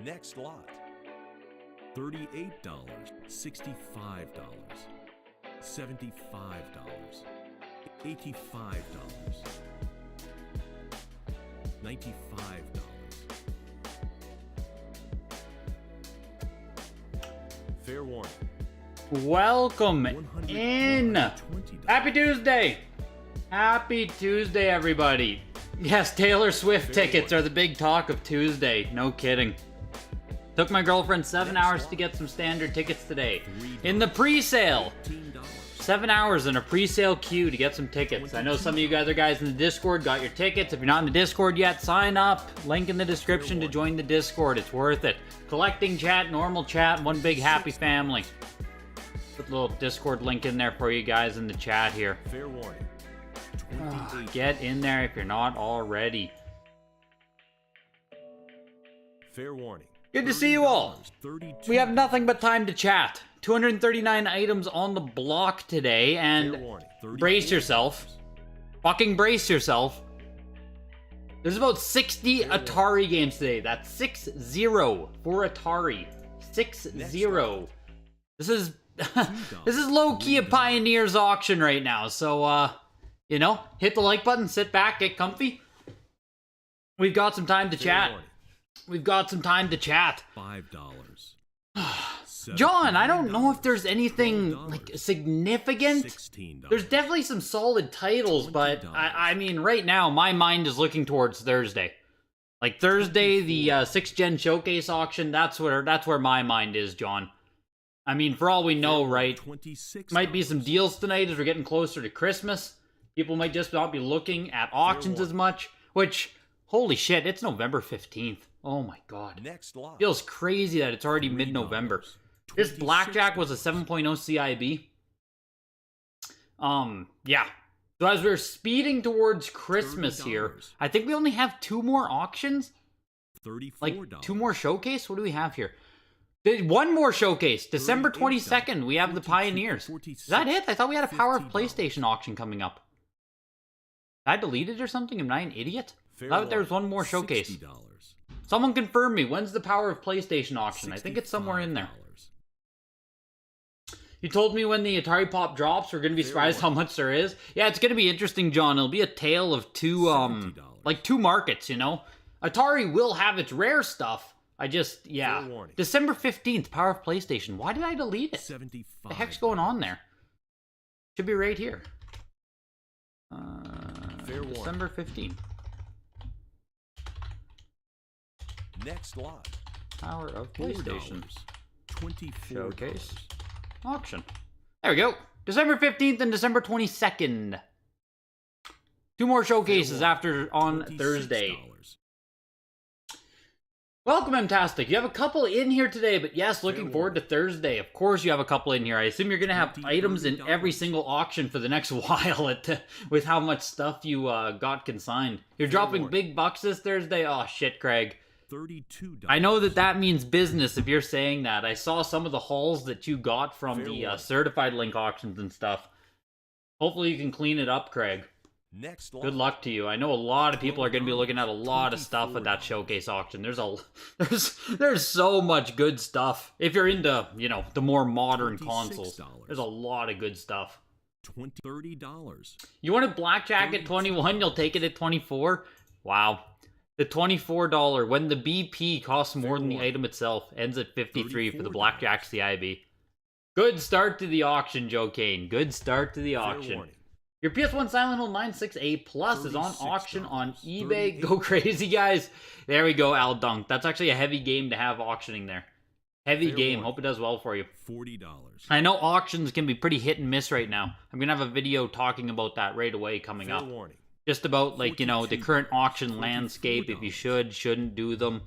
Next lot. $38, $65, $75, $85, $95. Fair warning. Welcome in. Happy Tuesday. Happy Tuesday, everybody. Yes, Taylor Swift tickets are the big talk of Tuesday. No kidding. Took my girlfriend 7 hours to get some standard tickets today. In the pre-sale. 7 hours in a pre-sale queue to get some tickets. I know some of you guys in the Discord got your tickets. If you're not in the Discord yet, sign up. Link in the description to join the Discord. It's worth it. Collecting chat, normal chat, one big happy family. Put a little Discord link in there for you guys in the chat here. Fair warning. Get in there if you're not already. Fair warning. Good to see you all. We have nothing but time to chat. 239 items on the block today, and brace yourself. Fucking brace yourself. There's about 60 Atari games today. That's 6-0 for Atari. 6-0. This is this is low-key a Pioneers auction right now, so you know, hit the like button, sit back, get comfy. We've got some time to chat. We've got some time to chat. $5. John, I don't know if there's anything like significant. $16. There's definitely some solid titles, but I mean, right now my mind is looking towards Thursday. Like Thursday, the 6th Gen Showcase auction. That's where my mind is, John. I mean, for all we know, right? Might be some deals tonight as we're getting closer to Christmas. People might just not be looking at auctions as much. Which, holy shit, it's November 15th. Oh my god. Next lot. Feels crazy that it's already mid-November. This blackjack was a 7.0 CIB. Yeah. So as we're speeding towards Christmas here, I think we only have 2 more auctions. $34. Like 2 more showcase? What do we have here? There's 1 more showcase. December 22nd, we have the Pioneers. Is that it? I thought we had a Power of PlayStation auction coming up. Did I delete it or something? Am I an idiot? I thought there was 1 more showcase. $60. Someone confirm me. When's the Power of PlayStation auction? I think it's somewhere in there. You told me when the Atari Pop drops, we're going to be surprised how much there is. Yeah, it's going to be interesting, John. It'll be a tale of two markets, you know? Atari will have its rare stuff. Yeah. December 15th, Power of PlayStation. Why did I delete it? What the heck's going on there? Should be right here. December 15th. Next lot. Power of PlayStation. $24. Showcase. Auction. There we go. December 15th and December 22nd. 2 more showcases on Thursday. Welcome, Mtastic. You have a couple in here today, but yes, looking forward to Thursday. Of course you have a couple in here. I assume you're going to have items in every single auction for the next while with how much stuff you got consigned. You're dropping big bucks this Thursday? Oh, shit, Craig. $32. I know that means business if you're saying that. I saw some of the hauls that you got from the certified link auctions and stuff. Hopefully you can clean it up, Craig. Next lot. Good luck to you. I know a lot of people are going to be looking at a lot of stuff at that showcase auction. There's so much good stuff. If you're into, you know, the more modern consoles, there's a lot of good stuff. $30. You want a blackjack at 21, you'll take it at 24? Wow. The $24, when the BP costs more than the item itself, ends at 53 for the blackjack CIB. Good start to the auction, Joe Kane. Good start to the auction. Your PS1 Silent Hill 96A Plus is on auction on eBay. Go crazy, guys. There we go, Al Dunk. That's actually a heavy game to have auctioning there. Heavy game. Hope it does well for you. $40. I know auctions can be pretty hit and miss right now. I'm going to have a video talking about that right away coming up. Just about, like, you know, the current auction landscape, if you shouldn't do them.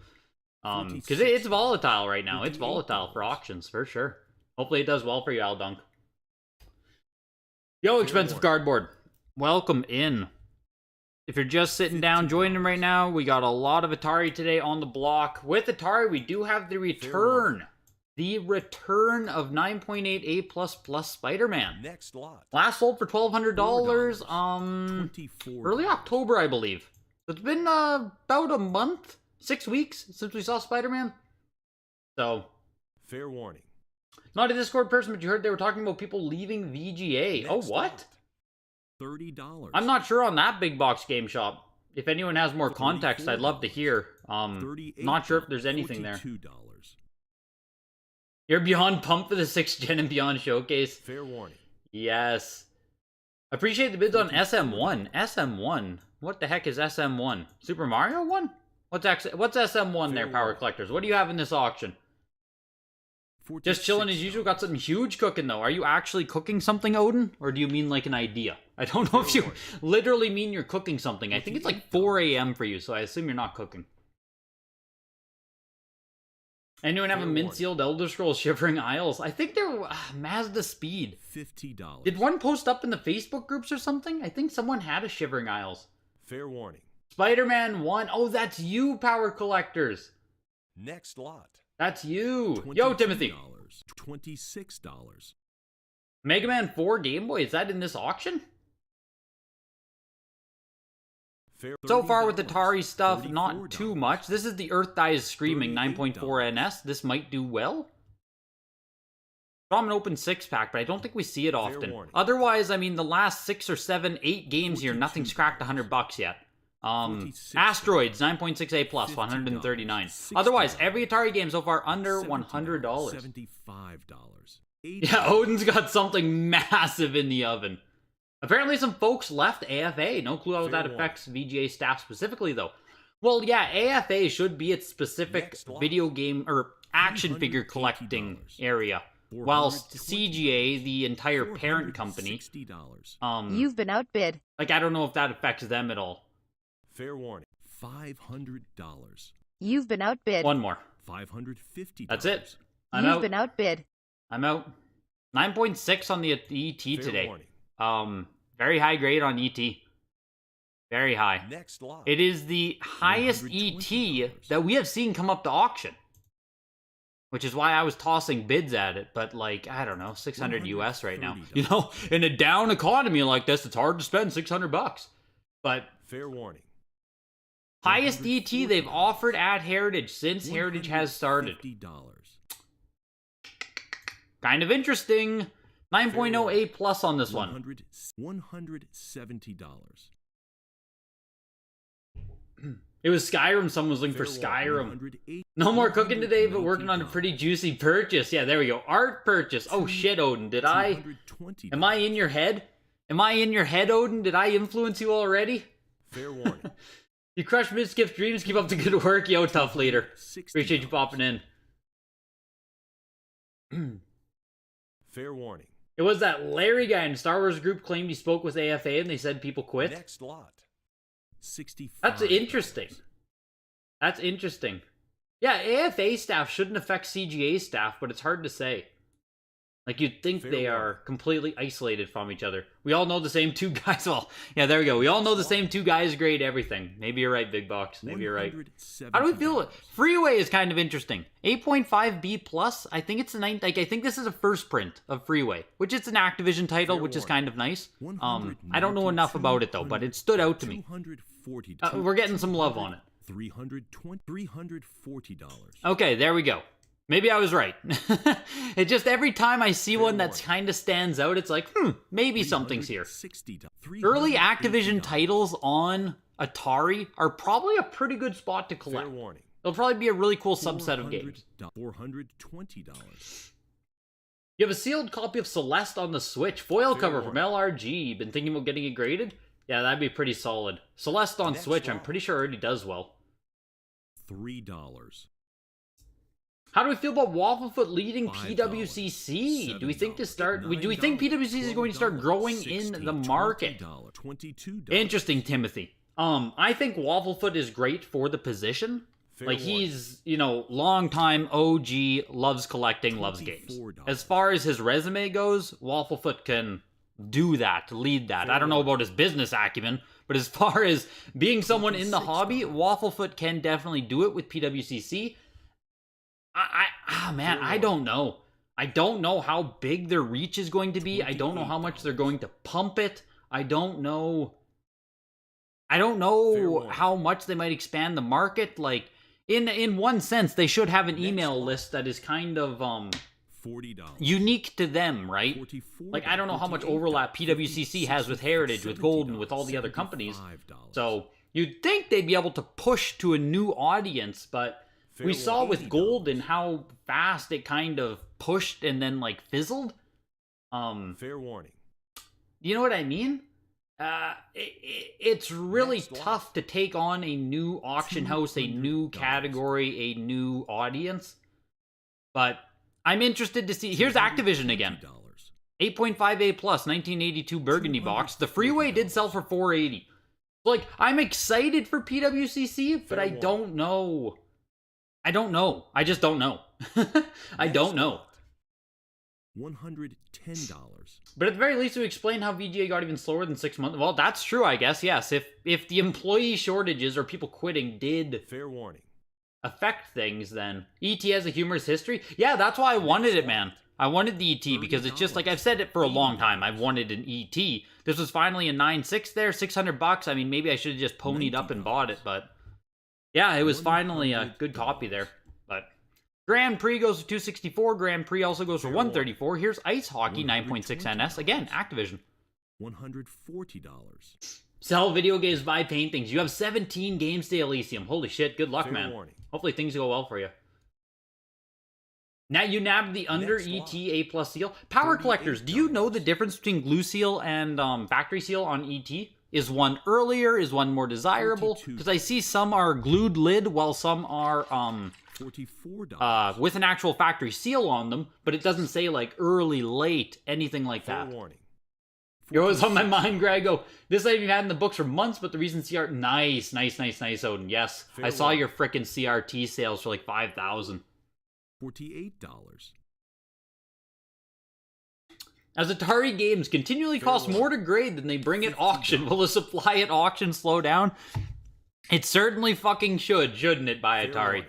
Because it's volatile right now. It's volatile for auctions, for sure. Hopefully it does well for you, Al Dunk. Yo, Expensive Cardboard. Welcome in. If you're just sitting down joining right now, we got a lot of Atari today on the block. With Atari, we do have the return. The return of 9.8 A++ Spider-Man. Next lot. Last sold for $1,200, early October, I believe. So it's been about a month, 6 weeks since we saw Spider-Man. So, Fair warning. not a Discord person, but you heard they were talking about people leaving VGA. Next Oh, what? $30. I'm not sure on that big box game shop. If anyone has more context, I'd love to hear. Not sure if there's anything there. $42. You're beyond pumped for the 6th Gen and Beyond showcase. Fair warning. Yes. Appreciate the bids on SM1. SM1? What the heck is SM1? Super Mario 1? What's SM1 there, Power Collectors? What do you have in this auction? Just chilling as usual. Got something huge cooking, though. Are you actually cooking something, Odin? Or do you mean like an idea? I don't know if you literally mean you're cooking something. I think it's like 4 a.m. for you, so I assume you're not cooking. Anyone have a mint-sealed Elder Scrolls Shivering Isles? I think they're Mazda Speed. $50. Did one post up in the Facebook groups or something? I think someone had a Shivering Isles. Fair warning. Spider-Man 1. Oh, that's you, Power Collectors. Next lot. That's you. Yo, Timothy. $26. Mega Man 4 Game Boy. Is that in this auction? Fair So far $30. with Atari stuff, not $34. too much. This is the Earth Dies Screaming 9.4 NS. This might do well. I'm an open 6-pack, but I don't think we see it often. warning. Otherwise, I mean, the last 6 or 7, 8 games here, nothing's cracked $100 yet. Asteroids, 9.6A plus, 139. Otherwise, every Atari game so far under $100. $75. Yeah, Odin's got something massive in the oven. Apparently some folks left AFA. No clue how that affects VGA staff specifically, though. Well, yeah, AFA should be its specific video game or action figure collecting area. Whilst CGA, the entire parent company, You've been outbid. like, I don't know if that affects them at all. Fair warning. $500. You've been outbid. One more. $550. That's it. I'm You've out. been outbid. I'm out. 9.6 on the ET Fair today. warning. Very high grade on ET. Very high. Next lot. It is the highest ET that we have seen come up to auction. Which is why I was tossing bids at it, but like, I don't know, 600 US right now. You know, in a down economy like this, it's hard to spend 600 bucks. But Fair warning. highest ET they've offered at Heritage since Heritage has started. $50. Kind of interesting. 9.0 A plus on this one. $170. It was Skyrim. Someone was looking for Skyrim. No more cooking today, but working on a pretty juicy purchase. Yeah, there we go. Art purchase. Oh shit, Odin. Am I in your head? Am I in your head, Odin? Did I influence you already? Fair warning. You crush mid-skip's dreams. Keep up the good work. Yo, tough leader. Appreciate you popping in. Fair warning. It was that Larry guy in Star Wars group claimed he spoke with AFA and they said people quit. Next lot. $65. That's interesting. That's interesting. Yeah, AFA staff shouldn't affect CGA staff, but it's hard to say. Like, you'd think they are completely isolated from each other. We all know the same two guys. Well, yeah, there we go. We all know the same two guys grade everything. Maybe you're right, Big Box. Maybe you're right. How do we feel? Freeway is kind of interesting. 8.5 B plus. I think it's the 9th. Like, I think this is a first print of Freeway, which is an Activision title, which is kind of nice. I don't know enough about it though, but it stood out to me. We're getting some love on it. $340. Okay, there we go. Maybe I was right. It just, every time I see one that kind of stands out, it's like, maybe something's here. Early Activision titles on Atari are probably a pretty good spot to collect. It'll probably be a really cool subset of games. $420. You have a sealed copy of Celeste on the Switch. Foil cover from LRG. Been thinking about getting it graded? Yeah, that'd be pretty solid. Celeste on Switch, I'm pretty sure already does well. $3. How do we feel about Wafflefoot leading PWCC? Do we think PWCC is going to start growing in the market? Interesting, Timothy. I think Wafflefoot is great for the position. Like, he's, you know, long time OG, loves collecting, loves games. As far as his resume goes, Wafflefoot can do that, lead that. I don't know about his business acumen, but as far as being someone in the hobby, Wafflefoot can definitely do it with PWCC. Man, I don't know. I don't know how big their reach is going to be. I don't know how much they're going to pump it. I don't know how much they might expand the market. Like, in one sense, they should have an email list that is kind of $40. unique to them, right? Like, I don't know how much overlap PWCC has with Heritage, with Golden, with all the other companies. So you'd think they'd be able to push to a new audience, but we saw with Golden how fast it kind of pushed and then like fizzled. Fair warning. You know what I mean? It's really tough to take on a new auction house, a new category, a new audience. But I'm interested to see. Here's Activision again. 8.5A plus, 1982 Burgundy box. The Freeway did sell for $480. Like, I'm excited for PWCC, but I don't know. I don't know. I just don't know. I don't know. $110. But at the very least, we explain how VGA got even slower than 6 months. Well, that's true, I guess. Yes, if the employee shortages or people quitting did fair warning affect things, then ET has a humorous history. Yeah, that's why I wanted it, man. I wanted the ET because it's just like I've said it for a long time. I've wanted an ET. This was finally a 9.6 there, $600. I mean, maybe I should have just ponied up and bought it, but yeah, it was finally a good copy there. But Grand Prix goes for $264. Grand Prix also goes for $134. Here's Ice Hockey 9.6 NS. Again, Activision. $140. Sell video games, buy paintings. You have 17 games to Elysium. Holy shit, good luck, man. Hopefully things go well for you. Now you nabbed the under ET A+ seal. Power collectors, do you know the difference between glue seal and factory seal on ET? Is one earlier? Is one more desirable? Because I see some are glued lid while some are $44. with an actual factory seal on them, but it doesn't say like early, late, anything like that. Warning. You're always on my mind, Grego. This I've had in the books for months, but the reason CR... Nice, Odin. Yes, I saw your frickin' CRT sales for like $5,000. $48. As Atari games continually cost more to grade than they bring at auction, will the supply at auction slow down? It certainly fucking should, shouldn't it, by Atari?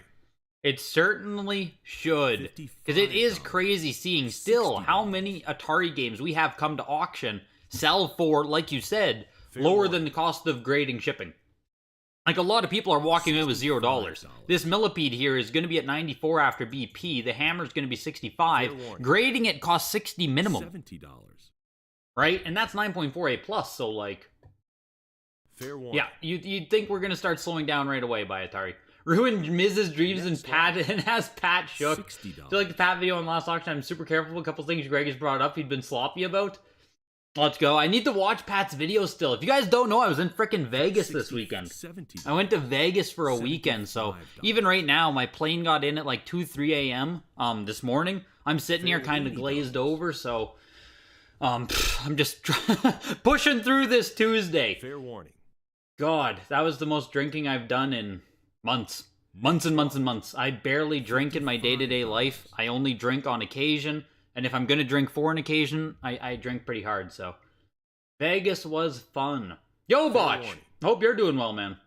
It certainly should. Because it is crazy seeing still how many Atari games we have come to auction sell for, like you said, lower than the cost of grading shipping. Like, a lot of people are walking away with $0. This Millipede here is going to be at 94 after BP. The Hammer's going to be 65. Grading it costs 60 minimum. $70. Right? And that's 9.4A plus, so like... Fair warning. Yeah, you'd think we're going to start slowing down right away by Atari. Ruined Mrs. Dreams and Pat, and has Pat shook. $60. So like the Pat video on last auction, I'm super careful. A couple things Greg has brought up he'd been sloppy about. Let's go. I need to watch Pat's video still. If you guys don't know, I was in frickin' Vegas this weekend. I went to Vegas for a weekend, so even right now, my plane got in at like 2, 3 a.m. This morning. I'm sitting here kind of glazed over, so I'm just pushing through this Tuesday. Fair warning. God, that was the most drinking I've done in months. Months and months and months. I barely drink in my day-to-day life. I only drink on occasion. And if I'm going to drink for an occasion, I drink pretty hard, so. Vegas was fun. Yo, Botch! Hope you're doing well, man.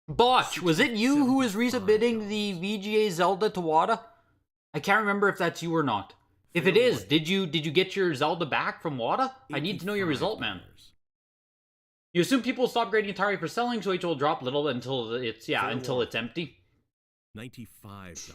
Botch, was it you who was resubmitting the VGA Zelda to WATA? I can't remember if that's you or not. If it is, did you get your Zelda back from WATA? I need to know your result, man. You assume people will stop grading Atari for selling, so each will drop little until it's empty. $95.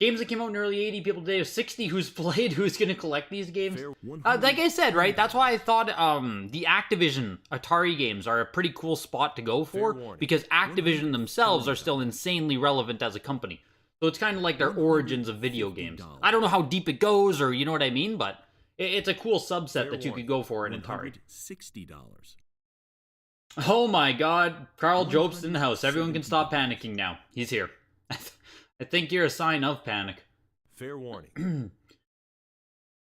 Games that came out in early 80, people today have 60 who's played, who's going to collect these games. Like I said, right, that's why I thought the Activision Atari games are a pretty cool spot to go for, because Activision themselves are still insanely relevant as a company. So it's kind of like their origins of video games. I don't know how deep it goes, or you know what I mean, but it's a cool subset that you could go for in Atari. $60. Oh my god, Carl Jobst in the house. Everyone can stop panicking now. He's here. I think you're a sign of panic. Fair warning.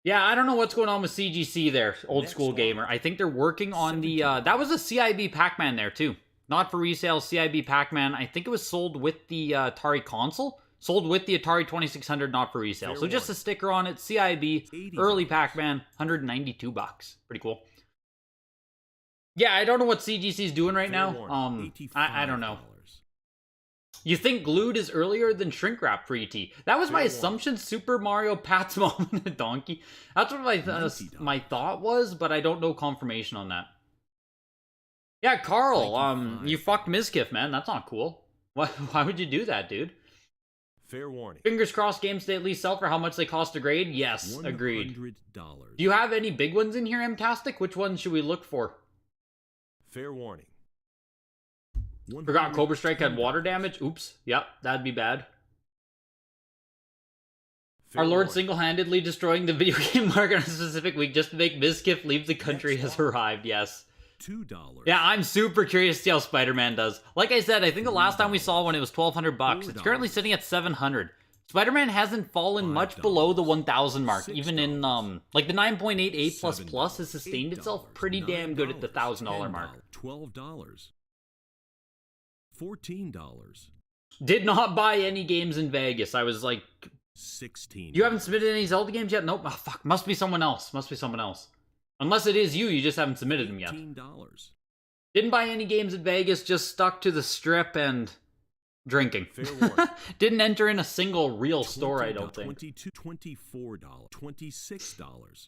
Yeah, I don't know what's going on with CGC there, old school gamer. I think they're working on the... that was a CIB Pac-Man there, too. Not for resale, CIB Pac-Man. I think it was sold with the Atari console. Sold with the Atari 2600, not for resale. So just a sticker on it, CIB, early Pac-Man, $192. Pretty cool. Yeah, I don't know what CGC's doing right now. I don't know. You think glued is earlier than shrink wrap for ET? That was my assumption. Super Mario Pat's mom and a donkey. That's what my thought was, but I don't know confirmation on that. Yeah, Carl, you fucked Mizkif, man. That's not cool. Why would you do that, dude? Fair warning. Fingers crossed games they at least sell for how much they cost to grade. Yes, agreed. $100. Do you have any big ones in here, M-tastic? Which ones should we look for? Fair warning. Forgot Cobra Strike had water damage. Oops. Yep, that'd be bad. Our Lord single-handedly destroying the video game market on a specific week just to make Mizkif leave the country has arrived. Yes. $2. Yeah, I'm super curious to see how Spider-Man does. Like I said, I think the last time we saw one, it was $1,200. It's currently sitting at $700. Spider-Man hasn't fallen much below the 1,000 mark. Even in, like, the 9.88++ has sustained itself pretty damn good at the $1,000 mark. $12. $14. Did not buy any games in Vegas. I was like... $16. You haven't submitted any Zelda games yet? Nope. Oh, fuck. Must be someone else. Must be someone else. Unless it is you just haven't submitted them yet. $18. Didn't buy any games at Vegas, just stuck to the strip and drinking. Fair warning. Didn't enter in a single real store, I don't think. $22, $24, $26.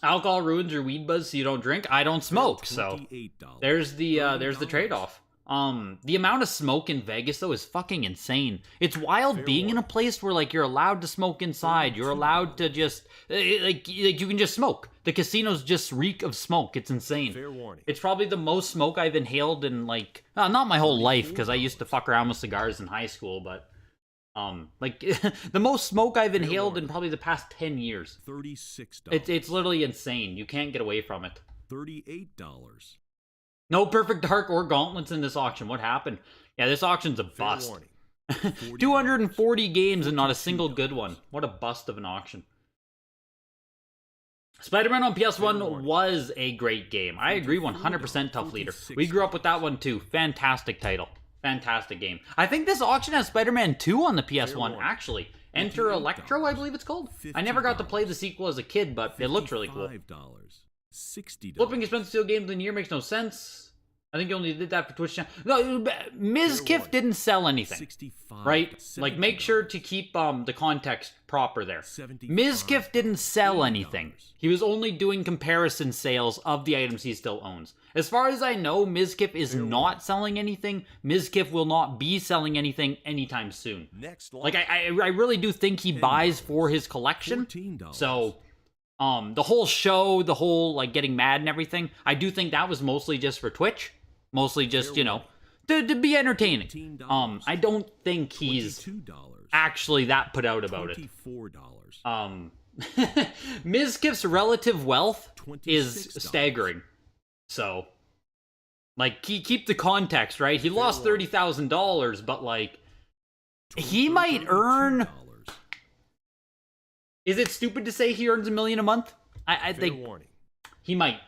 Alcohol ruins your weed buzz so you don't drink. I don't smoke, so there's the trade-off. The amount of smoke in Vegas, though, is fucking insane. It's wild being in a place where, like, you're allowed to smoke inside. You're allowed to just, like you can just smoke. The casinos just reek of smoke. It's insane. Fair warning. It's probably the most smoke I've inhaled in, like, not my whole life, because I used to fuck around with cigars in high school, but, like, the most smoke I've inhaled in probably the past 10 years. $36. It's literally insane. You can't get away from it. $38. No Perfect Dark or Gauntlets in this auction. What happened? Yeah, this auction's a bust. 240 games and not a single good one. What a bust of an auction. Spider-Man on PS1 was a great game. I agree 100%, Tough Leader. We grew up with that one too. Fantastic title. Fantastic game. I think this auction has Spider-Man 2 on the PS1, actually. Enter Electro, I believe it's called. I never got to play the sequel as a kid, but it looks really cool. $60. Flipping expensive steel games in a year makes no sense. I think you only did that for Twitch channel. No, Mizkif didn't sell anything, right? Like, make sure to keep the context proper there. Mizkif didn't sell anything. He was only doing comparison sales of the items he still owns. As far as I know, Mizkif is not selling anything. Mizkif will not be selling anything anytime soon. Like, I really do think he buys for his collection. So... the whole show, the whole, like, getting mad and everything, I do think that was mostly just for Twitch. Mostly just, you know, to be entertaining. I don't think he's actually that put out about it. Mizkif's relative wealth is staggering. So, like, keep the context, right? He lost $30,000, but, like, he might earn... Is it stupid to say he earns $1 million a month? I think he might.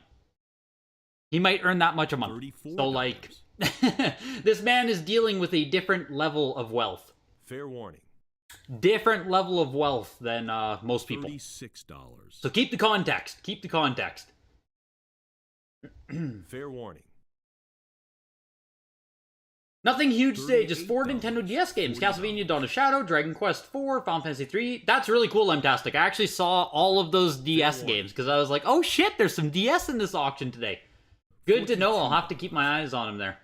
He might earn that much a month. So, like, this man is dealing with a different level of wealth. Fair warning. Different level of wealth than most people. $36. So keep the context. Keep the context. Fair warning. Nothing huge today, just 4 Nintendo DS games. Castlevania Dawn of Shadow, Dragon Quest IV, Final Fantasy III. That's really cool, M-tastic. I actually saw all of those DS games, because I was like, oh shit, there's some DS in this auction today. Good to know, I'll have to keep my eyes on them there.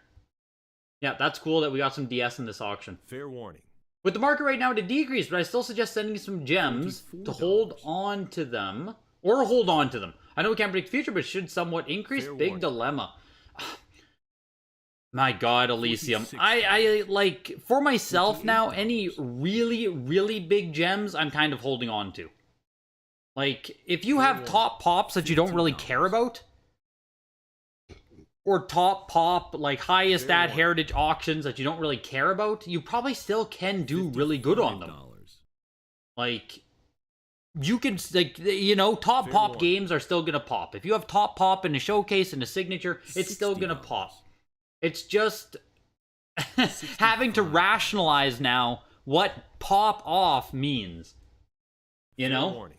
Yeah, that's cool that we got some DS in this auction. Fair warning. With the market right now to decrease, but I still suggest sending some gems to hold on to them. Or hold on to them. I know we can't predict the future, but it should somewhat increase. Big dilemma. My God, Elysium. I like, for myself now, any really, really big gems, I'm kind of holding on to. Like, if you have top pops that you don't really care about, or top pop, like, highest at heritage auctions that you don't really care about, you probably still can do really good on them. Like, you can, like, you know, top pop games are still gonna pop. If you have top pop in a showcase and a signature, it's still gonna pop. It's just having to rationalize now what pop off means. You know?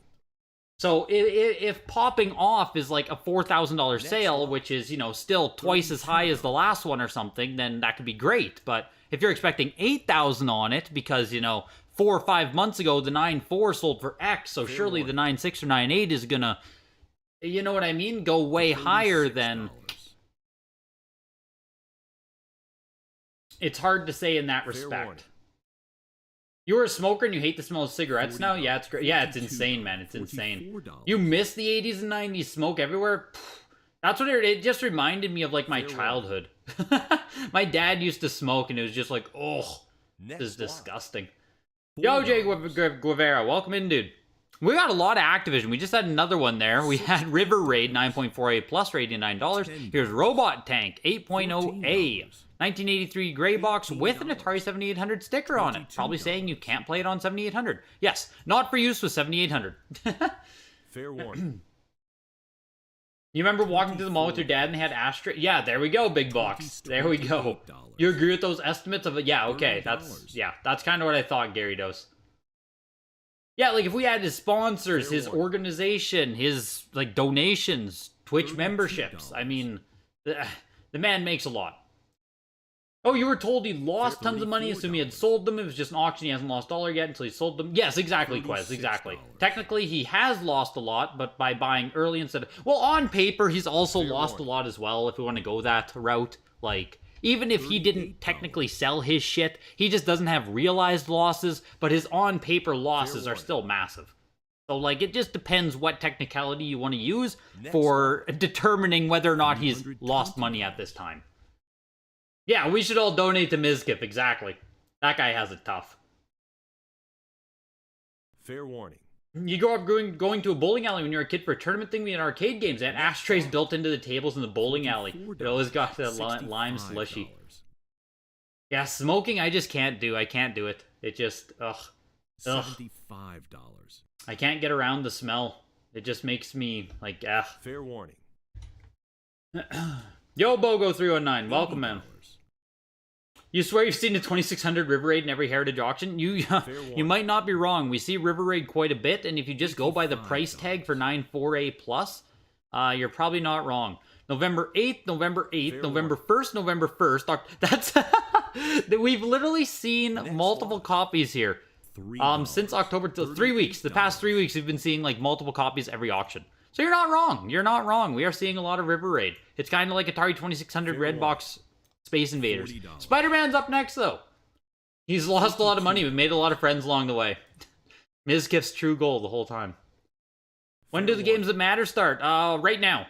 So if popping off is like a $4,000 sale, which is, you know, still twice as high as the last one or something, then that could be great. But if you're expecting $8,000 on it because, you know, 4 or 5 months ago the 9.4 sold for X, so surely the 9.6 or 9.8 is gonna, you know what I mean, go way higher than... It's hard to say in that respect. You were a smoker and you hate the smell of cigarettes now? Yeah, it's great. Yeah, it's insane, man. It's insane. You miss the 80s and 90s, smoke everywhere? That's what it just reminded me of, like, my childhood. My dad used to smoke and it was just like, oh, this is disgusting. Yo, Jay Guevara, welcome in, dude. We got a lot of Activision. We just had another one there. We had River Raid 9.48 plus for $89. Here's Robot Tank 8.0A. 1983 gray box with an Atari 7800 sticker on it. Probably saying you can't play it on 7800. Yes, not for use with 7800. Fair warning. You remember walking through the mall with your dad and they had ashtray? Yeah, there we go, big box. There we go. You agree with those estimates of it? Yeah, okay. That's kind of what I thought, Gary Dose. Yeah, like if we had his sponsors, his organization, his like donations, Twitch memberships. I mean, the man makes a lot. Oh, you were told he lost tons of money, assume he had sold them. It was just an auction. He hasn't lost a dollar yet until he sold them. Yes, exactly, Quez, exactly. Technically, he has lost a lot, but by buying early instead of... Well, on paper, he's also lost a lot as well, if we want to go that route. Like, even if he didn't technically sell his shit, he just doesn't have realized losses, but his on-paper losses are still massive. So, like, it just depends what technicality you want to use for determining whether or not he's lost money at this time. Yeah, we should all donate to Mizkip, exactly. That guy has it tough. Fair warning. You grow up going to a bowling alley when you're a kid for a tournament thing. We had arcade games. They had ashtrays built into the tables in the bowling alley. It always got the lime slushy. Yeah, smoking I just can't do. I can't do it. It just, ugh. $75. I can't get around the smell. It just makes me, like, ugh. Fair warning. Yo, Bogo319, welcome, man. You swear you've seen the 2600 River Raid in every Heritage auction? You might not be wrong. We see River Raid quite a bit, and if you just go by the price tag for 94A plus, you're probably not wrong. November 8th, November 8th, November 1st, November 1st. That's we've literally seen multiple copies here. Since October, 3 weeks. The past 3 weeks, we've been seeing like multiple copies every auction. So you're not wrong. You're not wrong. We are seeing a lot of River Raid. It's kind of like Atari 2600 Red Box Space Invaders. Spider-Man's up next, though. He's lost a lot of money, but made a lot of friends along the way. Mizkif's true goal the whole time. When do the games that matter start? Right now.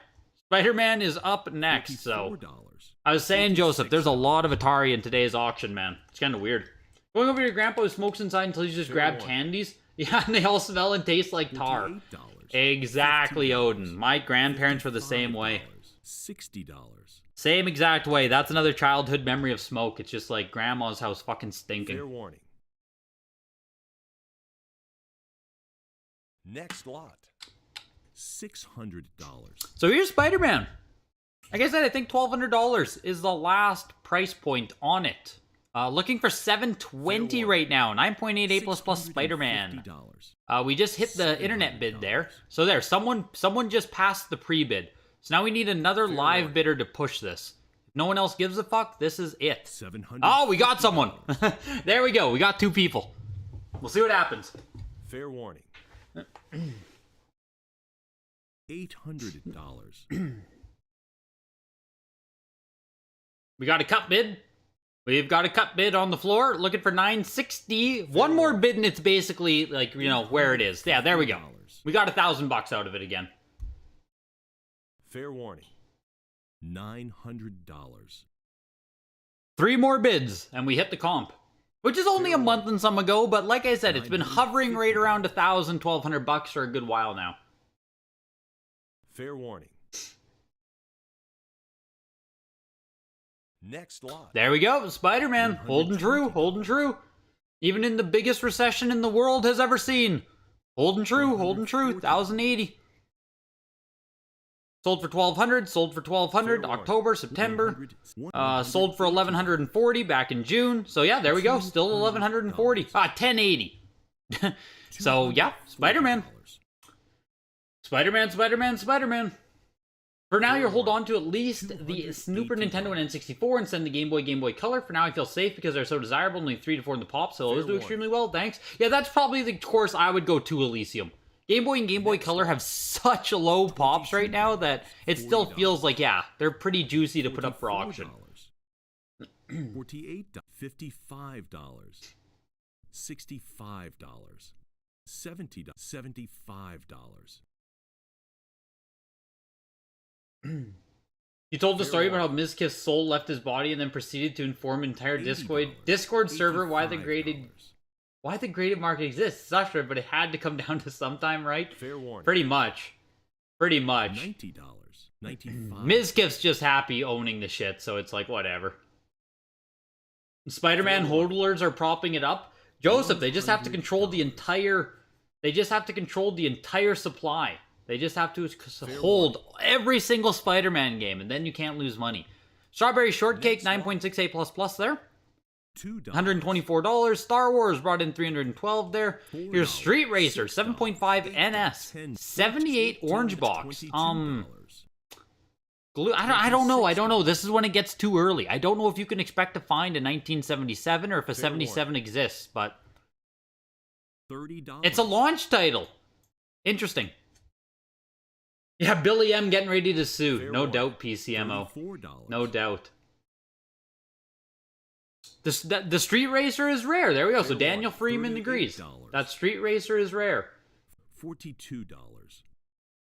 Spider-Man is up next, so... I was saying, Joseph, there's a lot of Atari in today's auction, man. It's kind of weird. Going over to your grandpa who smokes inside until you just grab candies? Yeah, and they all smell and taste like tar. Exactly, Odin. My grandparents were the same way. $60. Same exact way. That's another childhood memory of smoke. It's just like grandma's house fucking stinking. Fair warning. Next lot. $600. So here's Spider-Man. Like I said, I think $1,200 is the last price point on it. Looking for $720 right now. 9.88 plus Spider-Man. We just hit the internet bid there. So there, someone just passed the pre-bid. So now we need another live bidder to push this. If no one else gives a fuck, this is it. Oh, we got someone. There we go. We got two people. We'll see what happens. Fair warning. $800. We got a cut bid. We've got a cut bid on the floor. Looking for $960. One more bid and it's basically like, you know, where it is. Yeah, there we go. We got $1,000 out of it again. Fair warning. $900. 3 more bids, and we hit the comp. Which is only a month and some ago, but like I said, it's been hovering right around $1,000, $1,200 for a good while now. Fair warning. Next lot. There we go, Spider-Man. Holding true, holding true. Even in the biggest recession in the world has ever seen. Holding true, 1,080. Sold for $1,200, sold for $1,200, October, September. Sold for $1,140 back in June. So yeah, there we go, still $1,140. 1,080. So yeah, Spider-Man. Spider-Man. For now, you'll hold on to at least the Super Nintendo and N64 and send the Game Boy Color. For now, I feel safe because they're so desirable, only 3 to 4 in the pop, so those do extremely well, thanks. Yeah, that's probably the course I would go to Elysium. Game Boy and Game Boy Color have such low pops right now that it still feels like, yeah, they're pretty juicy to put up for auction. $48. $55. $65. $75. You told the story about how Mizkif's soul left his body and then proceeded to inform an entire Discord server why the graded market exists. It's not sure, but it had to come down to sometime, right? Fair warning. Pretty much. $90. $95. Mizkif's just happy owning the shit, so it's like, whatever. Spider-Man hodlers are propping it up. Joseph, they just have to control the entire... They just have to control the entire supply. They just have to hold every single Spider-Man game, and then you can't lose money. Strawberry Shortcake, 9.68++ there. $124. Star Wars brought in $312 there. Here's Street Racer, 7.5 NS. 78 orange box. Glue, I don't know. This is when it gets too early. I don't know if you can expect to find a 1977 or if a 77 exists, but... $30. It's a launch title. Interesting. Yeah, Billy M getting ready to sue. No doubt, PCMO. No doubt. The Street Racer is rare. There we go. So Daniel Freeman agrees. That Street Racer is rare. $42.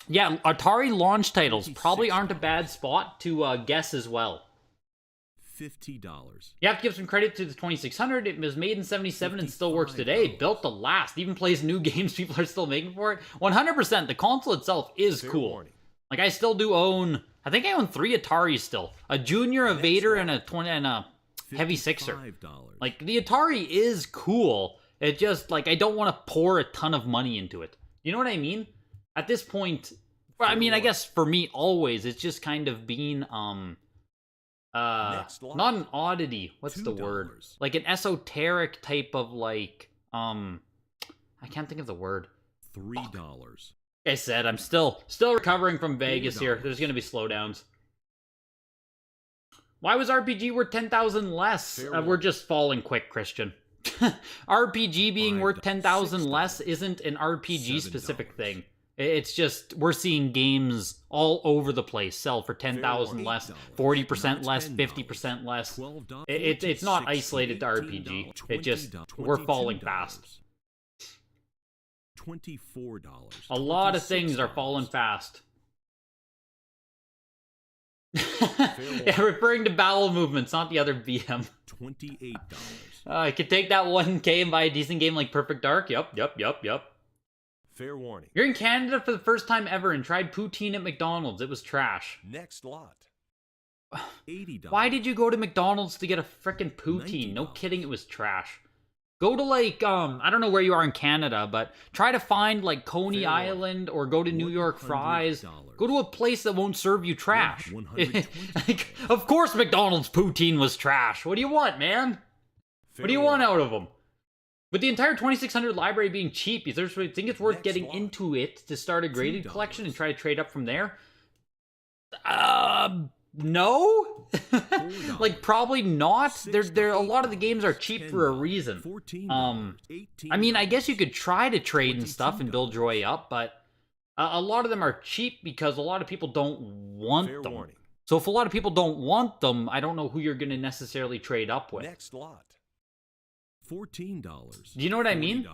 Yeah, Atari launch titles probably aren't a bad spot to guess as well. $50. You have to give some credit to the 2600. It was made in 77 and still works today. Built to last. Even plays new games people are still making for it. 100%. The console itself is cool. Like, I still do own... I think I own 3 Ataris still. A Junior, a Vader, and a Heavy Sixer. Like, the Atari is cool. It just, like, I don't want to pour a ton of money into it. You know what I mean? At this point... I mean, I guess for me, always, it's just kind of been, not an oddity. What's the word? Like an esoteric type of like, I can't think of the word. $3. Like I said, I'm still recovering from Vegas here. There's gonna be slowdowns. Why was RPG worth 10,000 less? We're just falling quick, Christian. RPG being worth 10,000 less isn't an RPG specific thing. It's just, we're seeing games all over the place sell for 10,000 less, 40% less, 50% less. It's not isolated to RPG. It just, we're falling fast. $24. A lot of things are falling fast. Yeah, referring to bowel movements, not the other VM. $28. I could take that 1K and buy a decent game like Perfect Dark. Yup. Fair warning. You're in Canada for the first time ever and tried poutine at McDonald's. It was trash. Next lot. $80. Why did you go to McDonald's to get a frickin' poutine? No kidding, it was trash. Go to like, I don't know where you are in Canada, but try to find like Coney Island or go to New York Fries. Go to a place that won't serve you trash. Like, of course McDonald's poutine was trash. What do you want, man? What do you want out of them? With the entire 2600 library being cheap, you think it's worth getting into it to start a graded collection and try to trade up from there? No? Like, probably not. There a lot of the games are cheap for a reason. I mean, I guess you could try to trade and stuff and build your way up, but a lot of them are cheap because a lot of people don't want them. So if a lot of people don't want them, I don't know who you're going to necessarily trade up with. Next lot. $14. Do you know what I mean?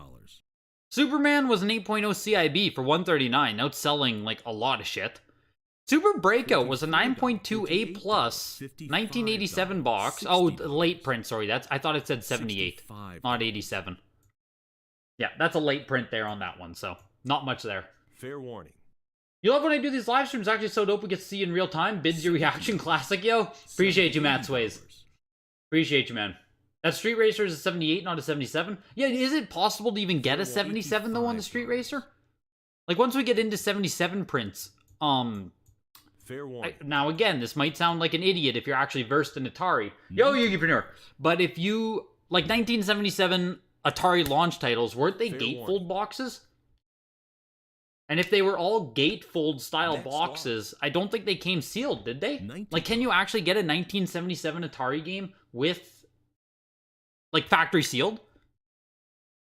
Superman was an 8.0 CIB for $139, outselling like a lot of shit. Super Breakout was a 9.2 A+, 1987 box. Oh, late print, sorry. I thought it said 78, not 87. Yeah, that's a late print there on that one, so not much there. Fair warning. You love when I do these live streams. Actually so dope we get to see you in real time. Bids your reaction classic, yo. Appreciate you, Matt Sways. Appreciate you, man. That Street Racer is a 78, not a 77. Yeah, is it possible to even get a 77 though on the Street Racer? Like once we get into 77 prints, fair warning. Now again, this might sound like an idiot if you're actually versed in Atari. Yo, Yugipreneur. But if you like 1977 Atari launch titles, weren't they gatefold boxes? And if they were all gatefold style boxes, I don't think they came sealed, did they? Like, can you actually get a 1977 Atari game with like factory sealed?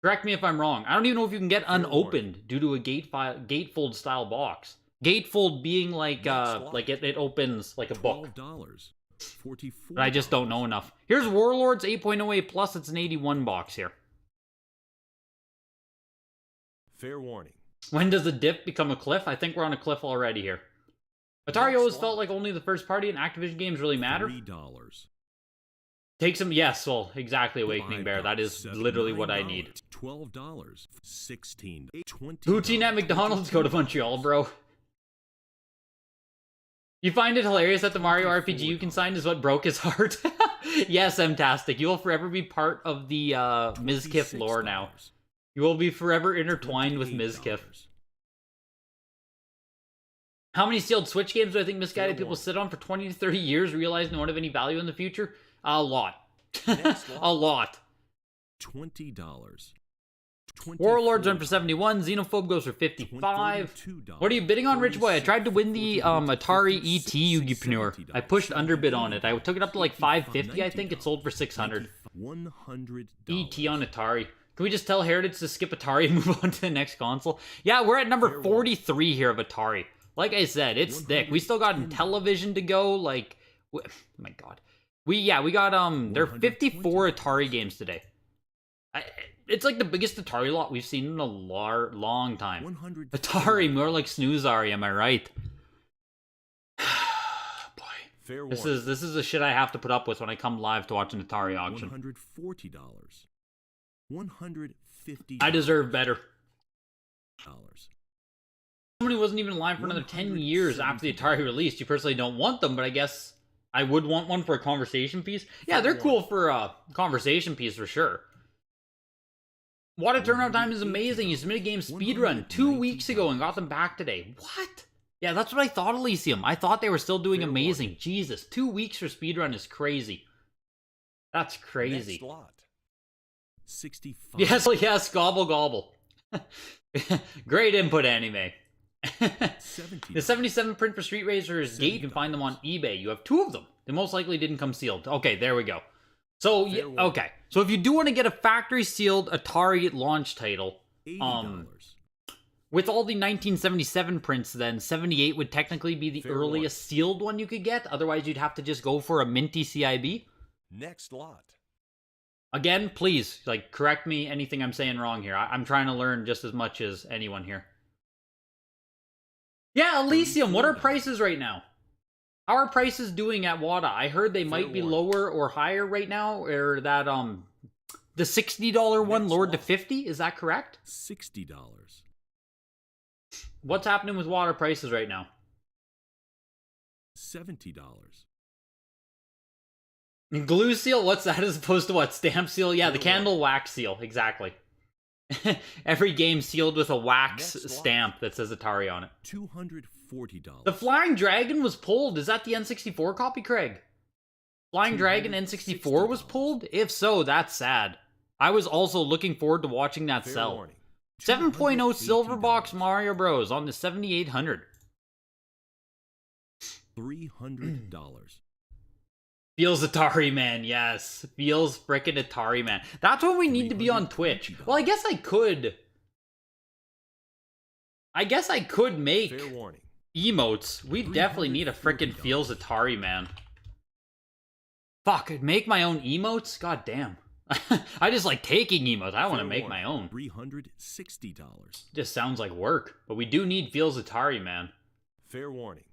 Correct me if I'm wrong. I don't even know if you can get unopened due to a gatefold style box. Gatefold being like it opens like a book. But I just don't know enough. Here's Warlords 8.0 A+. It's an 81 box here. Fair warning. When does a dip become a cliff? I think we're on a cliff already here. Atari always felt like only the first party and Activision games really matter. $3. Take some, yes, well, exactly, Awakening Bear. That is literally what I need. $12. $16. $20. Poutine at McDonald's, go to Montreal, bro. You find it hilarious that the Mario RPG you consigned is what broke his heart? Yes, M-tastic. You will forever be part of the Mizkif lore now. You will be forever intertwined with Mizkif. How many sealed Switch games do I think misguided people sit on for 20 to 30 years, realize no one have any value in the future? A lot. A lot. $20. Warlords run for 71. Xenophobe goes for 55. What are you bidding on, Rich Boy? I tried to win the Atari ET Yugipreneur. I pushed underbid on it. I took it up to like 550, I think. It sold for 600. $100. ET on Atari. Can we just tell Heritage to skip Atari and move on to the next console? Yeah, we're at number 43 here of Atari. Like I said, it's thick. We still got Intellivision to go. Like, oh my god. We got, there are 54 Atari games today. It's like the biggest Atari lot we've seen in a long time. Atari, more like Snoozari, am I right? Boy. This is the shit I have to put up with when I come live to watch an Atari auction. $140. $150. I deserve better. Somebody wasn't even alive for another 10 years after the Atari released. You personally don't want them, but I guess I would want one for a conversation piece. Yeah, they're cool for a conversation piece for sure. WATA turnaround time is amazing. You submitted a game speedrun 2 weeks ago and got them back today. What? Yeah, that's what I thought, Elysium. I thought they were still doing amazing. Jesus, 2 weeks for speedrun is crazy. That's crazy. Next lot. 65. Yes, gobble gobble. Great input, anime. The 77 print for Street Racer's Gate, you can find them on eBay. You have 2 of them. They most likely didn't come sealed. Okay, there we go. So, okay. So if you do want to get a factory sealed Atari launch title, $80. with all the 1977 prints, then 78 would technically be the earliest sealed one you could get. Otherwise, you'd have to just go for a minty CIB. Next lot. Again, please, like, correct me anything I'm saying wrong here. I'm trying to learn just as much as anyone here. Yeah, Elysium, what are prices right now? How are prices doing at WATA? I heard they might be lower or higher right now, or that, the $60 one lowered to $50, is that correct? $60. What's happening with WATA prices right now? $70. Glue seal? What's that as opposed to what? Stamp seal? Yeah, the candle wax seal, exactly. Every game sealed with a wax stamp that says Atari on it. $240. The Flying Dragon was pulled. Is that the N64 copy, Craig? Flying Dragon N64 was pulled? If so, that's sad. I was also looking forward to watching that sell. 7.0 Silver Box Mario Bros. On the 7800. $300. Feels Atari Man, yes. Feels frickin' Atari Man. That's when we need to be on Twitch. Well, I guess I could make emotes. We definitely need a frickin' Feels Atari Man. Fuck, make my own emotes? God damn. I just like taking emotes. I want to make my own. $360. Just sounds like work. But we do need Feels Atari Man. Fair warning.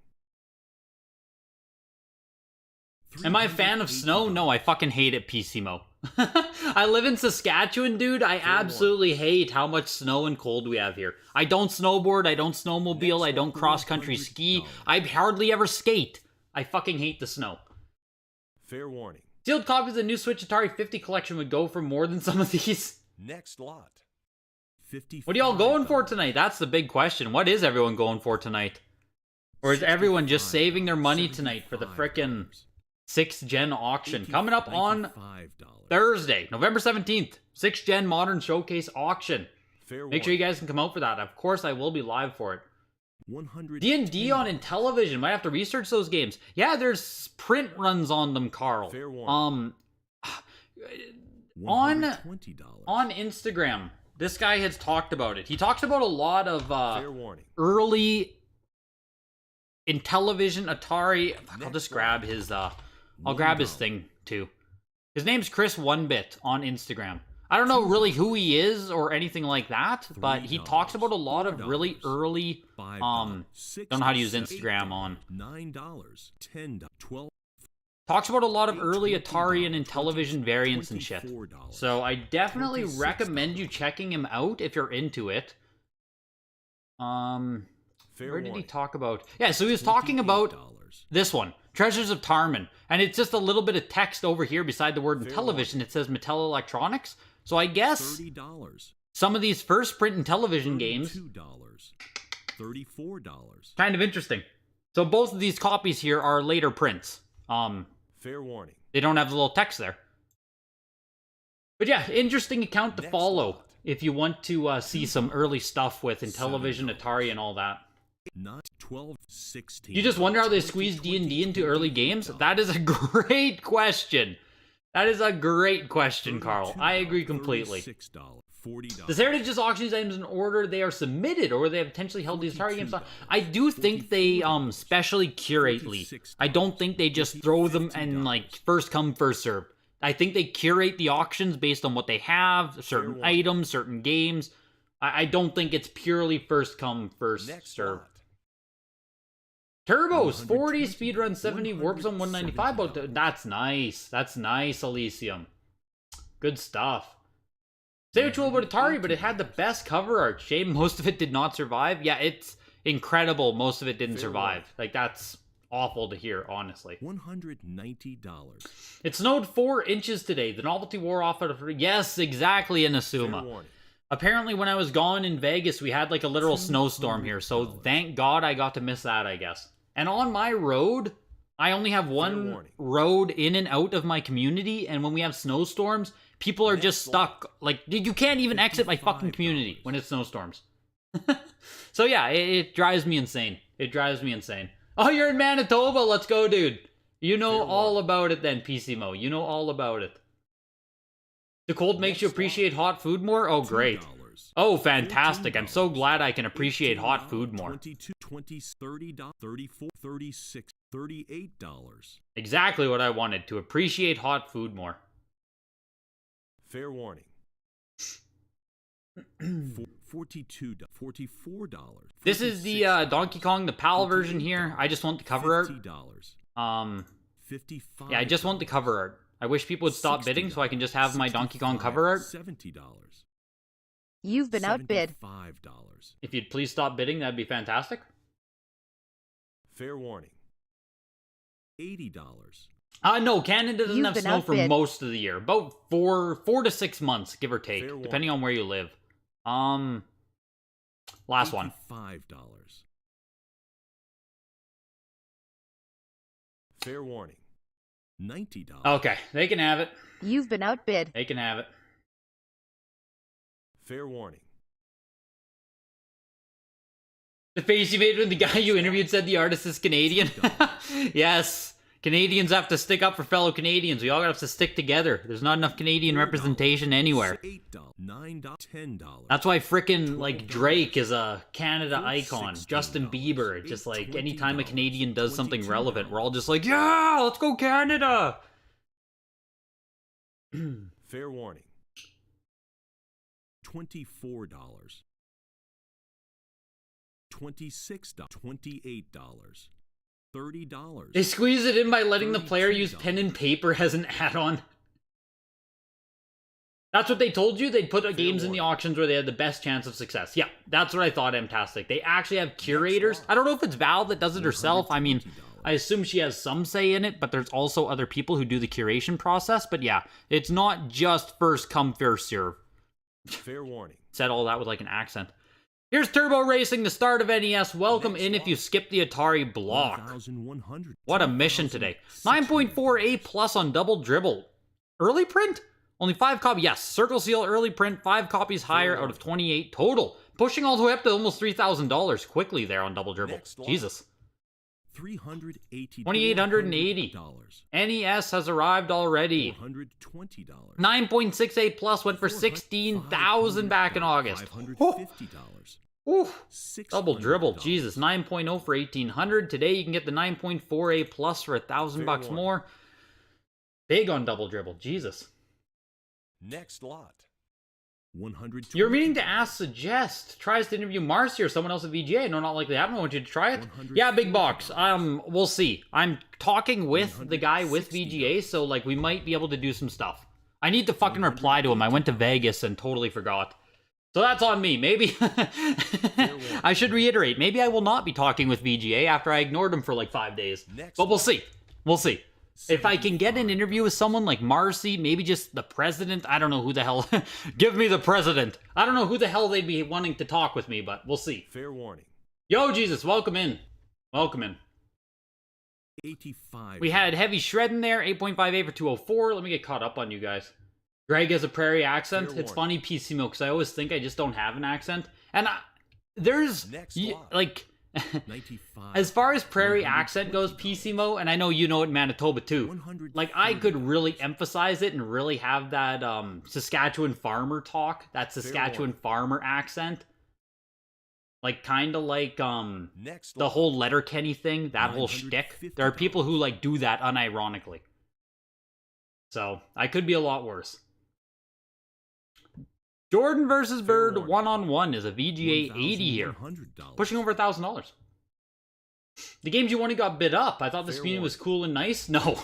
Am I a fan of snow? No, I fucking hate it, PCMO. I live in Saskatchewan, dude. I absolutely hate how much snow and cold we have here. I don't snowboard, I don't snowmobile, I don't cross-country ski. I hardly ever skate. I fucking hate the snow. Fair warning. Sealed copies of the new Switch Atari 50 collection would go for more than some of these. Next lot. $55. What are y'all going for tonight? That's the big question. What is everyone going for tonight? Or is everyone just saving their money tonight for the frickin' 6th Gen auction? Coming up on Thursday, November 17th. 6th Gen Modern Showcase auction. Make sure you guys can come out for that. Of course, I will be live for it. D&D on Intellivision. Might have to research those games. Yeah, there's print runs on them, Carl. On Instagram, this guy has talked about it. He talks about a lot of early Intellivision Atari. I'll just grab his I'll grab his thing too. His name's Chris 1bit on Instagram. I don't know really who he is or anything like that, but he talks about a lot of really early, don't know how to use Instagram on. $9, $10, $12. Talks about a lot of early Atari and Intellivision variants and shit. So I definitely recommend you checking him out if you're into it. Where did he talk about? Yeah, so he was talking about this one, Treasures of Tarman. And it's just a little bit of text over here beside the word Intellivision. It says Mattel Electronics. So I guess some of these first print Intellivision games, $34. kind of interesting. So both of these copies here are later prints. Fair warning. They don't have the little text there. But yeah, interesting account to follow if you want to see some early stuff with Intellivision, Atari, and all that. Not 12, 16. You just wonder how they squeeze D&D into early games? That is a great question. That is a great question, Carl. I agree completely. Does Heritage just auction these items in order they are submitted, or they have potentially held these Atari games? I do think they specially curate. I don't think they just throw them and like first come, first serve. I think they curate the auctions based on what they have, certain items, certain games. I don't think it's purely first come, first serve. Turbos, 40, speedrun 70, warp zone 195. That's nice. That's nice, Elysium. Good stuff. Say what you will about Atari, but it had the best cover art. Shame most of it did not survive. Yeah, it's incredible. Most of it didn't survive. Like, that's awful to hear, honestly. $190. It snowed 4 inches today. The novelty wore off at a... Yes, exactly, Inazuma. Apparently, when I was gone in Vegas, we had like a literal snowstorm here. So thank God I got to miss that, I guess. And on my road, I only have one road in and out of my community. And when we have snowstorms, people are just stuck. Like, you can't even exit my fucking community when it's snowstorms. So yeah, it drives me insane. It drives me insane. Oh, you're in Manitoba. Let's go, dude. You know all about it then, PCMO. You know all about it. The cold makes you appreciate hot food more? Oh, great. Oh, fantastic. I'm so glad I can appreciate hot food more. $22, $20, $30, $34, $36, $38. Exactly what I wanted, to appreciate hot food more. Fair warning. $42, $44. This is the Donkey Kong, the PAL version here. I just want the cover art. $55. Yeah, I just want the cover art. I wish people would stop bidding so I can just have my Donkey Kong cover art. $70. You've been outbid. $75. If you'd please stop bidding, that'd be fantastic. Fair warning. $80. No, Canada doesn't have snow for most of the year. About 4 to 6 months, give or take, depending on where you live. Last one. $5. Fair warning. $90. Okay, they can have it. You've been outbid. They can have it. Fair warning. The face you made when the guy you interviewed said the artist is Canadian. Yes. Canadians have to stick up for fellow Canadians. We all have to stick together. There's not enough Canadian representation anywhere. $8, $9, $10. That's why frickin' like Drake is a Canada icon. Justin Bieber. Just like anytime a Canadian does something relevant, we're all just like, yeah, let's go Canada. Fair warning. $24. $26. $28. $30. They squeeze it in by letting the player use pen and paper as an add-on. That's what they told you? They'd put games in the auctions where they had the best chance of success. Yeah, that's what I thought, Fantastic. They actually have curators. I don't know if it's Val that does it herself. I mean, I assume she has some say in it, but there's also other people who do the curation process. But yeah, it's not just first come, first serve. Fair warning. Said all that with like an accent. Here's Turbo Racing, the start of NES. Welcome in if you skipped the Atari block. What a mission today. 9.4 A plus on Double Dribble. Early print? Only 5 copies. Yes, Circle Seal early print, 5 copies higher out of 28 total. Pushing all the way up to almost $3,000 quickly there on Double Dribble. Jesus. $2,880. NES has arrived already. $420. 9.6 A plus went for $16,000 back in August. Ooh. Double Dribble, Jesus. 9.0 for $1,800. Today you can get the 9.4 A plus for $1,000 more. Big on Double Dribble, Jesus. Next lot. $120. You're meaning to ask Suggest. Tries to interview Marcy or someone else at VGA. No, not likely to happen. I want you to try it. Yeah, big box. We'll see. I'm talking with the guy with VGA, so like we might be able to do some stuff. I need to fucking reply to him. I went to Vegas and totally forgot. So that's on me. Maybe I should reiterate. Maybe I will not be talking with VGA after I ignored him for like 5 days. But we'll see. We'll see. If I can get an interview with someone like Marcy, maybe just the president. I don't know who the hell. Give me the president. I don't know who the hell they'd be wanting to talk with me, but we'll see. Fair warning. Yo, Jesus, welcome in. Welcome in. 85. We had heavy shred in there, 8.58 for 204. Let me get caught up on you guys. Greg has a prairie accent. Fair It's warning. funny, PC Milk, because I always think I just don't have an accent. And there's, Next lot. like, 95. as far as prairie accent goes, PC Mo, and I know you know it in Manitoba too. Like, I could really emphasize it and really have that Saskatchewan farmer talk, that Saskatchewan farmer accent. Like, kind of like Next the lot. whole Letterkenny thing, that whole shtick. There are people who like do that unironically. So, I could be a lot worse. Jordan versus Bird warning. 1-on-1 is a VGA 80 here. $1,100. Pushing over $1,000. The games you wanted got bid up. I thought this Fair meeting was warning. cool and nice. No.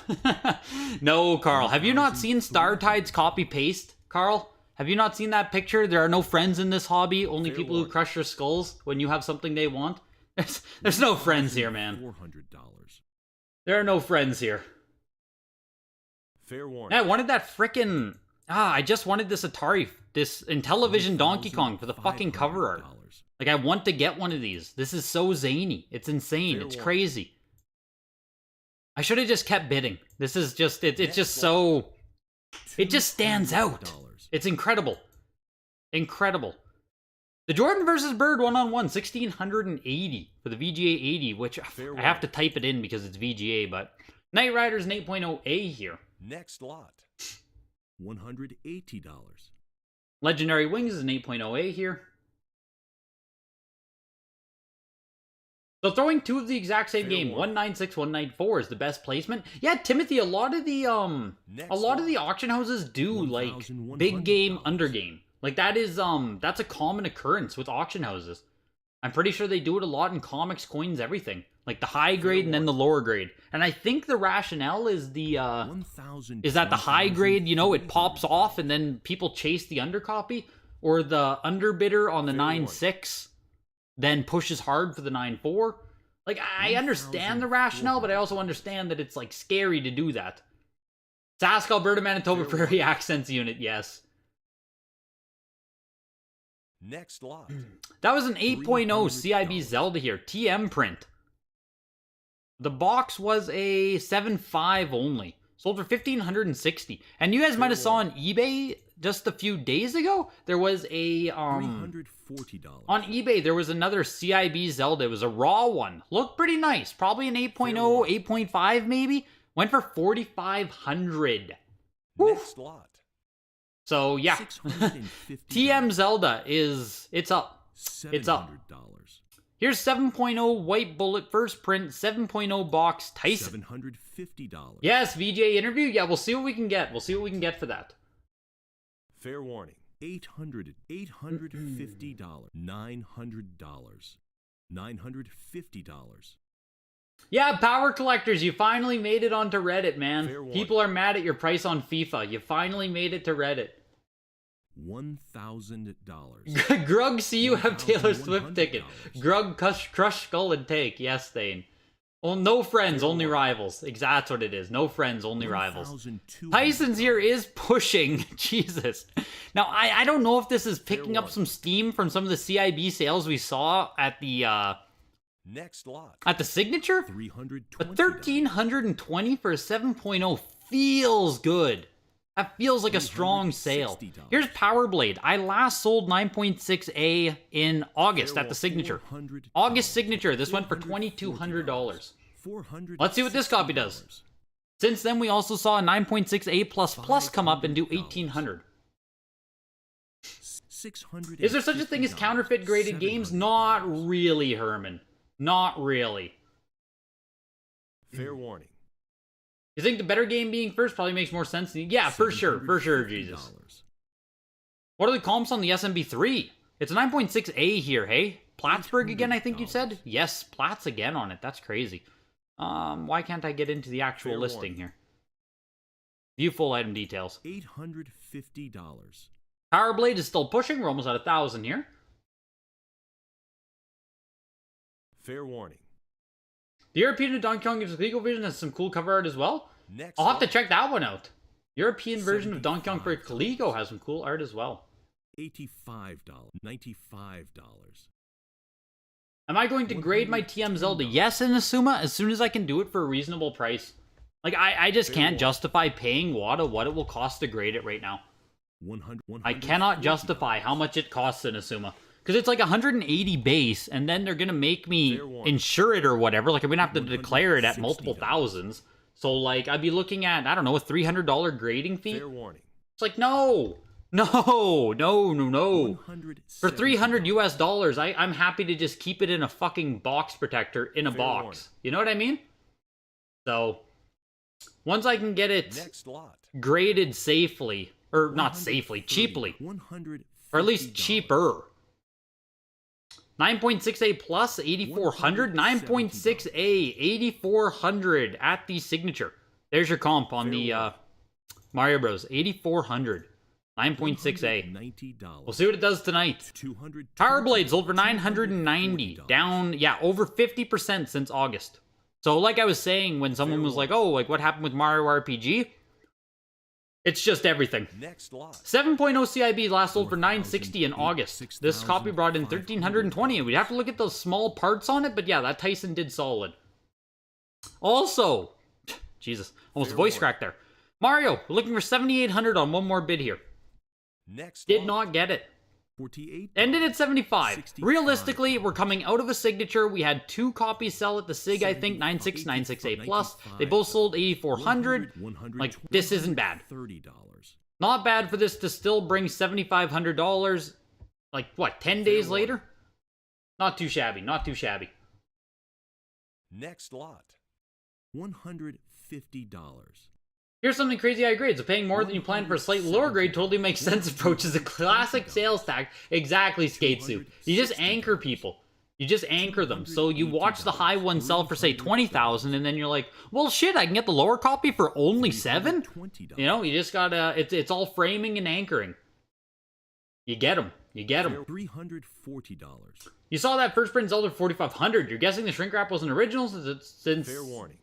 No, Carl. Have you not seen StarTide's copy-paste, Carl? Have you not seen that picture? There are no friends in this hobby. Only Fair people who warning. crush your skulls when you have something they want. There's no friends here, man. $400. There are no friends here. Fair warning. Yeah, I wanted that frickin'... I just wanted this Atari, this Intellivision Donkey Kong for the fucking cover art. Like, I want to get one of these. This is so zany. It's insane. Fair It's warning. crazy. I should have just kept bidding. This is just, it's just so... It just stands out. $200. It's incredible. Incredible. The Jordan versus Bird 1-on-1, 1,680 for the VGA 80, which Fair I have to type it in because it's VGA, but... Knight Rider's an 8.0A here. Next lot. $180. Legendary Wings is an 8.0A here. So throwing two of the exact same Fair game, warning. 196, 194 is the best placement. Yeah, Timothy, a lot of the auction houses do like big game, $1,100. under game. Like that is that's a common occurrence with auction houses. I'm pretty sure they do it a lot in comics, coins, everything. Like the high grade and then the lower grade. And I think the rationale is the is that the high grade, you know, it pops off and then people chase the undercopy, or the underbidder on the Fair 9.6 then pushes hard for the 9.4. Like, I understand the rationale, but I also understand that it's, like, scary to do that. Sask, Alberta, Manitoba, Fair Prairie Accents Unit, yes. Next lot. That was an 8.0 CIB $300. Zelda here. TM print. The box was a 7.5 only. Sold for $1,560. And you guys might have saw on eBay just a few days ago, there was a $340. on eBay, there was another CIB Zelda. It was a raw one. Looked pretty nice. Probably an 8.0, 8.5 maybe. Went for $4,500. Next lot. So, yeah. $650. TM Zelda is... It's up. It's up. $700. Here's 7.0 White Bullet First Print, 7.0 Box Tyson. $750. Yes, VJ interview. Yeah, we'll see what we can get. We'll see what we can get for that. Fair warning. $850. $900. $950. Yeah, Power Collectors, you finally made it onto Reddit, man. Fair warning. People are mad at your price on FIFA. You finally made it to Reddit. $1,000. Grug, see you have Taylor Swift $1,100. ticket. Grug, crush skull and take. Yes, Thane. Well, no friends, Fair only warning. rivals. That's what it is. No friends, only rivals. $1,200. Tyson's here is pushing. Jesus. Now, I don't know if this is picking up warning. some steam from some of the CIB sales we saw at the Next lot. signature. $320. But 1,320 for a 7.0 feels good. That feels like a strong sale. $360. Here's Power Blade. I last sold 9.6A in August at the signature. $400. August signature. This went for $2,200. $400. Let's see what this copy does. Since then, we also saw a 9.6A++ come up and do 1,800. $650. Is there such a thing as counterfeit graded games? Not really, Herman. Not really. Fair warning. You think the better game being first probably makes more sense? Yeah, for sure, Jesus. What are the comps on the SMB3? It's a 9.6A here, hey? Plattsburgh again, I think you said? Yes, Platts again on it. That's crazy. Why can't I get into the actual listing here? View full item details. $850. Power Blade is still pushing. We're almost at 1,000 here. Fair warning. The European of Donkey Kong gives ColecoVision has some cool cover art as well. Next I'll have to lot. check that one out. European version of Donkey Kong for Coleco has some cool art as well. $85. $95. Am I going to grade my TM Zelda? Yes, Inazuma, as soon as I can do it for a reasonable price. Like, I just can't justify paying WATA what it will cost to grade it right now. 100. I cannot justify how much it costs Inazuma. Because it's like 180 base, and then they're going to make me insure it or whatever. Like, I'm going to have to declare it at multiple thousands. So, like, I'd be looking at, I don't know, a $300 grading fee? Fair warning. It's like, no! No! No, no, no. For $300 US, I'm happy to just keep it in a fucking box protector in a box. warning. You know what I mean? So, once I can get it Next lot. graded safely, or not safely, cheaply, or at least cheaper. 9.6A plus, 8400. 9.6A, 8400 at the signature. There's your comp on the Mario Bros. 8400. 9.6A. $90. We'll see what it does tonight. 200. Power Blade sold for 990. Down, yeah, over 50% since August. So like I was saying when someone was like, oh, like what happened with Mario RPG? It's just everything. Next lot. 7.0 CIB last sold for 960 in August. This copy brought in 1,320, and we'd have to look at those small parts on it, but yeah, that Tyson did solid. Also, Jesus, almost a voice crack there. Mario, we're looking for 7,800 on one more bid here. Next Did lot. not get it. 48. Ended at 75. 65. Realistically, we're coming out of a signature. We had 2 copies sell at the SIG, I think, 96, 96A plus. They both sold 8,400. Like, this isn't bad. $30. Not bad for this to still bring $7,500. Like, what, 10 days later? Not too shabby, not too shabby. Next lot. $150. Here's something crazy I agree. So paying more than you planned for a slightly lower grade totally makes sense approach is a classic sales tack. Exactly, Skate Soup. You just anchor people. You just anchor them. So you watch the high one sell for, say, 20,000, and then you're like, well, shit, I can get the lower copy for only 7? You know, you just gotta, it's all framing and anchoring. You get them. You get them. $340. You saw that first print Zelda for 4,500. You're guessing the shrink wrap wasn't original since Fair warning.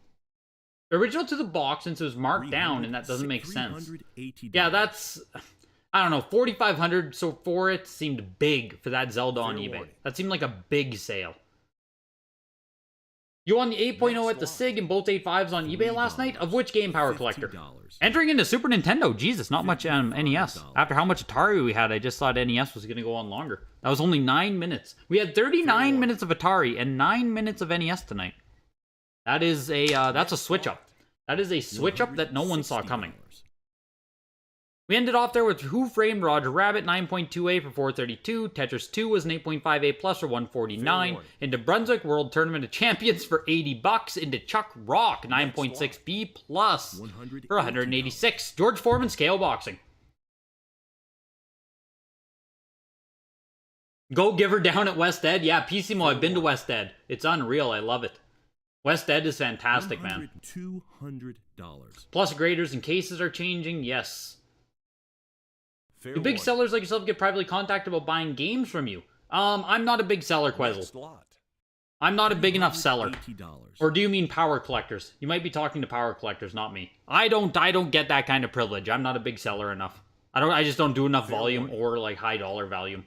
original to the box since it was marked down, and that doesn't make sense. $380. Yeah, that's, I don't know, 4,500 so for it seemed big for that Zelda on Fair eBay. warning. That seemed like a big sale. You won the 8.0 at the SIG and both 8.5s on eBay last night? Of which game, Power Collector? $50. Entering into Super Nintendo. Jesus, not much NES. After how much Atari we had, I just thought NES was going to go on longer. That was only 9 minutes. We had 39 minutes of Atari and 9 minutes of NES tonight. That is a, that's a switch up. That is a switch up that no one saw coming. We ended off there with Who Framed Roger Rabbit 9.2A for 432. Tetris 2 was an 8.5A plus for 149. Into Brunswick World Tournament of Champions for $80. Into Chuck Rock 9.6B plus for 186. George Foreman Scale Boxing. Go Giver down at West Ed. Yeah, PCMO, I've been to West Ed. It's unreal. I love it. West Ed is fantastic, man. $200. Plus graders and cases are changing. Yes. Fair Do big warning. sellers like yourself get privately contacted about buying games from you? I'm not a big seller, Quezzle. Next lot. I'm not a big enough seller. $80. Or do you mean power collectors? You might be talking to power collectors, not me. I don't get that kind of privilege. I'm not a big seller enough. I just don't do enough volume or like high dollar value.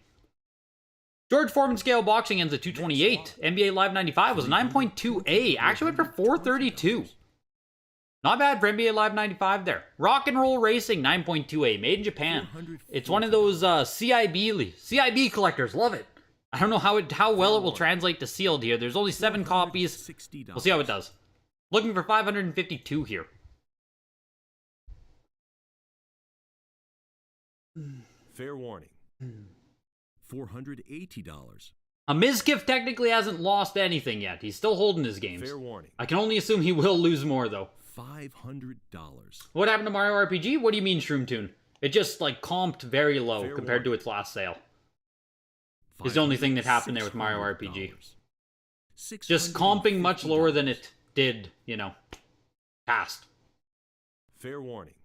George Foreman Scale Boxing ends at 228. NBA Live 95 was a 9.2A. Actually went for 432. Not bad for NBA Live 95 there. Rock and Roll Racing 9.2A. Made in Japan. It's one of those CIB collectors. Love it. I don't know how well it will translate to sealed here. There's only 7 copies. We'll see how it does. Looking for 552 here. Fair warning. $480. A Mizkif technically hasn't lost anything yet. He's still holding his games. Fair warning. I can only assume he will lose more, though. $500. What happened to Mario RPG? What do you mean, Shroom Tune? It just, like, comped very low Fair compared to warning. its last sale. Is the only thing that happened there with Mario RPG. Just comping much lower than it did, you know, past. Fair warning.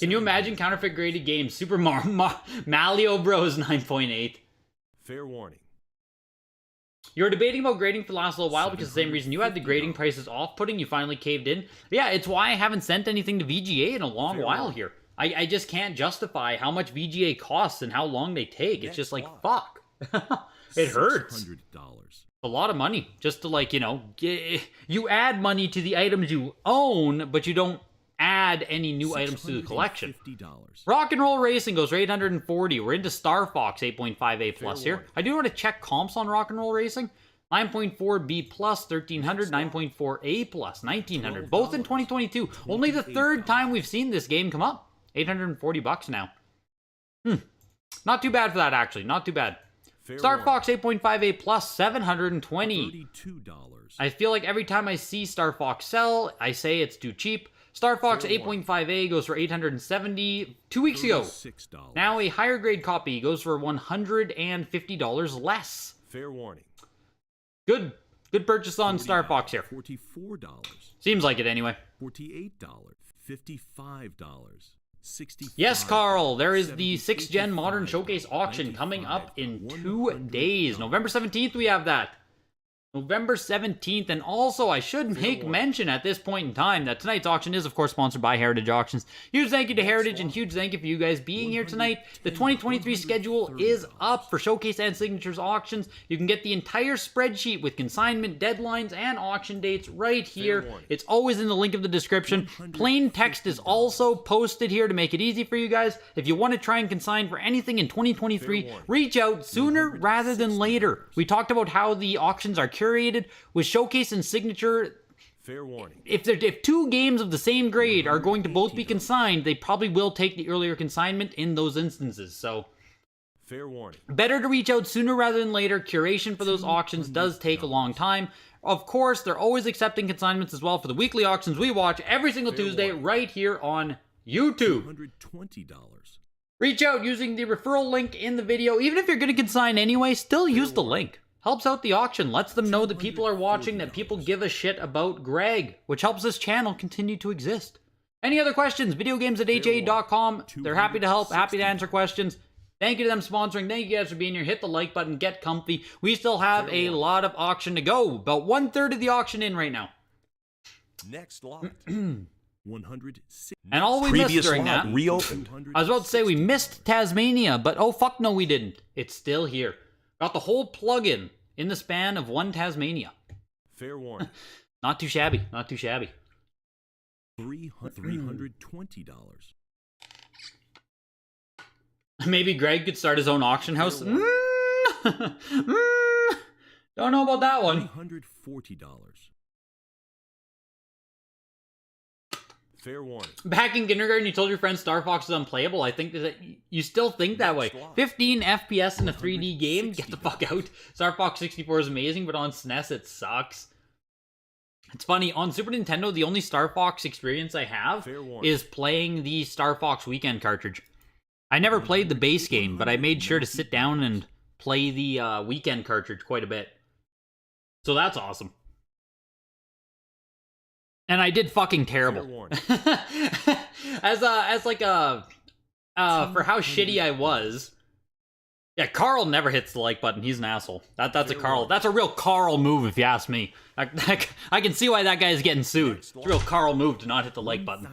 Can you imagine counterfeit graded games? Super Mario Bros 9.8. Fair warning. You were debating about grading for the last little while because the same reason you had the grading prices off-putting, you finally caved in. Yeah, it's why I haven't sent anything to VGA in a long Fair while warning. here. I just can't justify how much VGA costs and how long they take. It's just like, fuck. It hurts. $600. A lot of money just to, like, you know, you add money to the items you own, but you don't add any new items to the collection. $650. Rock and Roll Racing goes for 840. We're into Star Fox 8.5A plus here. warning. I do want to check comps on Rock and Roll Racing. 9.4B plus 1300, 9.4A plus 1900, both in 2022. Only the third time we've seen this game come up. $840 now. Not too bad for that, actually. Not too bad. Fair Star warning. Fox 8.5A plus 720. $32. I feel like every time I see Star Fox sell, I say it's too cheap. Star Fox Fair warning. 8.5A goes for 870 2 weeks ago. $36. Now a higher grade copy goes for $150 less. Fair warning. Good purchase on Star Fox here. $44. Seems like it anyway. $48. $55. $65. Yes, Carl, there is the 6th Gen Modern Showcase auction coming up in 2 days. November 17th we have that. November 17th, and also I should make mention at this point in time that tonight's auction is of course sponsored by Heritage Auctions. Huge thank you to Heritage and huge thank you for you guys being here tonight. The 2023 schedule is up for Showcase and Signatures auctions. You can get the entire spreadsheet with consignment deadlines and auction dates right here. It's always in the link of the description. Plain text is also posted here to make it easy for you guys. If you want to try and consign for anything in 2023, reach out sooner rather than later. We talked about how the auctions are curated with Showcase and Signature. Fair warning. If 2 games of the same grade are going to both be consigned, they probably will take the earlier consignment in those instances. So Fair warning. better to reach out sooner rather than later. Curation for those auctions does take a long time. Of course, they're always accepting consignments as well for the weekly auctions we watch every single Tuesday right here on YouTube. $220. Reach out using the referral link in the video. Even if you're going to consign anyway, still use the link. Helps out the auction, lets them know that people are watching, that people give a shit about Greg, which helps this channel continue to exist. Any other questions? Videogames@ha.com. They're happy to help, happy to answer questions. Thank you to them sponsoring. Thank you guys for being here. Hit the like button, get comfy. We still have a lot of auction to go. About 1/3 of the auction in right now. Next lot. 106. And all we missed Previous during lot that, reopened. I was about to say we missed Tasmania, but oh fuck no we didn't. It's still here. Got the whole plug-in the span of one Tasmania. Fair warning. Not too shabby, not too shabby. $320. Maybe Greg could start his own auction house. Don't know about that one. $340. Fair warning. Back in kindergarten, you told your friend Star Fox is unplayable. I think that you still think that way. 15 FPS in a 3D game? Get the fuck out. Star Fox 64 is amazing, but on SNES it sucks. It's funny, on Super Nintendo, the only Star Fox experience I have is playing the Star Fox Weekend cartridge. I never played the base game, but I made sure to sit down and play the Weekend cartridge quite a bit. So that's awesome. And I did fucking terrible. as like a for how shitty I was. Yeah, Carl never hits the like button. He's an asshole. That's a Carl. That's a real Carl move, if you ask me. I can see why that guy is getting sued. It's a real Carl move to not hit the like button.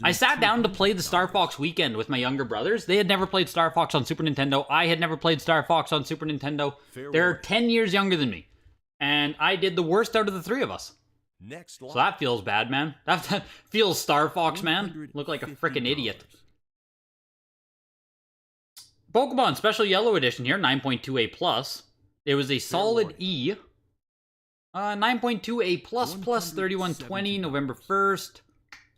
I sat down to play the Star Fox Weekend with my younger brothers. They had never played Star Fox on Super Nintendo. I had never played Star Fox on Super Nintendo. They're 10 years younger than me. And I did the worst out of the 3 of us. So that feels bad, man. That feels Star Fox, man. Look like a frickin' idiot. Pokemon Special Yellow Edition here, 9.2A+. It was a solid E. 9.2A++, 3120, November 1st.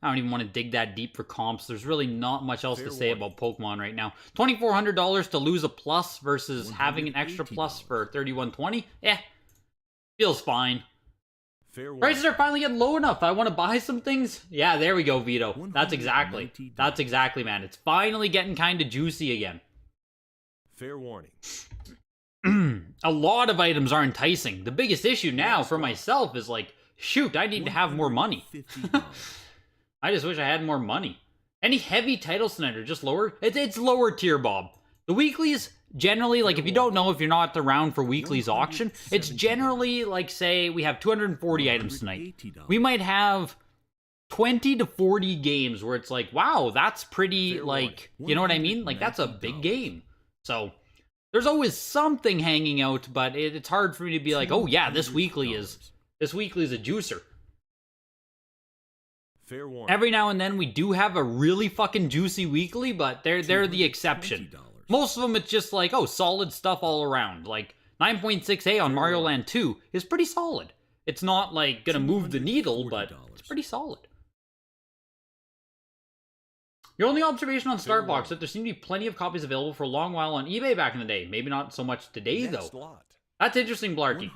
I don't even want to dig that deep for comps. There's really not much else to say about Pokemon right now. $2,400 to lose a plus versus having an extra plus for 3120. Feels fine. Fair warning. Prices are finally getting low enough. I want to buy some things. Yeah, there we go, Vito. That's exactly, man. It's finally getting kind of juicy again. Fair warning. A lot of items are enticing. The biggest issue now for myself is like, shoot, I need to have more money. $50. I just wish I had more money. Any heavy titles tonight are just lower? It's lower tier, Bob. The weeklies, generally, like if you don't know, if you're not around for weeklies auction, it's generally like, say, we have 240 items tonight. We might have 20 to 40 games where it's like, wow, that's pretty, like, you know what I mean? Like, that's a big game. So, there's always something hanging out, but it's hard for me to be like, oh yeah, this weekly is a juicer. Fair warning. Every now and then we do have a really fucking juicy weekly, but they're the exception. Most of them it's just like, oh, solid stuff all around. Like 9.6A on Mario Land 2 is pretty solid. It's not like gonna move the needle, but it's pretty solid. Your only observation on Star Fox that there seem to be plenty of copies available for a long while on eBay back in the day. Maybe not so much today, though. That's interesting, Blarky.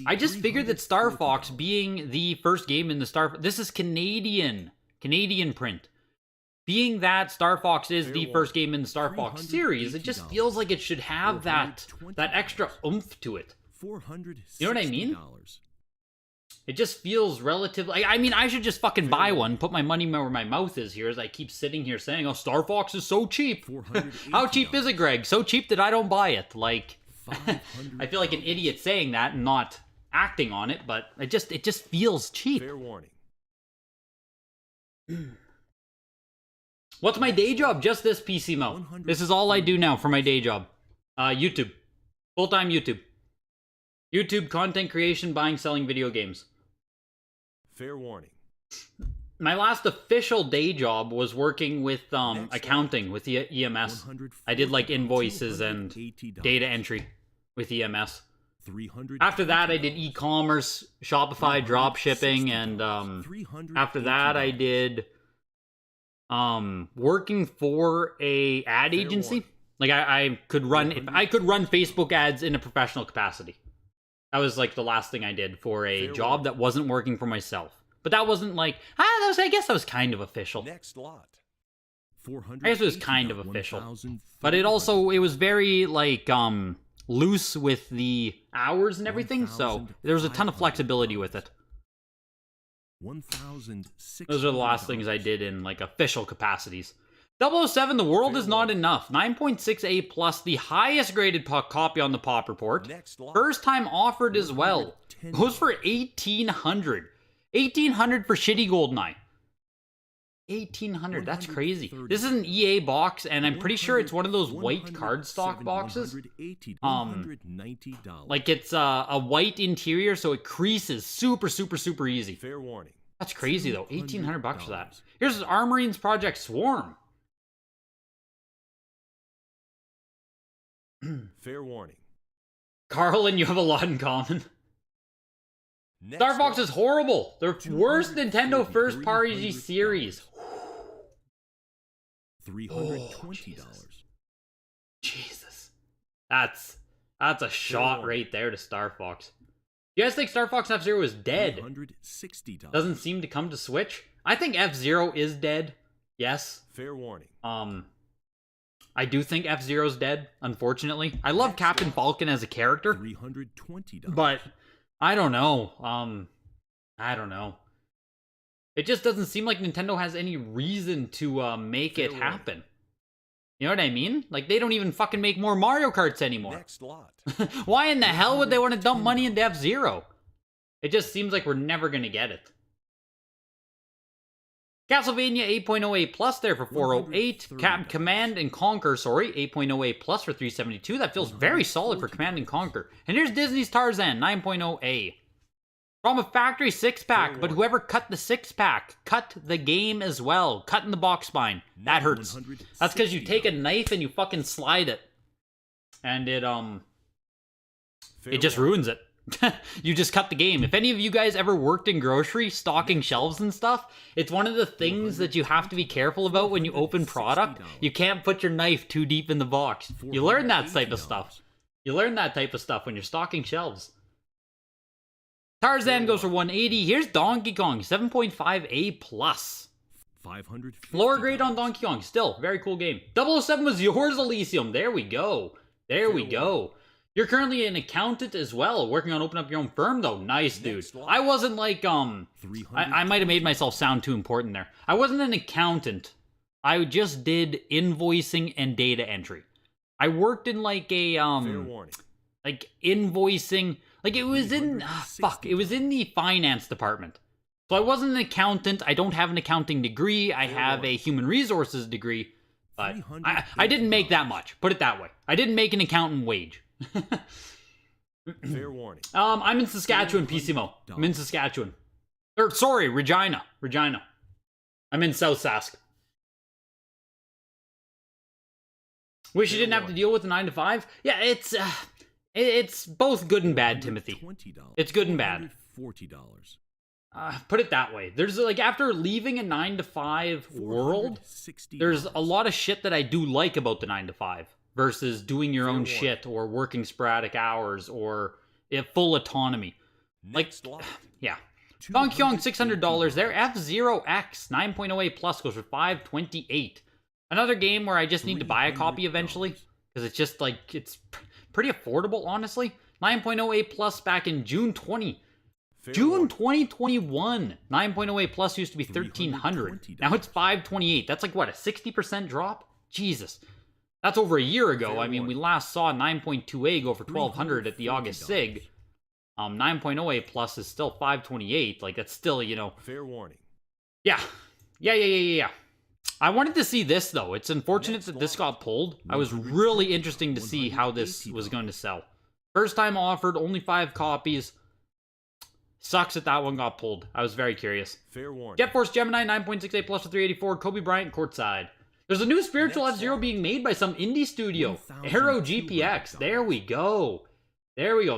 I just figured that Star Fox being the first game in the This is Canadian print. Being that Star Fox is the first game in the Star Fox series, it just feels like it should have that extra oomph to it. You know what I mean? It just feels relatively... I mean, I should just fucking buy one, put my money where my mouth is here as I keep sitting here saying, oh, Star Fox is so cheap. How cheap is it, Greg? So cheap that I don't buy it. Like, I feel like an idiot saying that and not acting on it, but it just feels cheap. Fair warning. What's my day job? Just this, PC Mo. This is all I do now for my day job. YouTube. Full-time YouTube. YouTube content creation, buying, selling video games. Fair warning. My last official day job was working with accounting with the EMS. I did like invoices and data entry with EMS. After that, I did e-commerce, Shopify, drop shipping, and after that, I did working for a ad agency. Like I could run Facebook ads in a professional capacity. That was like the last thing I did for a job that wasn't working for myself. But that wasn't like, I guess that was kind of official. Next lot. I guess it was kind of official. But it was very like loose with the hours and everything, so there was a ton of flexibility with it. Those are the last things I did in like official capacities. 007, the world is not enough. 9.6A plus, the highest graded copy on the Pop Report. First time offered as well. Goes for 1,800. 1,800 for shitty GoldenEye. 1,800, that's crazy. This is an EA box, and I'm pretty sure it's one of those white cardstock boxes. Like it's a white interior, so it creases super, super, super easy. Fair warning. That's crazy though. 1,800 bucks for that. Here's Armorines Project Swarm. Fair warning. Carlin, you have a lot in common. Star Fox is horrible. The worst Nintendo first-party series. $320. Jesus. That's a shot right there to Star Fox. You guys think Star Fox F-Zero is dead? $160. Doesn't seem to come to Switch? I think F-Zero is dead. Yes. Fair warning. I do think F-Zero's dead, unfortunately. I love Captain Falcon as a character. $320. But I don't know. I don't know. It just doesn't seem like Nintendo has any reason to make it happen. You know what I mean? Like, they don't even fucking make more Mario Karts anymore. Next lot. Why in the hell would they want to dump money into F-Zero? It just seems like we're never going to get it. Castlevania 8.0A Plus there for 408. Command and Conquer, 8.0A Plus for 372. That feels very solid for Command and Conquer. And here's Disney's Tarzan, 9.0A. From a factory 6-pack, but whoever cut the 6-pack, cut the game as well. Cut in the box spine. That hurts. That's because you take a knife and you fucking slide it. And it just ruins it. You just cut the game. If any of you guys ever worked in grocery, stocking shelves and stuff, it's one of the things that you have to be careful about when you open product. You can't put your knife too deep in the box. You learn that type of stuff. You learn that type of stuff when you're stocking shelves. Tarzan goes for 180. Here's Donkey Kong, 7.5 A+. 550. Lower grade on Donkey Kong. Still, very cool game. 007 was yours, Elysium. There we go. There we go. You're currently an accountant as well, working on opening up your own firm, though. Nice, dude. I wasn't like, I might have made myself sound too important there. I wasn't an accountant. I just did invoicing and data entry. I worked in like a, Fair warning. like invoicing, like it was in, it was in the finance department. So I wasn't an accountant. I don't have an accounting degree. I have a human resources degree, but I didn't make that much. Put it that way. I didn't make an accountant wage. Fair warning. I'm in Saskatchewan, PCMO. I'm in Saskatchewan. Or, sorry, Regina. I'm in South Sask. Wish you didn't have to deal with a 9 to 5. Yeah, it's both good and bad, Timothy. It's good and bad. $40. Put it that way. There's like, after leaving a 9 to 5 world, there's a lot of shit that I do like about the 9 to 5 versus doing your own shit or working sporadic hours or full autonomy. Like, yeah. Donkey Kong, $600 there. F-Zero X 9.08 plus goes for $528. Another game where I just need to buy a copy eventually because it's just like, it's pretty affordable, honestly. 9.08 plus back in June 2021. 9.08 plus used to be $1,300. Now it's $528. That's like, what, a 60% drop? Jesus. That's over a year ago. I mean, we last saw 9.2A go for $1,200 at the August SIG. 9.08 plus is still $528. Like, that's still, you know. Fair warning. Yeah. I wanted to see this, though. It's unfortunate that this got pulled. I was really interested to see how this was going to sell. First time offered, only 5 copies. Sucks that one got pulled. I was very curious. Fair warning. Jet Force Gemini 9.68 plus for 384. Kobe Bryant courtside. There's a new spiritual F-Zero being made by some indie studio. Arrow GPX. There we go.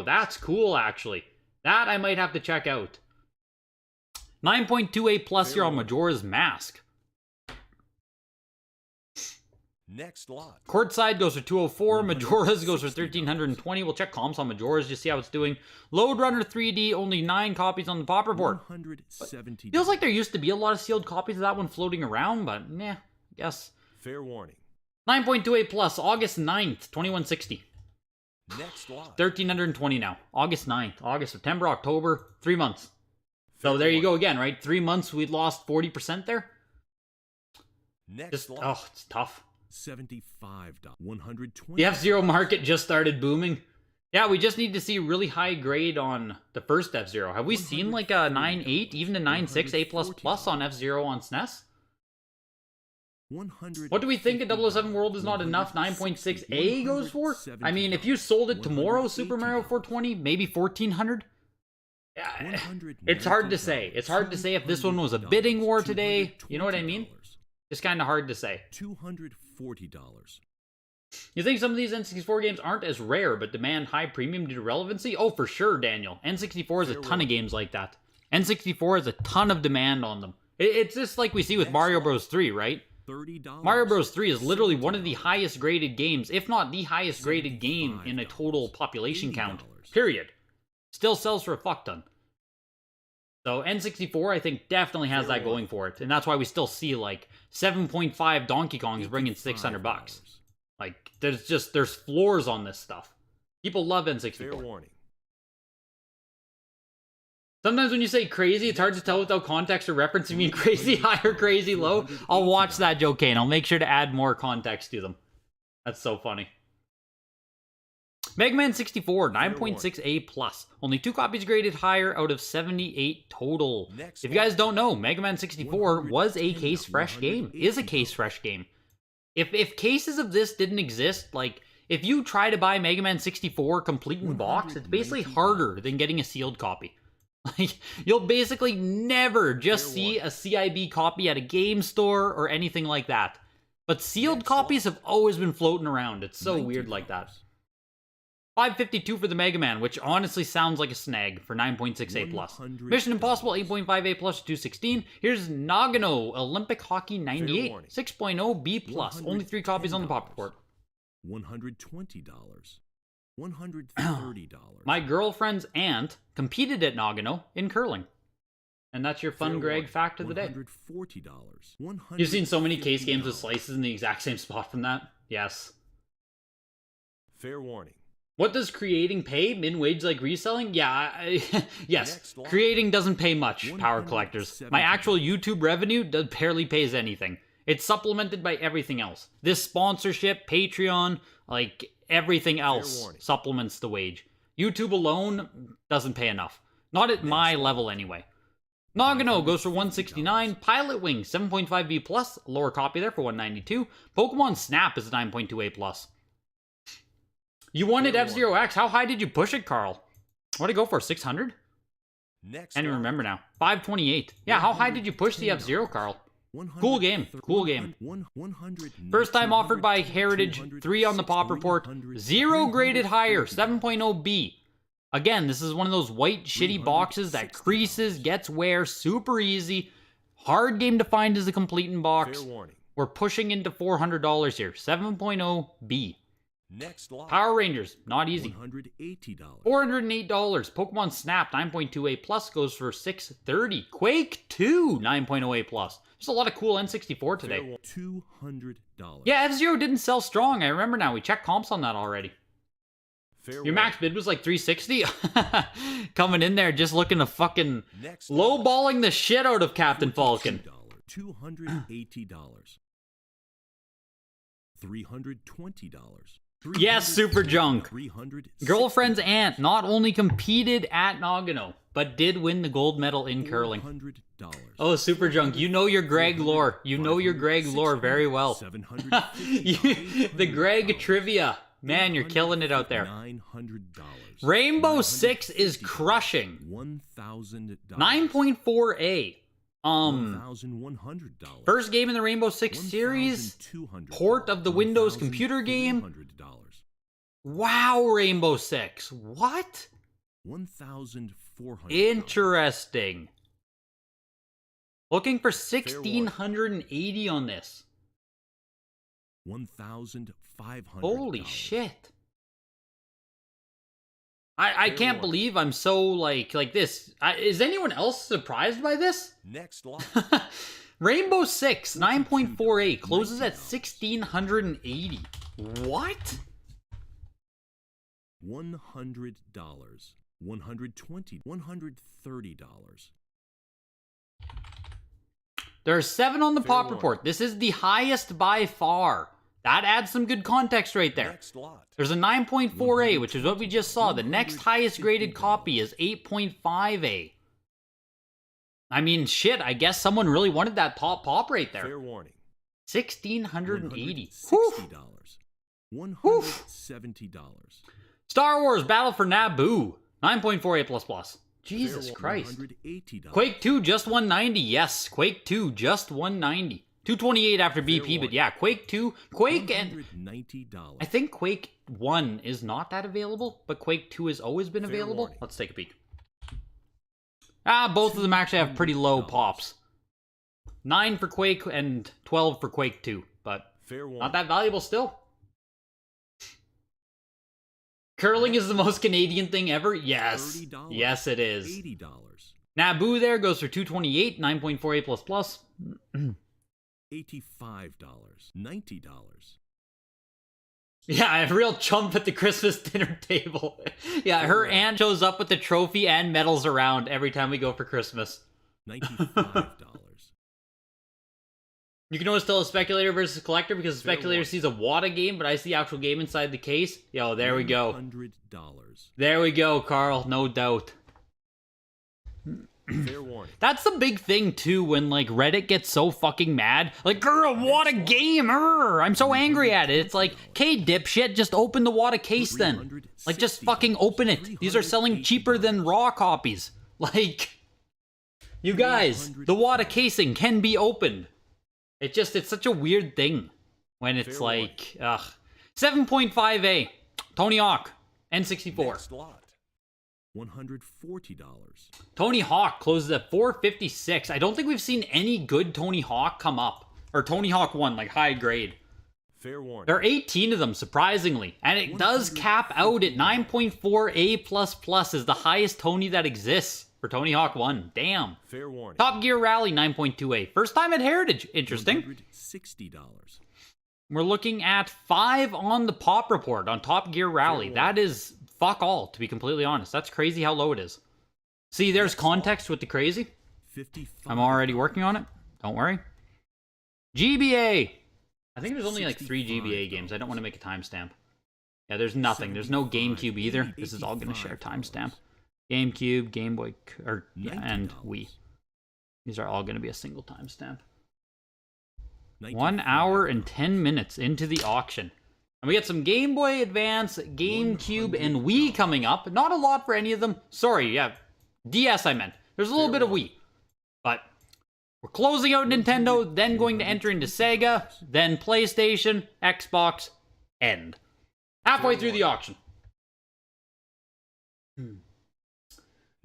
That's cool, actually. That I might have to check out. 9.28 plus here on Majora's Mask. Next lot. Courtside goes for 204. Majora's goes for 1,320. We'll check comps on Majora's just see how it's doing. Load Runner 3D, only 9 copies on the pop report. $170. Feels like there used to be a lot of sealed copies of that one floating around, but yeah, I guess. Fair warning. 9.28 plus, August 9th, 2160. Next lot. 1,320 now. August 9th. August, September, October. 3 months. So there you go again, right? 3 months, we lost 40% there. Next lot. Oh, it's tough. $75. $120. The F-Zero market just started booming. Yeah, we just need to see really high grade on the first F-Zero. Have we seen like a 9.8, even a 9.6 A++ on F-Zero on SNES? What do we think a 007 World is not enough? 9.6A goes for? I mean, if you sold it tomorrow, Super Mario 420, maybe 1,400? Yeah, it's hard to say. It's hard to say if this one was a bidding war today. You know what I mean? It's kind of hard to say. $240. You think some of these N64 games aren't as rare, but demand high premium due to relevancy? Oh, for sure, Daniel. N64 has a ton of games like that. N64 has a ton of demand on them. It's just like we see with Mario Bros. 3, right? $30. Mario Bros. 3 is literally one of the highest graded games, if not the highest graded game in a total population count. Period. Still sells for a fuck ton. So N64, I think, definitely has that going for it. And that's why we still see, like, 7.5 Donkey Kongs bringing $600. Like, there's floors on this stuff. People love N64. Fair warning. Sometimes when you say crazy, it's hard to tell without context or reference. You mean crazy high or crazy low? I'll watch that, Joe Kane. I'll make sure to add more context to them. That's so funny. Mega Man 64, 9.6A+. Only 2 copies graded higher out of 78 total. If you guys don't know, Mega Man 64 was a case-fresh game. Is a case-fresh game. If cases of this didn't exist, like, if you try to buy Mega Man 64 complete in box, it's basically harder than getting a sealed copy. Like, you'll basically never just see a CIB copy at a game store or anything like that. But sealed copies have always been floating around. It's so weird like that. $552 for the Mega Man, which honestly sounds like a snag for 9.6A+. Mission Impossible 8.5A+, 216. Here's Nagano Olympic Hockey 98, 6.0B+. Only 3 copies on the pop report. $120. $130. My girlfriend's aunt competed at Nagano in curling. And that's your fun Greg fact of the day. $140. You've seen so many case games with slices in the exact same spot from that? Yes. Fair warning. What does creating pay? Min wage like reselling? Yeah, yes. Creating doesn't pay much, power collectors. My actual YouTube revenue barely pays anything. It's supplemented by everything else. This sponsorship, Patreon, like everything else supplements the wage. YouTube alone doesn't pay enough. Not at my level anyway. Nagano goes for $169. Pilot Wing 7.5B plus, lower copy there for $192. Pokemon Snap is 9.2A plus. You wanted F-Zero X. How high did you push it, Carl? What did it go for? 600? Next. Can't even remember now. 528. Yeah, how high did you push the F-Zero, Carl? Cool game. Cool game. First time offered by Heritage. 3 on the pop report. 0 graded higher. 7.0B. Again, this is one of those white shitty boxes that creases, gets wear, super easy. Hard game to find as a complete in box. We're pushing into $400 here. 7.0B. Next lot. Power Rangers, not easy. $180. $408. Pokemon Snap 9.2A plus goes for $630. Quake 2 9.0A plus. There's a lot of cool N64 today. $200. Yeah, F-Zero didn't sell strong. I remember now. We checked comps on that already. Your max bid was like 360. Coming in there just looking to fucking lowballing the shit out of Captain Falcon. $280. $320. Yes, Super Junk. Girlfriend's aunt not only competed at Nagano, but did win the gold medal in curling. Oh, Super Junk, you know your Greg lore. You know your Greg lore very well. The Greg trivia. Man, you're killing it out there. Rainbow Six is crushing. $1,000. 9.4A. $1,100. First game in the Rainbow Six series. Port of the Windows computer game. Wow, Rainbow Six. What? $1,400. Interesting. Looking for 1,680 on this. $1,500. Holy shit. I can't believe I'm so like this. Is anyone else surprised by this? Next lot. Rainbow Six 9.48 closes at 1,680. What? $100. $120. $130. There are 7 on the pop report. This is the highest by far. That adds some good context right there. There's a 9.4A, which is what we just saw. The next highest graded copy is 8.5A. I mean, shit, I guess someone really wanted that pop right there. Fair warning. 1,680. $60. $170. Star Wars Battle for Naboo. 9.48++. Jesus Christ. $180. Quake 2 just 190. Yes, Quake 2 just 190. 228 after BP, but yeah, Quake 2, Quake and $190. I think Quake 1 is not that available, but Quake 2 has always been available. warning. Let's take a peek. Both of them actually have pretty low pops. 9 for Quake and 12 for Quake 2, but not that valuable still. Curling is the most Canadian thing ever? Yes. $30. Yes, it is. $80. Naboo there goes for 228, 9.48++. $85. $90. Yeah, a real chump at the Christmas dinner table. Yeah, her aunt shows up with the trophy and medals around every time we go for Christmas. $95. You can always tell a speculator versus a collector because the speculator sees a WATA game, but I see the actual game inside the case. Yo, there we go. $100. There we go, Carl. No doubt. Fair warning. That's the big thing, too, when, like, Reddit gets so fucking mad. Like, girl, WATA game! I'm so angry at it. It's like, okay, dipshit, just open the WATA case then. Like, just fucking open it. These are selling cheaper than raw copies. Like, you guys, the WATA casing can be opened. It's such a weird thing when it's like, ugh. 7.5A, Tony Hawk, N64. Next lot. $140. Tony Hawk closes at 456. I don't think we've seen any good Tony Hawk come up. Or Tony Hawk 1, like high grade. Fair warning. There are 18 of them, surprisingly. And it does cap out at 9.4A++ is the highest Tony that exists for Tony Hawk 1. Damn. Fair warning. Top Gear Rally, 9.2A. First time at Heritage. Interesting. $160. We're looking at 5 on the pop report on Top Gear Rally. That is fuck all, to be completely honest. That's crazy how low it is. See, there's context with the crazy. 55. I'm already working on it. Don't worry. GBA. I think there's only like 3 GBA games. I don't want to make a timestamp. Yeah, there's nothing. There's no GameCube either. This is all going to share timestamp. GameCube, Game Boy, and Wii. These are all going to be a single timestamp. 1 hour and 10 minutes into the auction. And we get some Game Boy Advance, GameCube, and Wii coming up. Not a lot for any of them. Sorry, yeah. DS I meant. There's a little bit of Wii. But we're closing out Nintendo, then going to enter into Sega, then PlayStation, Xbox, end. Halfway through the auction.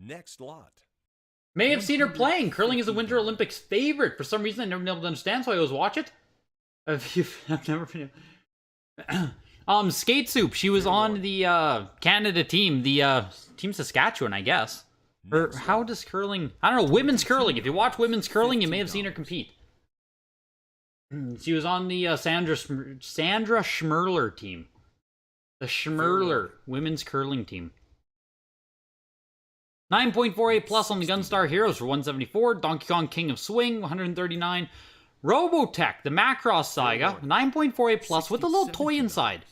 Next lot. May have seen her playing. Curling is a Winter Olympics favorite. For some reason, I've never been able to understand, so I always watch it. I've never been able... Skate Soup. She was on the Canada team, the Team Saskatchewan, I guess. Or how does curling... I don't know, women's curling. If you watch women's curling, you may have seen her compete. She was on the Sandra Schmerler team. The Schmerler women's curling team. 9.48+ on the Gunstar Heroes for 174. Donkey Kong King of Swing, 139. Robotech, the Macross Saga, 9.48+ with a little toy inside.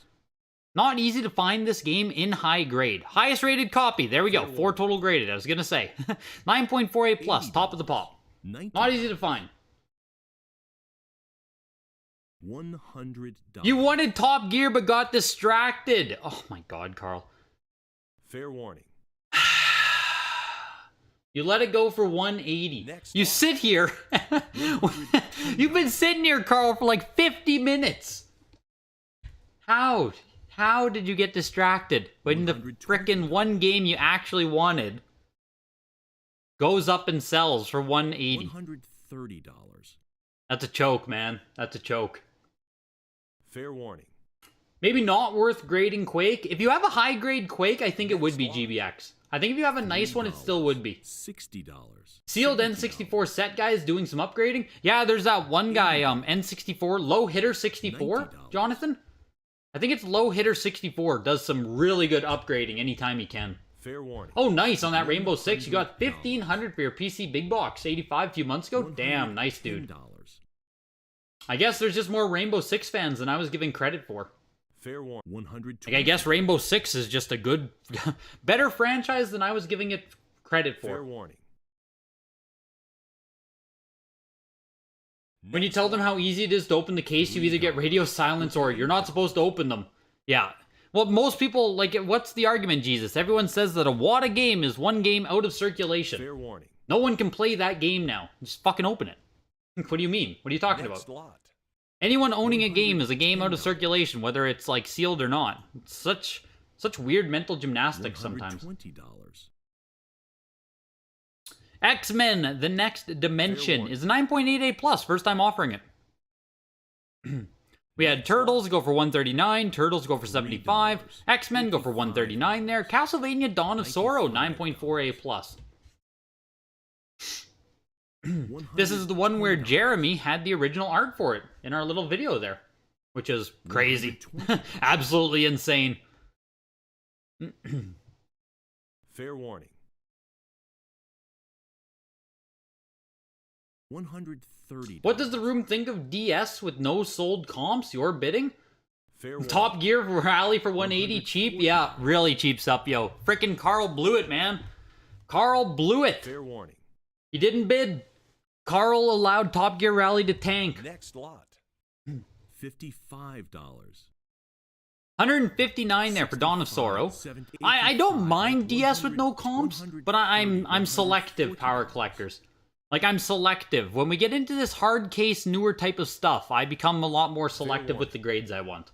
Not easy to find this game in high grade. Highest rated copy. There we go. 4 total graded, I was going to say. 9.48+, top of the pop. Not easy to find. $100. You wanted Top Gear but got distracted. Oh my god, Carl. Fair warning. You let it go for 180. Next you one. sit here. You've been sitting here, Carl, for like 50 minutes. How? How did you get distracted when the frickin' one game you actually wanted goes up and sells for 180? $130. That's a choke, man. That's a choke. Fair warning. Maybe not worth grading Quake. If you have a high grade Quake, I think it would be GBX. I think if you have a nice one, it still would be. $60. Sealed N64 set guys doing some upgrading. Yeah, there's that one guy, N64, Low Hitter 64, $90. Jonathan. I think it's Low Hitter 64, does some really good upgrading anytime he can. Fair warning. Oh, nice, on that Rainbow Six, you got $1,500 for your PC Big Box, 85 a few months ago. Damn, nice dude. I guess there's just more Rainbow Six fans than I was giving credit for. Fair warning. $120. Like, I guess Rainbow Six is just a good, better franchise than I was giving it credit for. Fair warning. When you tell them how easy it is to open the case, you either get radio silence or you're not supposed to open them. Yeah. Well, most people, like, what's the argument, Jesus? Everyone says that a WATA game is one game out of circulation. Fair warning. No one can play that game now. Just fucking open it. What do you mean? What are you talking Next about? lot. Anyone owning a game is a game out of circulation, whether it's, like, sealed or not. It's such weird mental gymnastics sometimes. $120. X-Men, The Next Dimension is 9.88+, first time offering it. We had Turtles go for 139, Turtles go for 75, X-Men go for 139 there, Castlevania Dawn of Sorrow, 9.4A+. This is the one where Jeremy had the original art for it in our little video there, which is crazy. Absolutely insane. Fair warning. $130. What does the room think of DS with no sold comps? You're bidding? Fair warning. Top Gear Rally for 180, cheap? Yeah, really cheap stuff, yo. Frickin' Carl blew it, man. Carl blew it. Fair warning. He didn't bid. Carl allowed Top Gear Rally to tank. Next lot. $55. 159 there for Dawn of Sorrow. I don't mind DS with no comps, but I'm selective, Power Collectors. Like, I'm selective. When we get into this hard case, newer type of stuff, I become a lot more selective with the grades I want.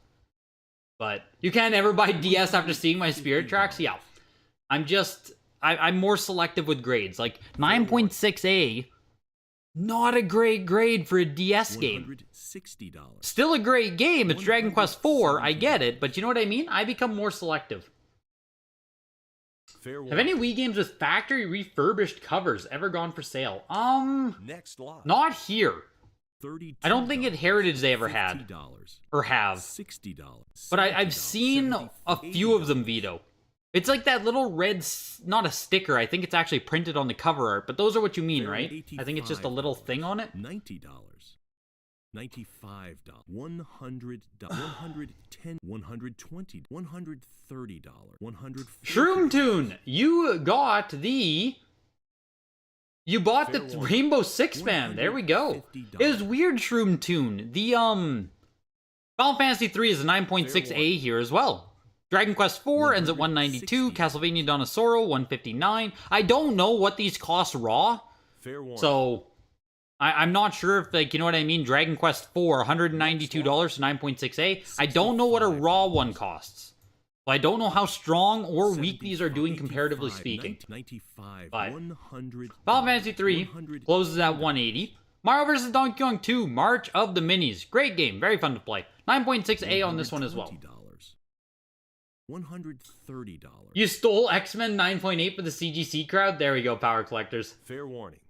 But you can't ever buy DS after seeing my Spirit Tracks? Yeah. I'm more selective with grades. Like, 9.6A Not a great grade for a DS game. $160. Still a great game. It's Dragon Quest IV. I get it, but you know what I mean? I become more selective. Fair Have any Wii games with factory refurbished covers ever gone for sale? Next lot. Not here. $32. I don't think at Heritage they ever had. $50. Or have. $60. But I've seen a few of them, Vito. It's like that little red, not a sticker, I think it's actually printed on the cover art, but those are what you mean, right? I think it's just a little thing on it. $90. $95. $100. $110. $120. $130. $140. Shroom Tune! You got the... You bought the Rainbow Six Man. There we go. It was weird, Shroom Tune. The, Final Fantasy 3 is a 9.6A here as well. Dragon Quest IV ends at 192, Castlevania Donosoro 159. I don't know what these cost raw, so I'm not sure if, like, you know what I mean? Dragon Quest IV, $192 to 9.6A. I don't know what a raw one costs. So I don't know how strong or weak these are doing comparatively speaking. But Final Fantasy 3 closes at 180. Mario vs. Donkey Kong 2, March of the Minis. Great game, very fun to play. 9.6A on this one as well. $130. You stole X-Men 9.8 for the CGC crowd? There we go, Power Collectors. Fair warning.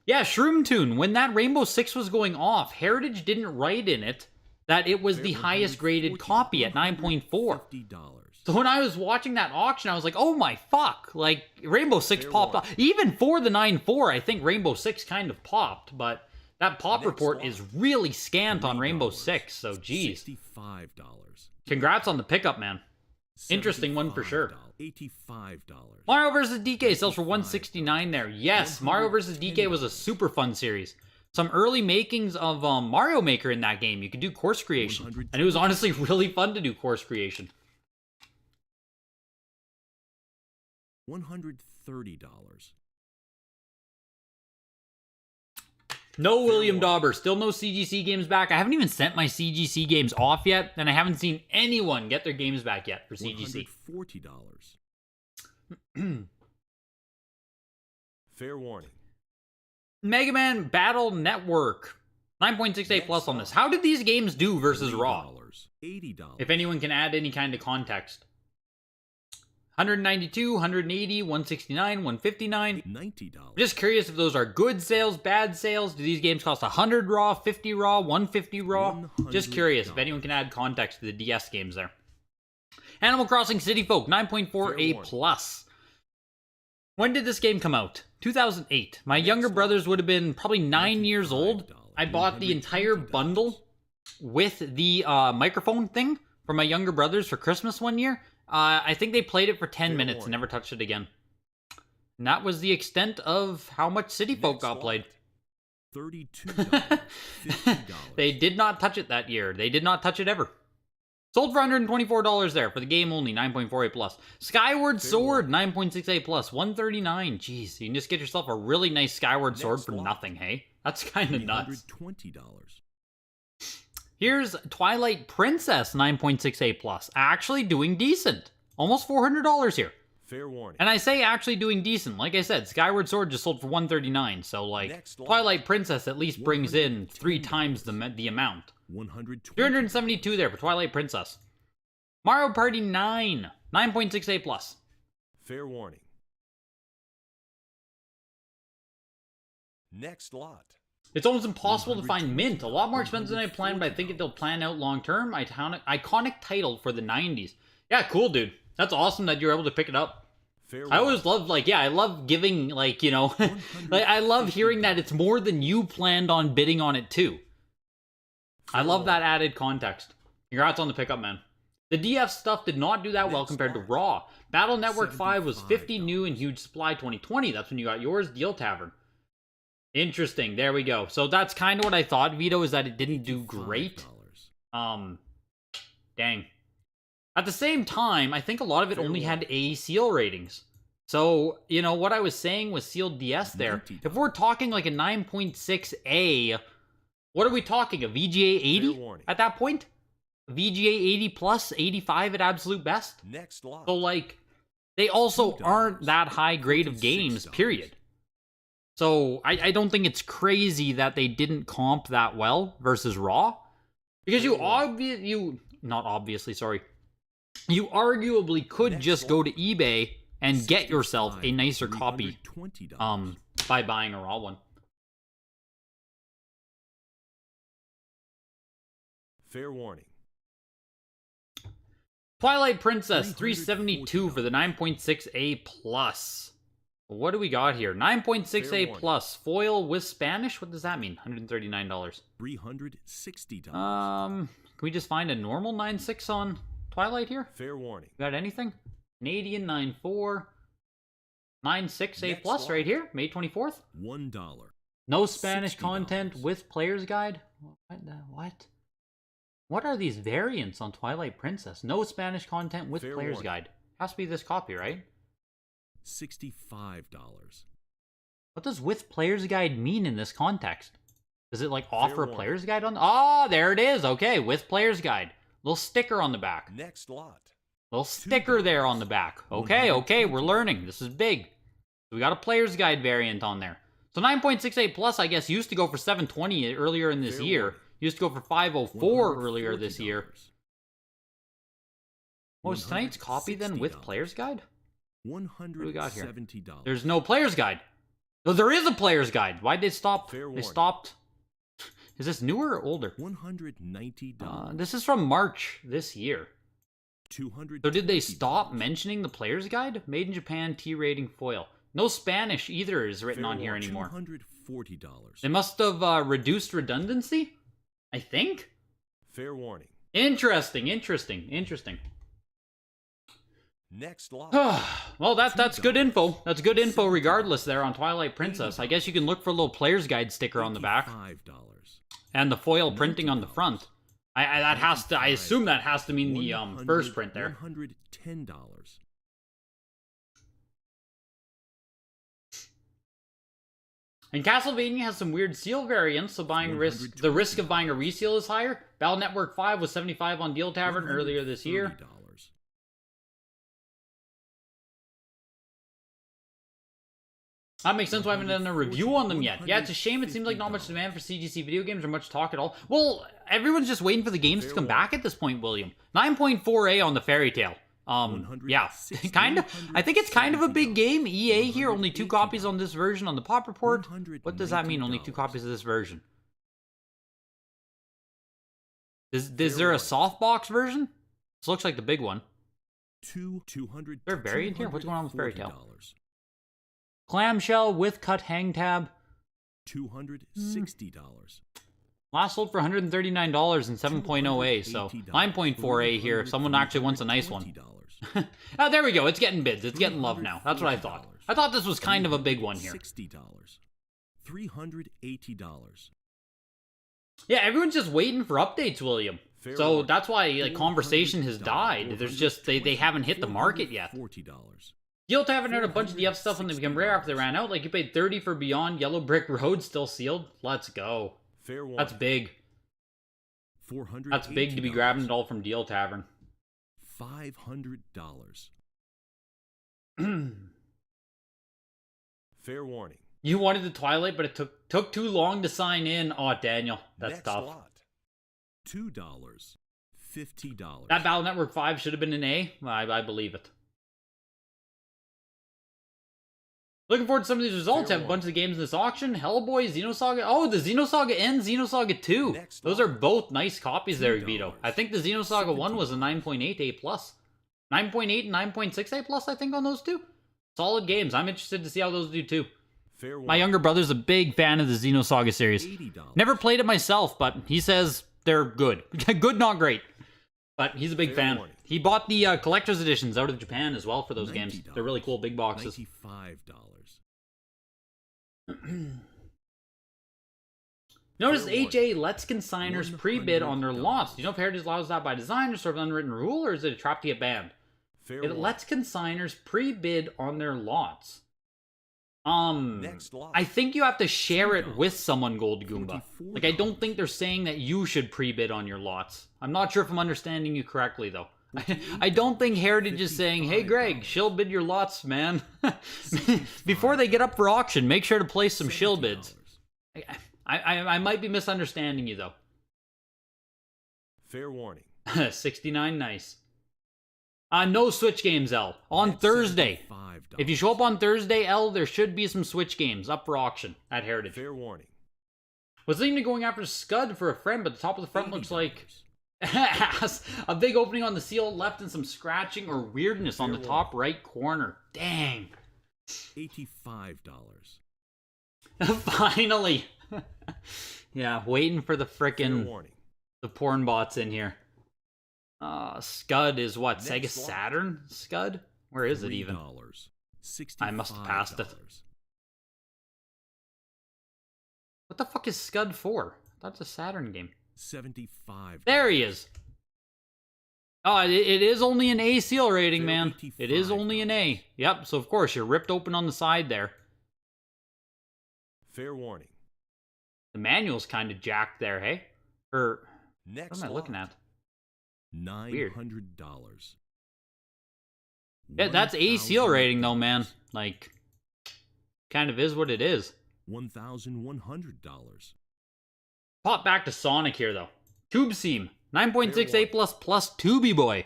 Yeah, Shroom Tune. When that Rainbow Six was going off, Heritage didn't write in it that it was the highest graded copy at 9.4. So when I was watching that auction, I was like, oh my fuck. Like, Rainbow Six popped off. Even for the 9.4, I think Rainbow Six kind of popped, but that pop report is really scant on Rainbow Six, so geez. $65. Congrats on the pickup, man. Interesting one for sure. $85. Mario vs. DK sells for $169 there. Yes, Mario vs. DK was a super fun series. Some early makings of Mario Maker in that game. You could do course creation. And it was honestly really fun to do course creation. $130. No William Dauber. Still no CGC games back. I haven't even sent my CGC games off yet, and I haven't seen anyone get their games back yet for CGC. $140. Fair warning. Mega Man Battle Network. 9.68 plus on this. How did these games do versus Raw? $80. If anyone can add any kind of context. 192, 180, 169, 159. $90. Just curious if those are good sales, bad sales. Do these games cost 100 raw, 50 raw, 150 raw? Just curious if anyone can add context to the DS games there. Animal Crossing City Folk, 9.4A plus. When did this game come out? 2008. My younger brothers would have been probably 9 years old. I bought the entire bundle with the microphone thing for my younger brothers for Christmas one year. I think they played it for 10 minutes and never touched it again. And that was the extent of how much City Folk got played. $32. $50. They did not touch it that year. They did not touch it ever. Sold for $124 there for the game only, 9.48 plus. Skyward Sword, 9.68 plus, 139. Jeez, you can just get yourself a really nice Skyward Sword for nothing, hey? That's kind of nuts. $20. Here's Twilight Princess, 9.68 plus. Actually doing decent. Almost $400 here. Fair warning. And I say actually doing decent. Like I said, Skyward Sword just sold for $139. So, like, Twilight Princess at least brings in 3 times the amount. $372 there for Twilight Princess. Mario Party 9, 9.68 plus. Fair warning. Next lot. It's almost impossible to find mint. A lot more expensive than I planned, but I think they'll plan out long term. Iconic title for the 90s. Yeah, cool, dude. That's awesome that you're able to pick it up. I always love, like, yeah, I love giving, like, you know, like, I love hearing that it's more than you planned on bidding on it, too. I love that added context. Congrats on the pickup, man. The DF stuff did not do that well compared to Raw. Battle Network 5 was 50 new and huge supply 2020. That's when you got yours, Deal Tavern. Interesting. There we go. So that's kind of what I thought, Vito, is that it didn't do great. Dang. At the same time, I think a lot of it only had A seal ratings. So, you know, what I was saying was sealed DS there. If we're talking like a 9.6A, what are we talking? A VGA 80 at that point? A VGA 80 plus, 85 at absolute best? So, like, they also aren't that high grade of games, period. So I don't think it's crazy that they didn't comp that well versus Raw. Because you arguably could just go to eBay and get yourself a nicer copy by buying a Raw one. Fair warning. Twilight Princess 372 for the 9.6A plus. What do we got here? 9.6A plus foil with Spanish. What does that mean? $139. $360. Can we just find a normal 9.6 on Twilight here? Fair warning. Got anything? Canadian 9.4. 9.6A plus right here. May 24th. $1. No Spanish $60. content with player's guide. What? What are these variants on Twilight Princess? No Spanish content with player's guide. Has to be this copy, right? $65. What does with player's guide mean in this context? Does it like offer a player's guide on? Oh, there it is. Okay, with player's guide. Little sticker on the back. Next lot. Little sticker there on the back. Okay, we're learning. This is big. We got a player's guide variant on there. So 9.68 plus, I guess, used to go for $720 earlier in this year. Used to go for $504 earlier this year. What was tonight's copy then with player's guide? What do we got here? There's no player's guide. No, there is a player's guide. Why'd they stop? They stopped. Is this newer or older? $190. This is from March this year. $200. So did they stop mentioning the player's guide? Made in Japan, T rating foil. No Spanish either is written on here anymore. $240. They must have reduced redundancy, I think. Fair warning. Interesting. Next lot. Well, that's good info. That's good info regardless there on Twilight Princess. I guess you can look for a little player's guide sticker on the back. $5. And the foil printing on the front. I assume that has to mean the first print there. $110. And Castlevania has some weird seal variants, so the risk of buying a reseal is higher. Battle Network 5 was $75 on Deal Tavern earlier this year. That makes sense why I haven't done a review on them yet. Yeah, it's a shame it seems like not much demand for CGC video games or much talk at all. Well, everyone's just waiting for the games to come back at this point, William. 9.4A on the Fairy Tale. Yeah, kind of. I think it's kind of a big game. EA here, only 2 copies on this version on the Pop Report. What does that mean, only 2 copies of this version? Is there a softbox version? This looks like the big one. $200. Is there a variant here? What's going on with Fairy Tale? Clamshell with cut hang tab. $260. Last sold for $139 in 7.0A, so 9.4A here. If someone actually wants a nice one. Oh, there we go. It's getting bids. It's getting love now. That's what I thought. I thought this was kind of a big one here. $60. $380. Yeah, everyone's just waiting for updates, William. So that's why like conversation has died. There's just they haven't hit the market yet. $40. Guild Tavern had a bunch of DF stuff when they became rare after they ran out. Like you paid $30 for Beyond Yellow Brick Road, still sealed. Let's go. That's big. That's big to be grabbing it all from Deal Tavern. $500. Fair warning. You wanted the Twilight, but it took too long to sign in. Oh, Daniel, that's Next tough. Lot. $2. $50. That Battle Network 5 should have been an A. I believe it. Looking forward to some of these results. Have a bunch of the games in this auction. Hellboy, Xenosaga. Oh, the Xenosaga and Xenosaga 2. Those are both nice copies there, Vito. I think the Xenosaga 1 was a 9.8A+. 9.8 and 9.6A+, I think, on those two. Solid games. I'm interested to see how those do, too. My younger brother's a big fan of the Xenosaga series. Never played it myself, but he says they're good. Good, not great. But he's a big fan. He bought the collector's editions out of Japan as well for those games. They're really cool, big boxes. $95. Notice HA lets consigners pre-bid on their lots. Do you know if Heritage allows that by design or sort of unwritten rule, or is it a trap to get banned? It lets consigners pre-bid on their lots. I think you have to share it with someone, Gold Goomba. Like, I don't think they're saying that you should pre-bid on your lots. I'm not sure if I'm understanding you correctly, though. I don't think Heritage is saying, hey Greg, shill bid your lots, man. Before they get up for auction, make sure to place some shill bids. I might be misunderstanding you, though. Fair warning. 69, nice. No Switch games, L. On Thursday. If you show up on Thursday, L, there should be some Switch games up for auction at Heritage. Fair warning. Was thinking of going after Scud for a friend, but the top of the front looks like a big opening on the seal left and some scratching or weirdness on the top right corner. Dang. $85. Finally. Yeah, waiting for the frickin' the porn bots in here. Scud is what? Sega Saturn? Scud? Where is it even? I must have passed it. What the fuck is Scud for? That's a Saturn game. $75. There he is. Oh, it is only an A seal rating, man. It is only an A. Yep, so of course you're ripped open on the side there. Fair warning. The manual's kind of jacked there, hey? Or Next what am I looking at? $900. Yeah, that's A seal rating though, man. Like, kind of is what it is. $1,100. Pop back to Sonic here though. Tube Seam, 9.6 A plus Tubey Boy.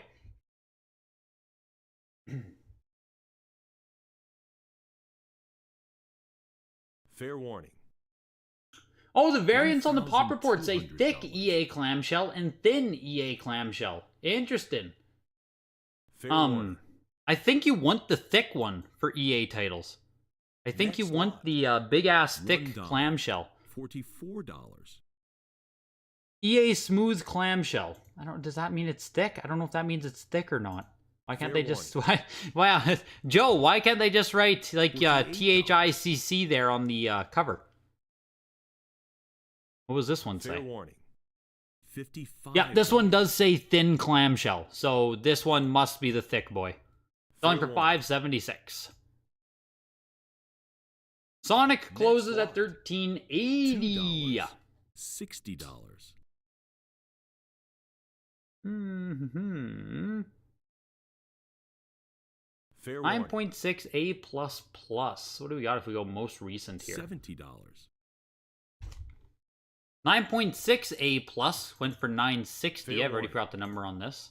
Fair warning. Oh, the variants on the pop report say thick EA clamshell and thin EA clamshell. Interesting. Fair warning. I think you want the thick one for EA titles. I think you want the big ass thick clamshell. $44. EA smooth clamshell. Does that mean it's thick? I don't know if that means it's thick or not. Why can't they just wow, Joe, why can't they just write like THICC there on the cover? What was this one say? Fair warning. $55. Yeah, this one does say thin clamshell, so this one must be the thick boy. Selling for $5.76. Sonic closes at $13.80. $60. 9.6 A plus plus. What do we got if we go most recent here? $70. 9.6 A plus went for $9.60. I've already forgot the number on this.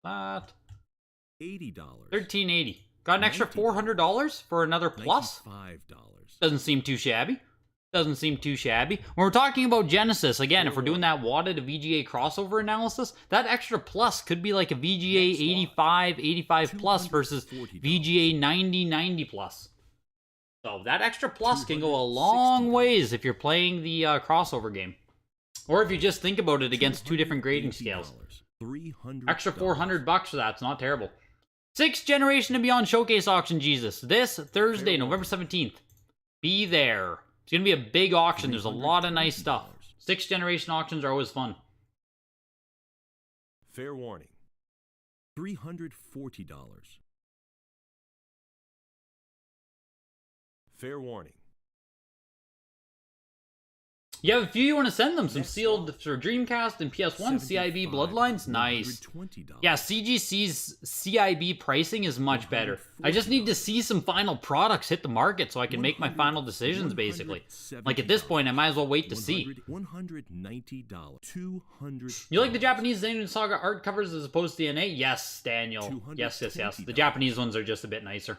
But $80. $13.80. Got an extra $400 for another plus? $95. Doesn't seem too shabby. Doesn't seem too shabby. When we're talking about Genesis, again, if we're doing that WATA to VGA crossover analysis, that extra plus could be like a VGA 85, 85 plus versus VGA 90, 90 plus. So that extra plus can go a long ways if you're playing the crossover game. Or if you just think about it against two different grading scales. Extra $400 for that's not terrible. 6th Generation and Beyond Showcase Auction, Jesus. This Thursday, November 17th. Be there. It's going to be a big auction. There's a lot of nice stuff. 6th Generation auctions are always fun. Fair warning. $340. Fair warning. You have a few you want to send them. Some sealed for Dreamcast and PS1, CIB Bloodlines. Nice. Yeah, CGC's CIB pricing is much better. I just need to see some final products hit the market so I can make my final decisions, basically. Like at this point, I might as well wait to see. $190. You like the Japanese Xenoblade Saga art covers as opposed to the NA? Yes, Daniel. Yes. The Japanese ones are just a bit nicer.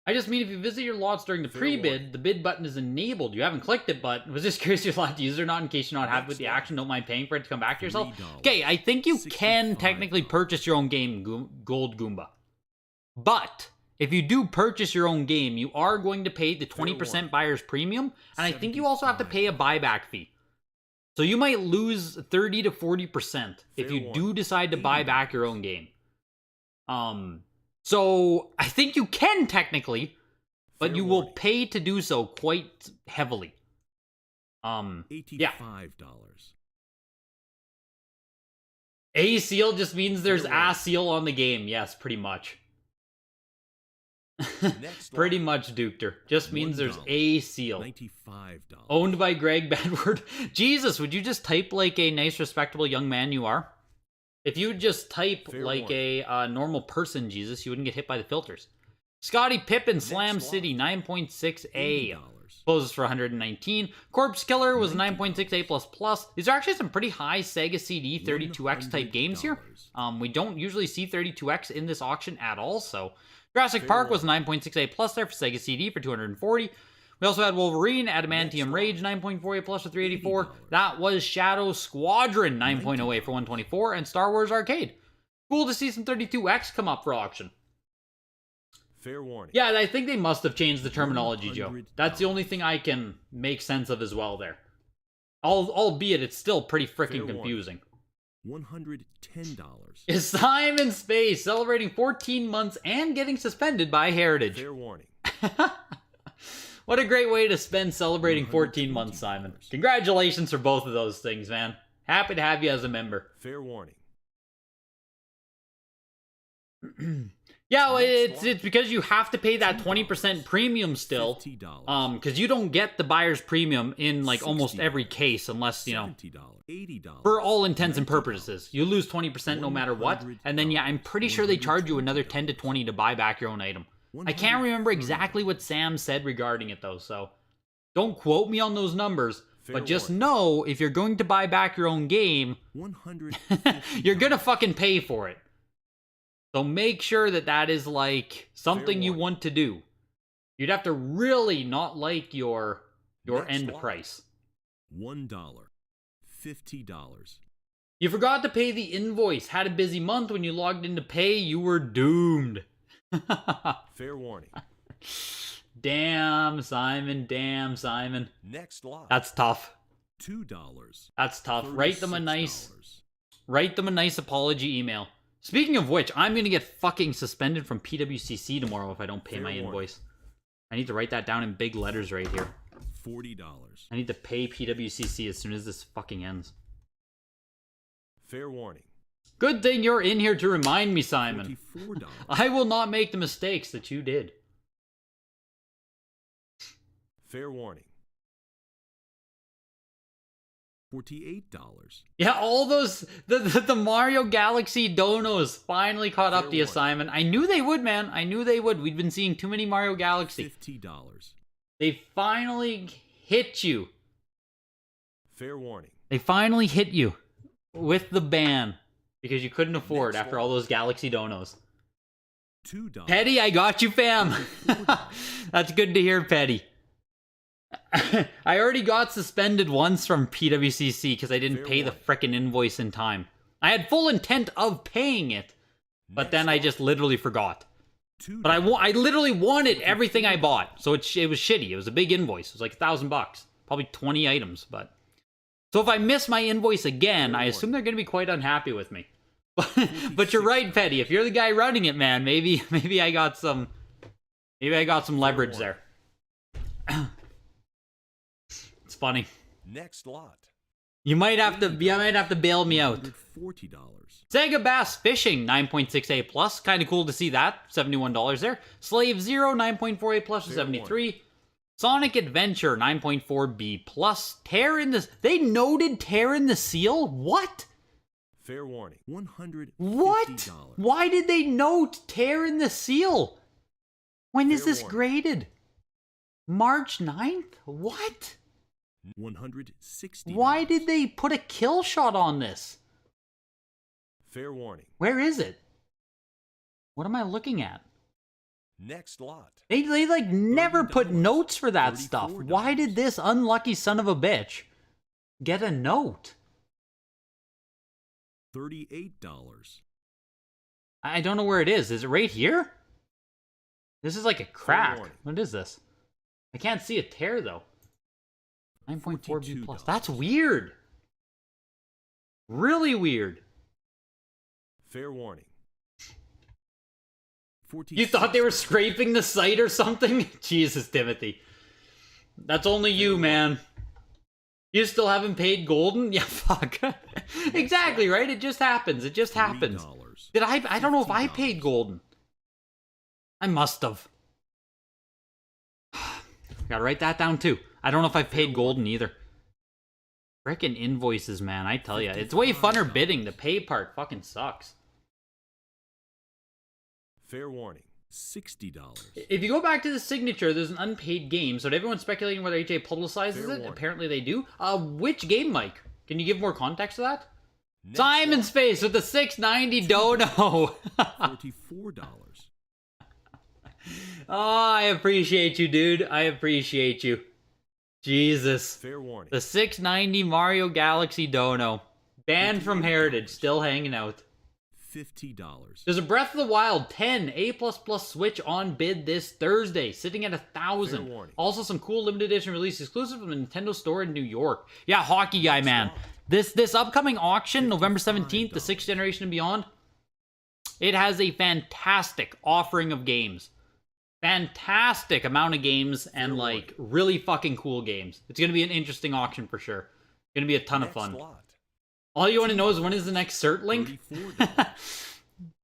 I just mean if you visit your lots during the pre-bid, the bid button is enabled. You haven't clicked it, but was just curious if you're allowed to use it or not in case you're not happy with the action. Don't mind paying for it to come back to yourself. Okay, I think you can technically purchase your own game, Gold Goomba. But if you do purchase your own game, you are going to pay the 20% buyer's premium, and I think you also have to pay a buyback fee. So you might lose 30 to 40% if you do decide to buy back your own game. So, I think you can technically, but you will pay to do so quite heavily. Yeah. A seal just means there's a seal on the game. Yes, pretty much. Pretty much, Dukter. Just means there's a seal. $95. Owned by Greg Bedward. Jesus, would you just type like a nice, respectable young man you are? If you would just type Fair like warning. a normal person, Jesus, you wouldn't get hit by the filters. Scotty Pippen Slam lot. City 9.6A. $80. Closes for 119. Corpse Killer was $90. 9.6A++. These are actually some pretty high Sega CD 32X type games here. We don't usually see 32X in this auction at all, so Jurassic Park was 9.6A+ there for Sega CD for 240. We also had Wolverine, Adamantium Rage 9.4A+ for 384. That was Shadow Squadron 9.0A for 124, and Star Wars Arcade. Cool to see some 32X come up for auction. Fair warning. Yeah, I think they must have changed the terminology, Joe. That's the only thing I can make sense of as well there. Albeit it's still pretty freaking confusing. $110. Is Simon Space celebrating 14 months and getting suspended by Heritage? Fair warning. What a great way to spend celebrating 14 months, Simon. Congratulations for both of those things, man. Happy to have you as a member. Fair warning. Yeah, well, it's because you have to pay that 20% premium still. $50. Because you don't get the buyer's premium in like almost every case unless, you know, $70. $80. for all intents and purposes. You lose 20% no matter what. And then, yeah, I'm pretty sure they charge you another 10 to 20 to buy back your own item. I can't remember exactly what Sam said regarding it, though, so don't quote me on those numbers. But just know, if you're going to buy back your own game, you're gonna fucking pay for it. So make sure that that is, like, something you want to do. You'd have to really not like your end price. $1. $50. You forgot to pay the invoice. Had a busy month. When you logged in to pay, you were doomed. Fair warning. Damn, Simon. Damn, Simon. Next lot. That's tough. $2. That's tough. Write them a nice $36. apology email. Speaking of which, I'm gonna get fucking suspended from PWCC tomorrow if I don't pay my invoice. I need to write that down in big letters right here. $40. I need to pay PWCC as soon as this fucking ends. Fair warning. Good thing you're in here to remind me, Simon. $44. I will not make the mistakes that you did. Fair warning. $48. Yeah, all those the Mario Galaxy donos finally caught up to you, Simon. I knew they would, man. I knew they would. We've been seeing too many Mario Galaxy. $50. They finally hit you. Fair warning. They finally hit you with the ban because you couldn't afford after all those Galaxy donos. $2. Petty, I got you, fam. That's good to hear, Petty. I already got suspended once from PWCC because I didn't pay the frickin' invoice in time. I had full intent of paying it, but then I just literally forgot. But I literally wanted everything I bought, so it was shitty. It was a big invoice. It was like $1,000, probably 20 items. But so if I miss my invoice again, I assume they're going to be quite unhappy with me. But you're right, Petty. If you're the guy running it, man, maybe I got some leverage there. It's funny. Next lot. You might have to bail me out. $40. Sega Bass Fishing 9.6A plus, kind of cool to see that. $71 there. Slave Zero 9.4A plus for 73. Sonic Adventure 9.4B plus. Tear in the They noted Tear in the Seal? What? Fair warning. $150. What? Why did they note Tear in the Seal? When is this graded? March 9th? What? $160. Why did they put a kill shot on this? Fair warning. Where is it? What am I looking at? Next lot. They like never put notes for that stuff. $34. Why did this unlucky son of a bitch get a note? $38. I don't know where it is. Is it right here? This is like a crack. warning. What is this? I can't see a tear though. 9.4B plus. $42. That's weird. Really weird. Fair warning. You thought they were scraping the site or something? Jesus, Timothy. That's only you, man. You still haven't paid Golden? Yeah, fuck. Exactly, right? It just happens. It just happens. $3. I don't know if I paid Golden. I must have. Gotta write that down too. I don't know if I paid Golden either. Frickin' invoices, man, I tell ya. It's way funner bidding. The pay part fucking sucks. Fair warning. $60. If you go back to the signature, there's an unpaid game, so everyone's speculating whether HA publicizes Fair it. warning. Apparently they do. Which game, Mike? Can you give more context to that? Next Simon's lot, face with the $6.90 dono. $44. Oh, I appreciate you, dude. I appreciate you. Jesus. Fair warning. The $6.90 Mario Galaxy dono. Banned from Heritage, still hanging out. $50. There's a Breath of the Wild 10 A++ Switch on bid this Thursday, sitting at Fair $1,000. warning. Also, some cool limited edition release exclusive from the Nintendo Store in New York. Yeah, Hockey Guy, man. This upcoming auction, November 17th, the 6th generation and beyond, it has a fantastic offering of games. Fantastic amount of games and, like, really fucking cool games. It's going to be an interesting auction for sure. Going to be a ton of Next fun. lot, All you want to know is when is the next cert link? $34.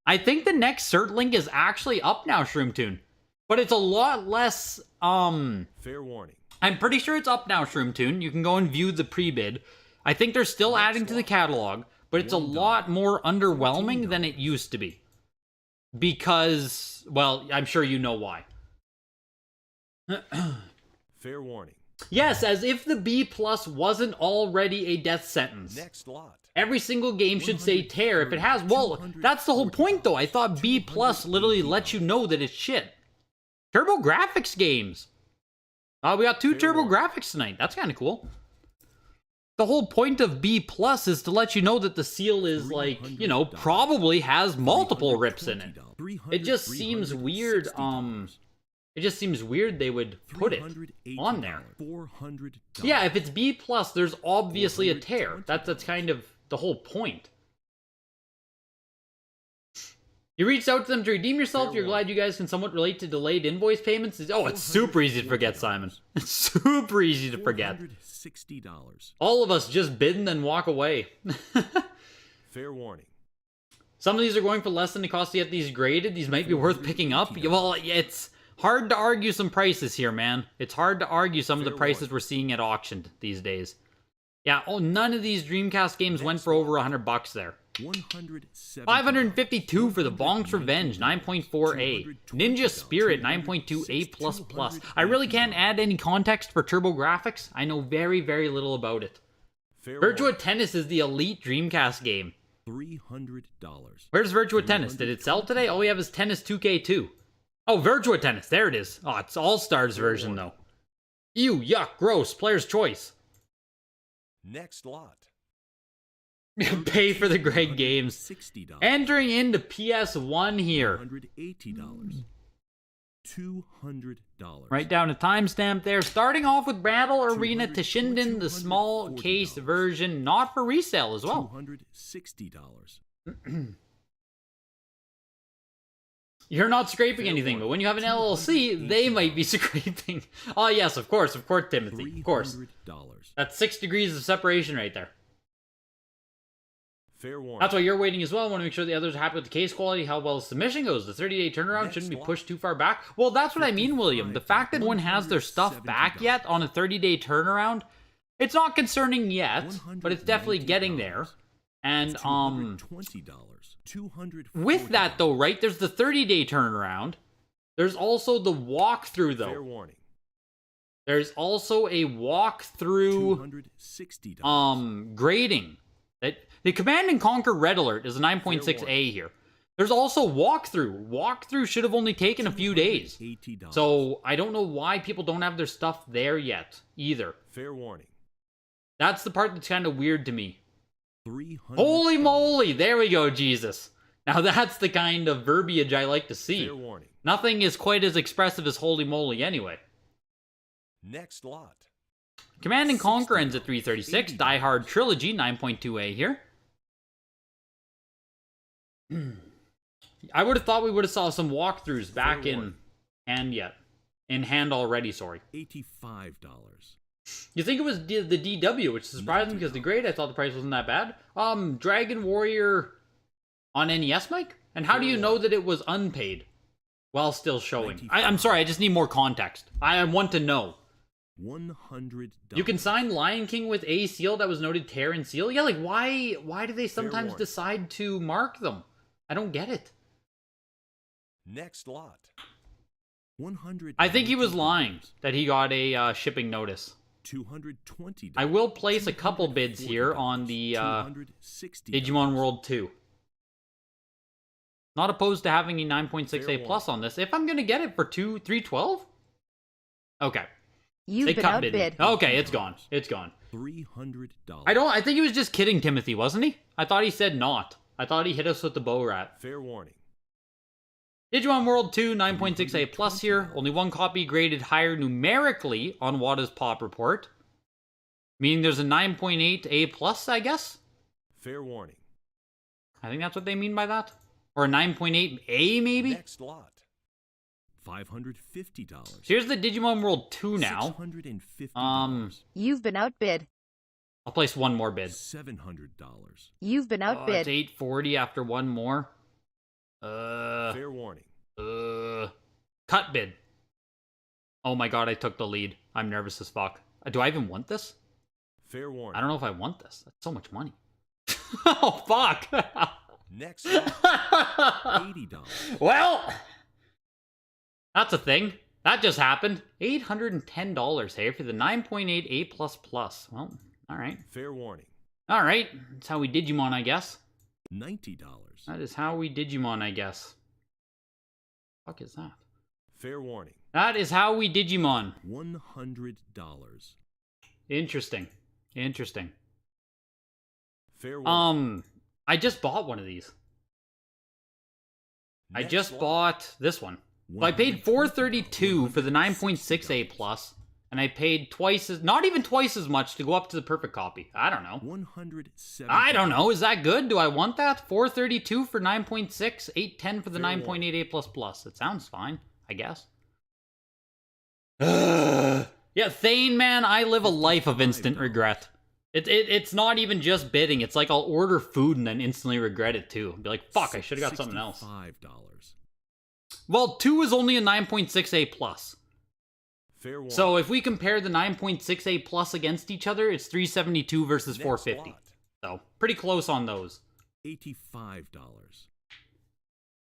I think the next cert link is actually up now, Shroomtoon. But it's a lot less, Fair warning. I'm pretty sure it's up now, Shroomtoon. You can go and view the pre-bid. I think they're still adding to the catalog, but it's a lot more underwhelming than it used to be. Because, well, I'm sure you know why. Fair warning. Yes, as if the B+ wasn't already a death sentence. Next lot. Every single game should say tear if it has. Well, that's the whole point, though. I thought B+ literally lets you know that it's shit. Turbo Graphics games. We got 2 Turbo Graphics tonight. That's kind of cool. The whole point of B+ is to let you know that the seal is, like, you know, probably has multiple rips in it. It just seems weird, it just seems weird they would put it on there. $400. Yeah, if it's B+, there's obviously a tear. That's kind of the whole point. You reached out to them to redeem yourself. You're glad you guys can somewhat relate to delayed invoice payments. Oh, it's super easy to forget, Simon. It's super easy to forget. $460. All of us just bid and then walk away. Fair warning. Some of these are going for less than the cost to get these graded. These might be worth picking up. Well, it's hard to argue some prices here, man. It's hard to argue some of the prices we're seeing at auction these days. Yeah, none of these Dreamcast games went for over $100 there. 552 for the Bonk's Revenge, 9.4A. Ninja Spirit, 9.2A++. I really can't add any context for Turbo Graphics. I know very, very little about it. Virtua Tennis is the elite Dreamcast game. $300. Where's Virtua Tennis? Did it sell today? All we have is Tennis 2K2. Oh, Virtua Tennis. There it is. Oh, it's All-Stars version, though. Ew, yuck, gross. Player's choice. Next lot. Pay for the great games. $60. Entering into PS1 here. $180. $200. Write down a timestamp there. Starting off with Battle Arena Toshinden, the small case version, not for resale as well. $260. You're not scraping anything, but when you have an LLC, they might be scraping. Oh, yes, of course, Timothy, of course. That's 6 degrees of separation right there. Fair warning. That's why you're waiting as well. I want to make sure the others are happy with the case quality, how well the submission goes. The 30-day turnaround shouldn't be pushed too far back. Well, that's what I mean, William. The fact that no one has their stuff back yet on a 30-day turnaround, it's not concerning yet, but it's definitely getting there. And, with that, though, right, there's the 30-day turnaround. There's also the walkthrough, though. Fair warning. There's also a walkthrough, grading. The Command & Conquer Red Alert is a 9.6A here. There's also walkthrough. Walkthrough should have only taken a few days. So I don't know why people don't have their stuff there yet, either. Fair warning. That's the part that's kind of weird to me. Holy moly! There we go, Jesus. Now that's the kind of verbiage I like to see. Fair warning. Nothing is quite as expressive as holy moly anyway. Next lot. Command & Conquer ends at 336. Die Hard Trilogy, 9.2A here. I would have thought we would have saw some walkthroughs back in hand yet. In hand already, sorry. $85. You think it was the DW, which is surprising because the grade, I thought the price wasn't that bad. Dragon Warrior on NES, Mike? And how do you know that it was unpaid while still showing? I'm sorry, I just need more context. I want to know. $100. You can sign Lion King with a seal that was noted tear and seal? Yeah, like, why do they sometimes decide to mark them? I don't get it. Next lot. 100. I think he was lying that he got a shipping notice. $220. I will place a couple bids here on the Digimon World 2. Not opposed to having a 9.6A plus on this. If I'm gonna get it for $312? Okay. You've been outbid. Okay, it's gone. It's gone. $300. I think he was just kidding Timothy, wasn't he? I thought he said not. I thought he hit us with the bow rat. Fair warning. Digimon World 2, 9.6A plus here. Only one copy graded higher numerically on WATA's pop report. Meaning there's a 9.8A plus, I guess? Fair warning. I think that's what they mean by that. Or a 9.8A, maybe? Next lot. $550. Here's the Digimon World 2 now. $650. You've been outbid. I'll place one more bid. $700. You've been outbid. It's $840 after one more. Fair warning. Cut bid. Oh my god, I took the lead. I'm nervous as fuck. Do I even want this? Fair warning. I don't know if I want this. That's so much money. Oh, fuck. Next lot. $80. Well, that's a thing. That just happened. $810, hey, for the 9.8A++. Well, alright. Fair warning. Alright, that's how we Digimon, I guess. $90. That is how we Digimon, I guess. Fuck is that? Fair warning. That is how we Digimon. $100. Interesting. Interesting. Fair warning. I just bought one of these. I just bought this one. Well, I paid $432 for the 9.6A plus, and I paid not even twice as much to go up to the perfect copy. I don't know. I don't know. Is that good? Do I want that? $432 for 9.6, $810 for the 9.8A++. It sounds fine, I guess. Yeah, Thane, man, I live a life of instant regret. It's not even just bidding. It's like I'll order food and then instantly regret it too. Be like, fuck, I should have got something else. $5. Well, 2 is only a 9.6A plus. Fair warning. So if we compare the 9.6A plus against each other, it's 372 versus 450. So pretty close on those. $85.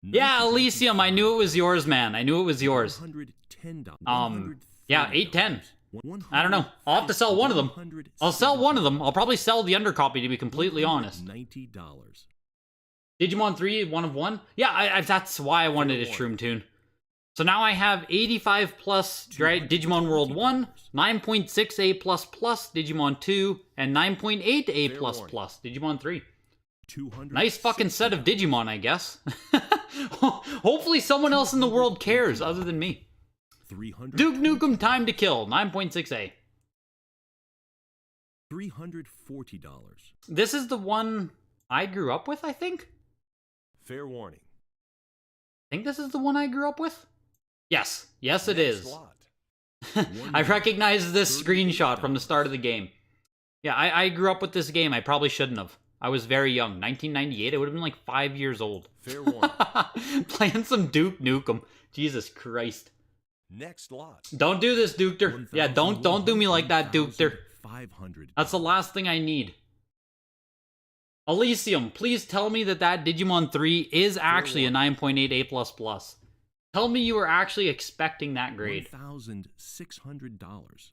Yeah, Elysium, I knew it was yours, man. I knew it was yours. $110. Yeah, 810. I don't know. I'll have to sell one of them. I'll sell one of them. I'll probably sell the undercopy, to be completely honest. $90. Digimon 3, 1 of 1? Yeah, that's why I wanted a Shroom Tune. So now I have 85 plus Digimon World 1, 9.6A++, Digimon 2, and 9.8A++, Digimon 3. Nice fucking set of Digimon, I guess. Hopefully someone else in the world cares other than me. Duke Nukem Time to Kill, 9.6A. $340. This is the one I grew up with, I think? Fair warning. I think this is the one I grew up with? Yes. Yes, it is. I recognize this screenshot from the start of the game. Yeah, I grew up with this game. I probably shouldn't have. I was very young. 1998, I would have been like 5 years old. Fair warning. Playing some Duke Nukem. Jesus Christ. Next lot. Don't do this, Dukester. Yeah, don't do me like that, Dukester. That's the last thing I need. Elysium, please tell me that Digimon 3 is actually a 9.8A++. Tell me you were actually expecting that grade. $1,600.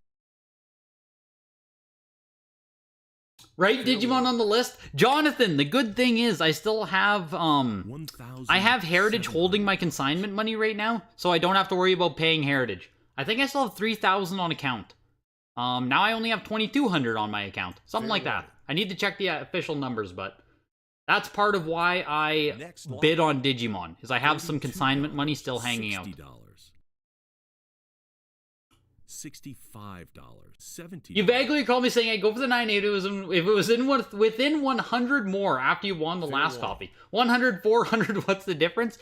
Right, Digimon on the list? Jonathan, the good thing is I still have, I have Heritage holding my consignment money right now, so I don't have to worry about paying Heritage. I think I still have 3,000 on account. Now I only have 2,200 on my account. Something like that. I need to check the official numbers, but that's part of why I bid on Digimon, is I have some consignment money still hanging out. $65. $70. You vaguely called me saying I go for the 9.8 if it was within 100 more after you won the last copy. 100, 400, what's the difference?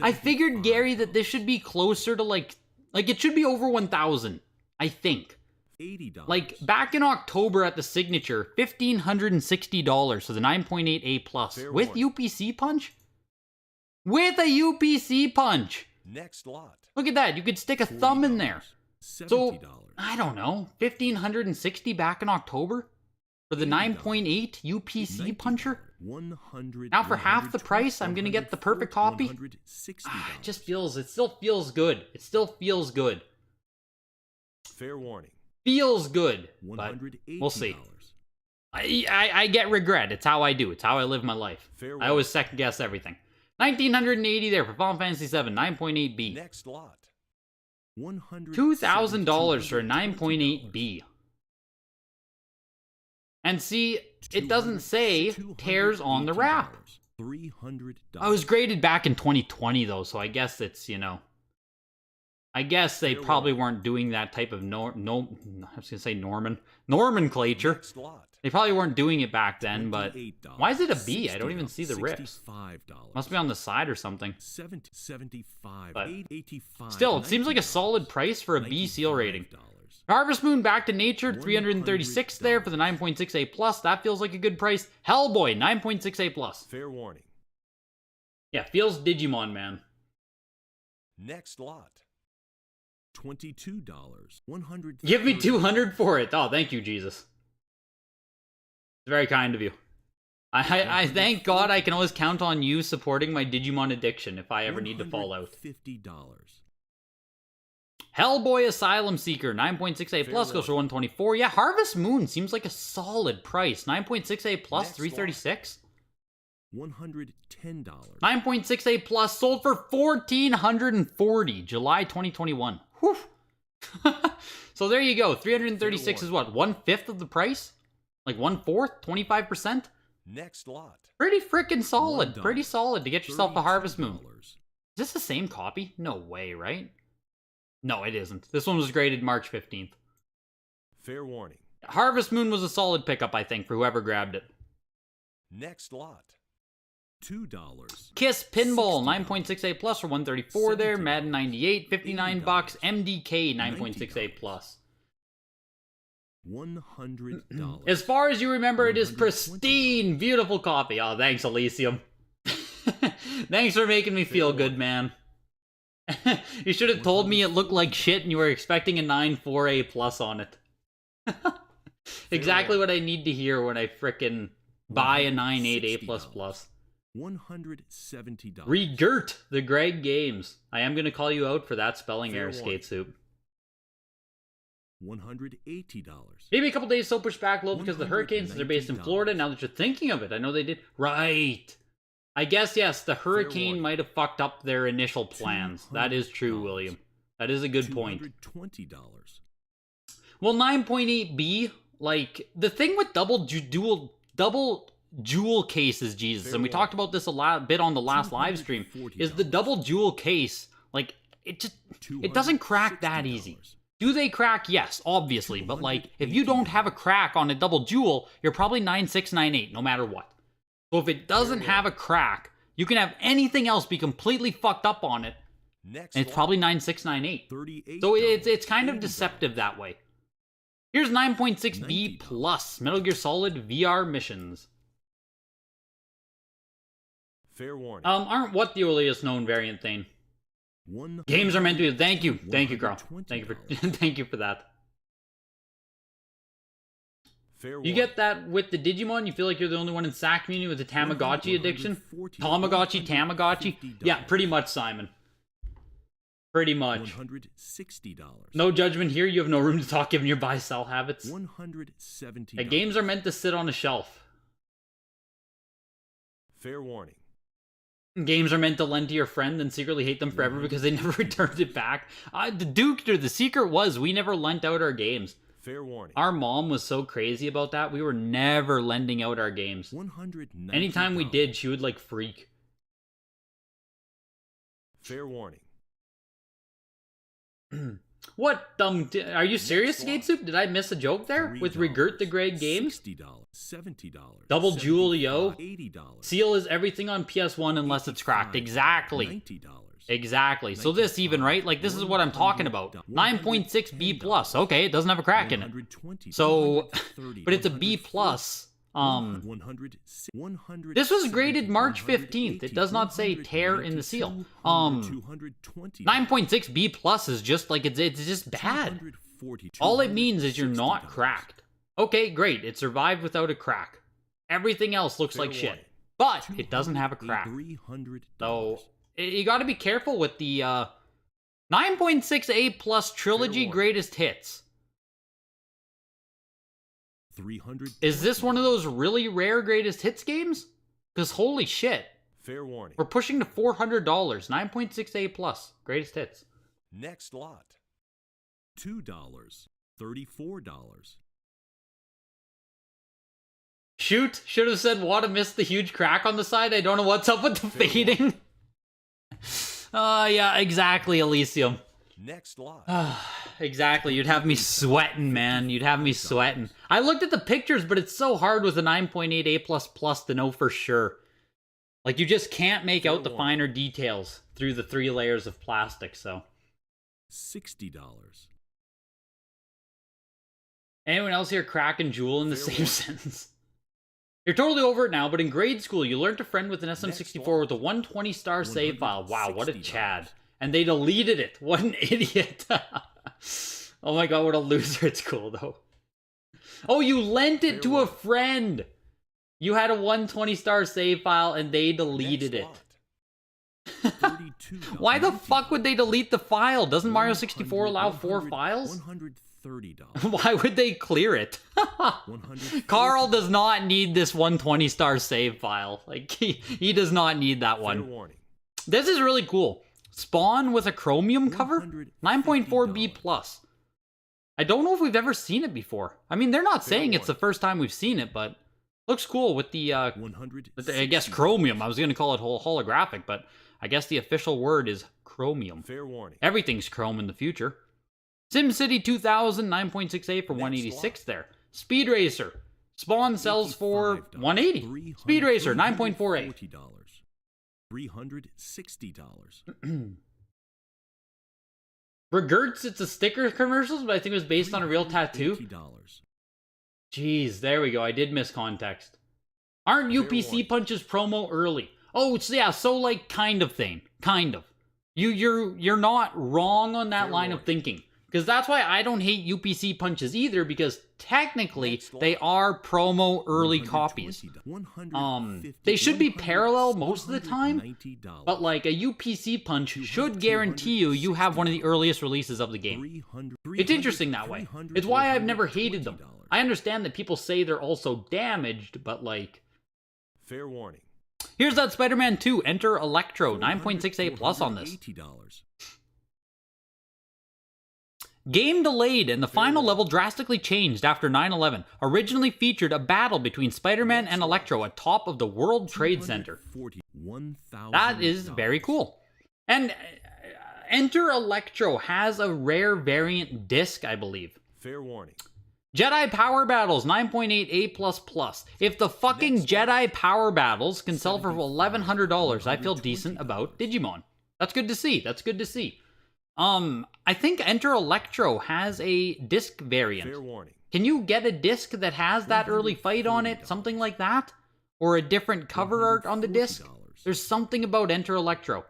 I figured, Gary, that this should be closer to like it should be over 1,000, I think. $80. Like, back in October at the signature, $1,560 for the 9.8A plus with UPC punch? With a UPC punch! Next lot. Look at that, you could stick a thumb in there. $70. So, I don't know, 1,560 back in October for the 9.8 UPC puncher. Now for half the price, I'm gonna get the perfect copy. It just feels, it still feels good. It still feels good. Fair warning. Feels good, but we'll see. I get regret. It's how I do. It's how I live my life. I always second guess everything. 1,980 there for Final Fantasy VII 9.8B. Next lot. $2,000 for a 9.8B. And see, it doesn't say tears on the wrap. I was graded back in 2020 though, so I guess it's, you know, I guess they probably weren't doing that type of I was gonna say nomenclature. They probably weren't doing it back then, but why is it a B? I don't even see the rips. Must be on the side or something. But still, it seems like a solid price for a B seal rating. Harvest Moon Back to Nature, 336 there for the 9.6A+. That feels like a good price. Hellboy, 9.6A+. Fair warning. Yeah, feels Digimon, man. Next lot. $22. Give me $200 for it. Oh, thank you, Jesus. It's very kind of you. I thank God I can always count on you supporting my Digimon addiction if I ever need to fall out. $50. Hellboy Asylum Seeker, 9.6A+, goes for 124. Yeah, Harvest Moon seems like a solid price. 9.6A+, 336. $110. 9.6A+, sold for $1,440, July 2021. Whew. So there you go. 336 is what, 1/5 of the price? Like 1/4? 25%? Next lot. Pretty freaking solid. Pretty solid to get yourself a Harvest Moon. Is this the same copy? No way, right? No, it isn't. This one was graded March 15th. Fair warning. Harvest Moon was a solid pickup, I think, for whoever grabbed it. Next lot. $2. Kiss Pinball, 9.6A+ for 134 there. Madden 98, 59 bucks. MDK, 9.6A+. $100. As far as you remember, it is pristine, beautiful copy. Oh, thanks, Elysium. Thanks for making me feel good, man. You should have told me it looked like shit and you were expecting a 9.4A+ on it. Exactly what I need to hear when I frickin' buy a 9.8A++. $170. Regurt the Greg Games. I am gonna call you out for that spelling error, Skate Soup. $180. Maybe a couple days so pushed back a little because of the hurricanes. They're based in Florida. Now that you're thinking of it, I know they did. Right. I guess, yes, the hurricane might have fucked up their initial plans. That is true, William. That is a good point. $220. Well, 9.8B, like, the thing with double jewel cases, Jesus, and we talked about this a bit on the last live stream, is the double jewel case, like, it doesn't crack that easy. Do they crack? Yes, obviously, but like, if you don't have a crack on a double jewel, you're probably 9.6, 9.8, no matter what. So if it doesn't have a crack, you can have anything else be completely fucked up on it, and it's probably 9.6, 9.8. So it's kind of deceptive that way. Here's 9.6B+, Metal Gear Solid VR missions. Fair warning. Aren't what the earliest known variant thing? Games are meant to be. Thank you, Carl. Thank you for thank you for that. You get that with the Digimon? You feel like you're the only one in SAC community with the Tamagotchi addiction? Tamagotchi? Yeah, pretty much, Simon. Pretty much. $160. No judgment here. You have no room to talk given your buy-sell habits. $170. Games are meant to sit on a shelf. Fair warning. Games are meant to lend to your friend and secretly hate them forever because they never returned it back. The secret was we never lent out our games. Fair warning. Our mom was so crazy about that. We were never lending out our games. Anytime we did, she would like freak. Fair warning. What dumb... Are you serious, Skate Soup? Did I miss a joke there? With Regurt the Greg Games? $70. Double Jewel, yo. $80. Seal is everything on PS1 unless it's cracked. Exactly. $90. Exactly. So this even, right? Like, this is what I'm talking about. 9.6B+. Okay, it doesn't have a crack in it. So, but it's a B+. This was graded March 15th. It does not say tear in the seal. 9.6B+ is just like, it's just bad. All it means is you're not cracked. Okay, great. It survived without a crack. Everything else looks like shit. But it doesn't have a crack. So, you gotta be careful with the 9.6A plus Trilogy Greatest Hits. Is this one of those really rare Greatest Hits games? Because holy shit. Fair warning. We're pushing to $400. 9.6A plus. Greatest Hits. Next lot. $2. $34. Shoot. Should have said WATA missed the huge crack on the side. I don't know what's up with the fading. Yeah, exactly, Elysium. Next lot. Exactly. You'd have me sweating, man. You'd have me sweating. I looked at the pictures, but it's so hard with a 9.8A++ to know for sure. Like, you just can't make out the finer details through the 3 layers of plastic, so. $60. Anyone else here crack and jewel in the same sentence? You're totally over it now, but in grade school, you learned to friend with an SM64 with a 120-star save file. Wow, what a Chad. And they deleted it. What an idiot. Oh my god, what a loser. It's cool, though. Oh, you lent it to a friend. You had a 120-star save file, and they deleted it. Why the fuck would they delete the file? Doesn't Mario 64 allow 4 files? Why would they clear it? Carl does not need this 120-star save file. Like, he does not need that one. This is really cool. Spawn with a chromium cover? 9.4B+. I don't know if we've ever seen it before. I mean, they're not saying it's the first time we've seen it, but looks cool with the, I guess, chromium. I was going to call it holographic, but I guess the official word is chromium. Fair warning. Everything's chrome in the future. SimCity 2000, 9.6A for 186 there. Speed Racer. Spawn sells for 180. Speed Racer, 9.4A. $360. Regertz, it's a sticker commercials, but I think it was based on a real tattoo. Jeez, there we go. I did miss context. Aren't UPC punches promo early? Oh, it's, yeah, so like kind of thing. Kind of. You're not wrong on that line of thinking. Because that's why I don't hate UPC punches either, because technically they are promo early copies. They should be parallel most of the time, but like a UPC punch should guarantee you have one of the earliest releases of the game. It's interesting that way. It's why I've never hated them. I understand that people say they're also damaged, but like... Fair warning. Here's that Spider-Man 2, Enter Electro, 9.6A plus on this. Game delayed and the final level drastically changed after 9/11. Originally featured a battle between Spider-Man and Electro atop of the World Trade Center. That is very cool. And Enter Electro has a rare variant disc, I believe. Fair warning. Jedi Power Battles, 9.8A++. If the fucking Jedi Power Battles can sell for $1,100, I feel decent about Digimon. That's good to see. That's good to see. I think Enter Electro has a disc variant. Fair warning. Can you get a disc that has that early fight on it? Something like that? Or a different cover art on the disc? There's something about Enter Electro.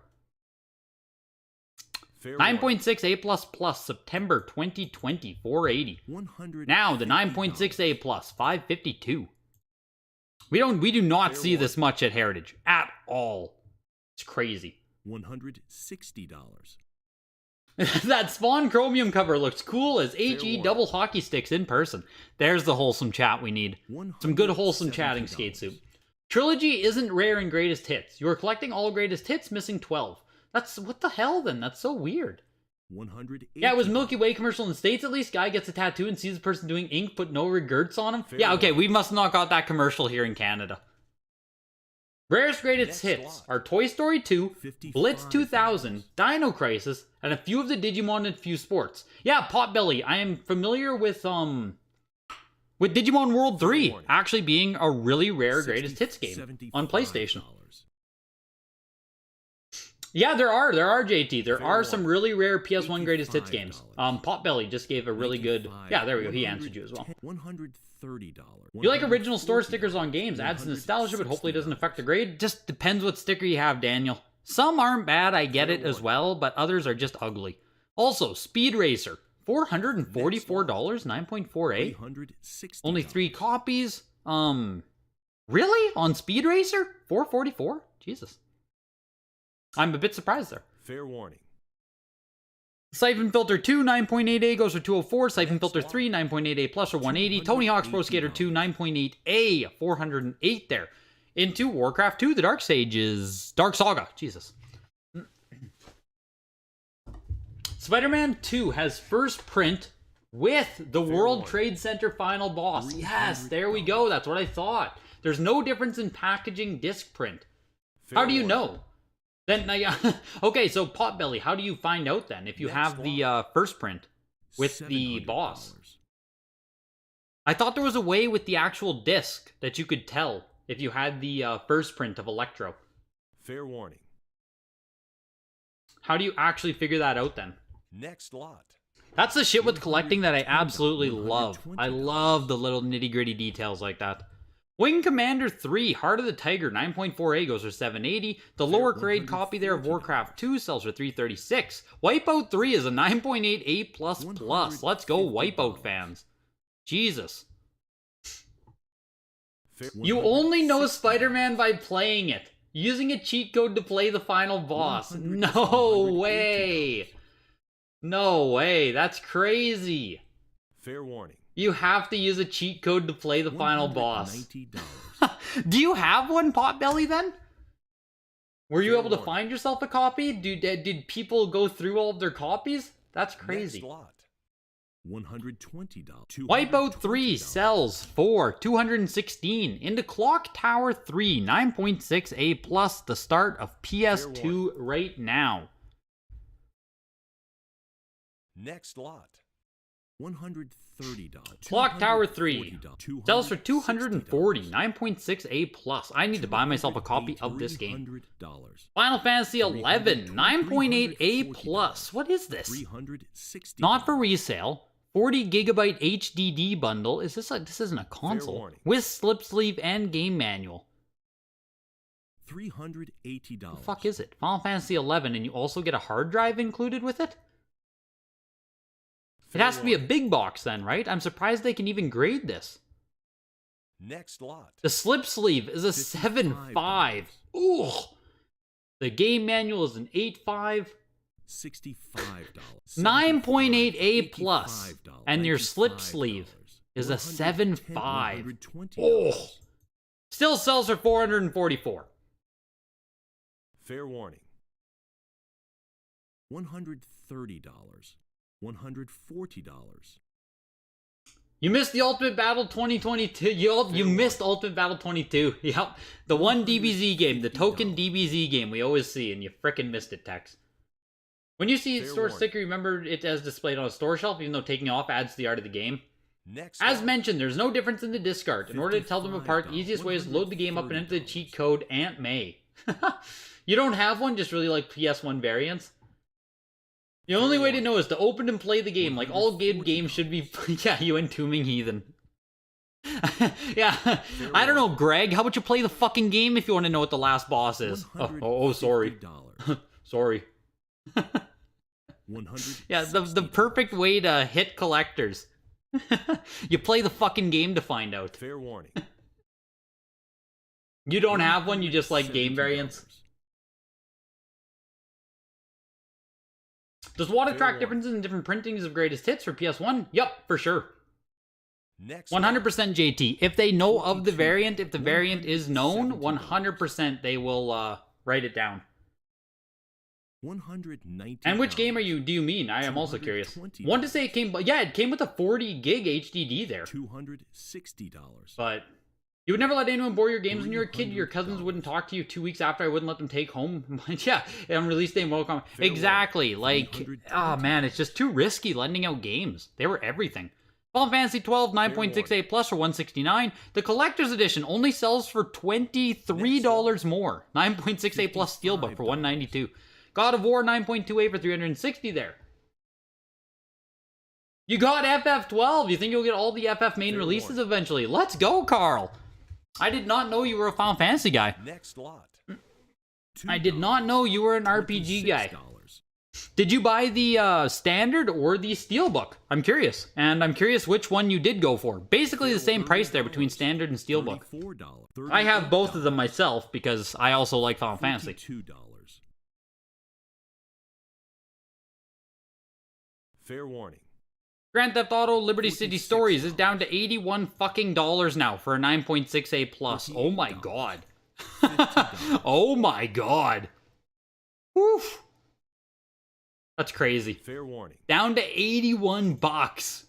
9.6A++, September 2020, 480. Now the 9.6A+, 552. We do not see this much at Heritage at all. It's crazy. $160. That Spawn Chromium cover looks cool as HE double hockey sticks in person. There's the wholesome chat we need. Some good wholesome chatting, Skate Soup. Trilogy isn't rare in Greatest Hits. You are collecting all Greatest Hits, missing 12. That's, what the hell then? That's so weird. Yeah, it was Milky Way commercial in the States at least. Guy gets a tattoo and sees the person doing ink, put no regerts on him. Yeah, okay, we must not got that commercial here in Canada. Rarest Greatest Hits are Toy Story 2, Blitz 2000, Dino Crisis, and a few of the Digimon and a few sports. Yeah, Potbelly, I am familiar with Digimon World 3 actually being a really rare Greatest Hits game on PlayStation. Yeah, there are JT. There are some really rare PS1 Greatest Hits games. Potbelly just gave a really good... Yeah, there we go. He answered you as well. You like original store stickers on games. Adds nostalgia, but hopefully doesn't affect the grade. Just depends what sticker you have, Daniel. Some aren't bad, I get it as well, but others are just ugly. Also, Speed Racer, $444, 9.4A. $360. Only 3 copies. Really? On Speed Racer? 444? Jesus. I'm a bit surprised there. Fair warning. Siphon Filter 2, 9.8A goes for 204. Siphon Filter 3, 9.8A plus for 180. Tony Hawk's Pro Skater 2, 9.8A, 408 there. Into Warcraft 2, The Dark Saga. Jesus. Spider-Man 2 has first print with the World Trade Center final boss. Yes, there we go. That's what I thought. There's no difference in packaging disc print. How do you know? Then, okay, so Potbelly, how do you find out then if you have the first print with the boss? I thought there was a way with the actual disc that you could tell if you had the first print of Electro. Fair warning. How do you actually figure that out then? Next lot. That's the shit with collecting that I absolutely love. I love the little nitty-gritty details like that. Wing Commander 3, Heart of the Tiger, 9.4A goes for 780. The lower grade copy there of Warcraft 2 sells for 336. Wipeout 3 is a 9.8A++. Let's go, Wipeout fans. Jesus. You only know Spider-Man by playing it. Using a cheat code to play the final boss. No way. No way. That's crazy. Fair warning. You have to use a cheat code to play the final boss. Do you have one, Potbelly, then? Were you able to find yourself a copy? Did people go through all of their copies? That's crazy. $120. Wipeout 3 sells for $216. Into Clock Tower 3, 9.6A+, the start of PS2 right now. Next lot. $130. Clock Tower 3 sells for $240, 9.6A+. I need to buy myself a copy of this game. Final Fantasy 11, 9.8A+. What is this? Not for resale. 40 gigabyte HDD bundle. Is this this isn't a console. With slip sleeve and game manual. $380. The fuck is it? Final Fantasy 11, and you also get a hard drive included with it? It has to be a big box then, right? I'm surprised they can even grade this. Next lot. The slip sleeve is a 7.5. Ooh. The game manual is an 8.5. $65. 9.8A+. And your slip sleeve is a 7.5. Oh. Still sells for $444. Fair warning. $130. $140. You missed the Ultimate Battle 2022. You missed Ultimate Battle 22. Yep. The one DBZ game, the token DBZ game we always see, and you frickin' missed it, Tex. When you see store sticker, remember it as displayed on a store shelf, even though taking it off adds to the art of the game. As mentioned, there's no difference in the discard. In order to tell them apart, the easiest way is load the game up and enter the cheat code Aunt May. You don't have one, just really like PS1 variants? The only way to know is to open and play the game, like all good games should be. Yeah, you entombing heathen. Yeah, I don't know, Greg. How about you play the fucking game if you want to know what the last boss is? Oh, sorry. Sorry. Yeah, the perfect way to hit collectors. You play the fucking game to find out. Fair warning. You don't have one, you just like game variants? Does WATA track differences in different printings of greatest hits for PS1? Yup, for sure. 100% JT. If they know of the variant, if the variant is known, 100% they will write it down. And which game do you mean? I am also curious. One to say it came, yeah, it came with a 40 gig HDD there. $260. But you would never let anyone borrow your games when you were a kid. Your cousins wouldn't talk to you 2 weeks after. I wouldn't let them take home. Yeah, on release day, Mortal Kombat. Exactly. Like, oh man, it's just too risky lending out games. They were everything. Final Fantasy 12, 9.68 plus for $169. The collector's edition only sells for $23 more. 9.68 plus Steelbook for $192. God of War 9.28 for $360 there. You got FF12. You think you'll get all the FF main releases eventually? Let's go, Carl. I did not know you were a Final Fantasy guy. Next lot. I did not know you were an RPG guy. Did you buy the standard or the steelbook? I'm curious. And I'm curious which one you did go for. Basically the same price there between standard and steelbook. I have both of them myself because I also like Final Fantasy. Fair warning. Grand Theft Auto Liberty City Stories is down to 81 fucking dollars now for a 9.6A plus. Oh my god. Oh my god. Woof. That's crazy. Fair warning. Down to 81 bucks.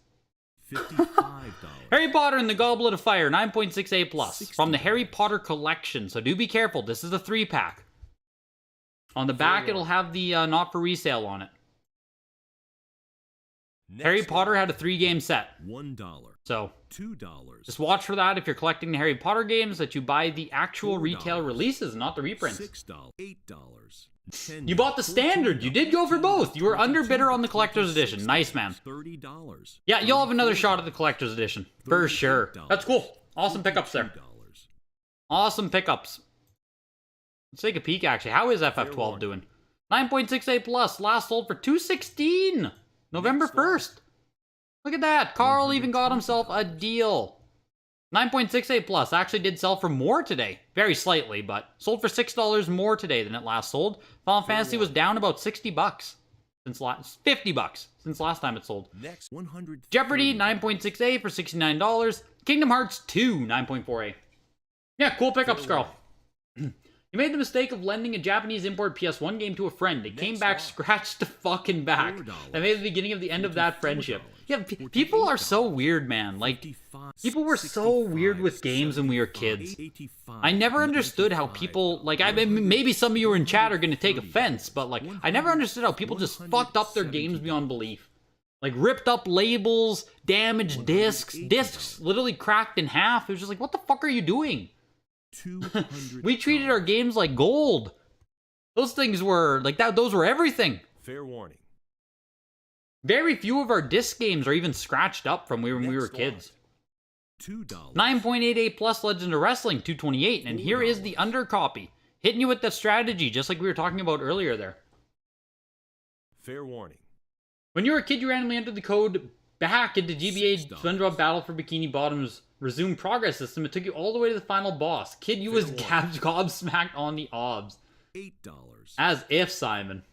$55. Harry Potter and the Goblet of Fire, 9.6A plus from the Harry Potter collection. So do be careful. This is a 3-pack. On the back, it'll have the not for resale on it. Harry Potter had a 3-game set. $1. So $2. just watch for that if you're collecting the Harry Potter games, that you buy the actual retail releases, not the reprints. $6. $8. $10. You bought the standard. You did go for both. You were underbidder on the collector's edition. Nice, man. $30. Yeah, you'll have another shot at the collector's edition. For sure. That's cool. Awesome pickups there. Awesome pickups. Let's take a peek, actually. How is FF12 doing? 9.6A plus. Last sold for $216. November 1st. Look at that. Carl even got himself a deal. 9.6A plus actually did sell for more today. Very slightly, but sold for $6 more today than it last sold. Final Fantasy was down about 60 bucks. Since 50 bucks since last time it sold. Next, 100. Jeopardy 9.6A for $69. Kingdom Hearts 2 9.4A. Yeah, cool pickups, Carl. You made the mistake of lending a Japanese import PS1 game to a friend. It came back scratched to fucking back. That made the beginning of the end of that friendship. Yeah, people are so weird, man. Like, people were so weird with games when we were kids. I never understood how people, like, maybe some of you in chat are going to take offense, but, like, I never understood how people just fucked up their games beyond belief. Like, ripped up labels, damaged discs literally cracked in half. It was just like, what the fuck are you doing? We treated our games like gold. Those things were like that. Those were everything. Fair warning. Very few of our disc games are even scratched up from when we were kids. $2. 9.8A plus Legend of Wrestling, $228. And here is the undercopy, hitting you with the strategy, just like we were talking about earlier there. Fair warning. When you were a kid, you randomly entered the code back into GBA SpongeBob Battle for Bikini Bottom's resume progress system. It took you all the way to the final boss. Kid, you was gobsmacked on the obs. $8. As if, Simon.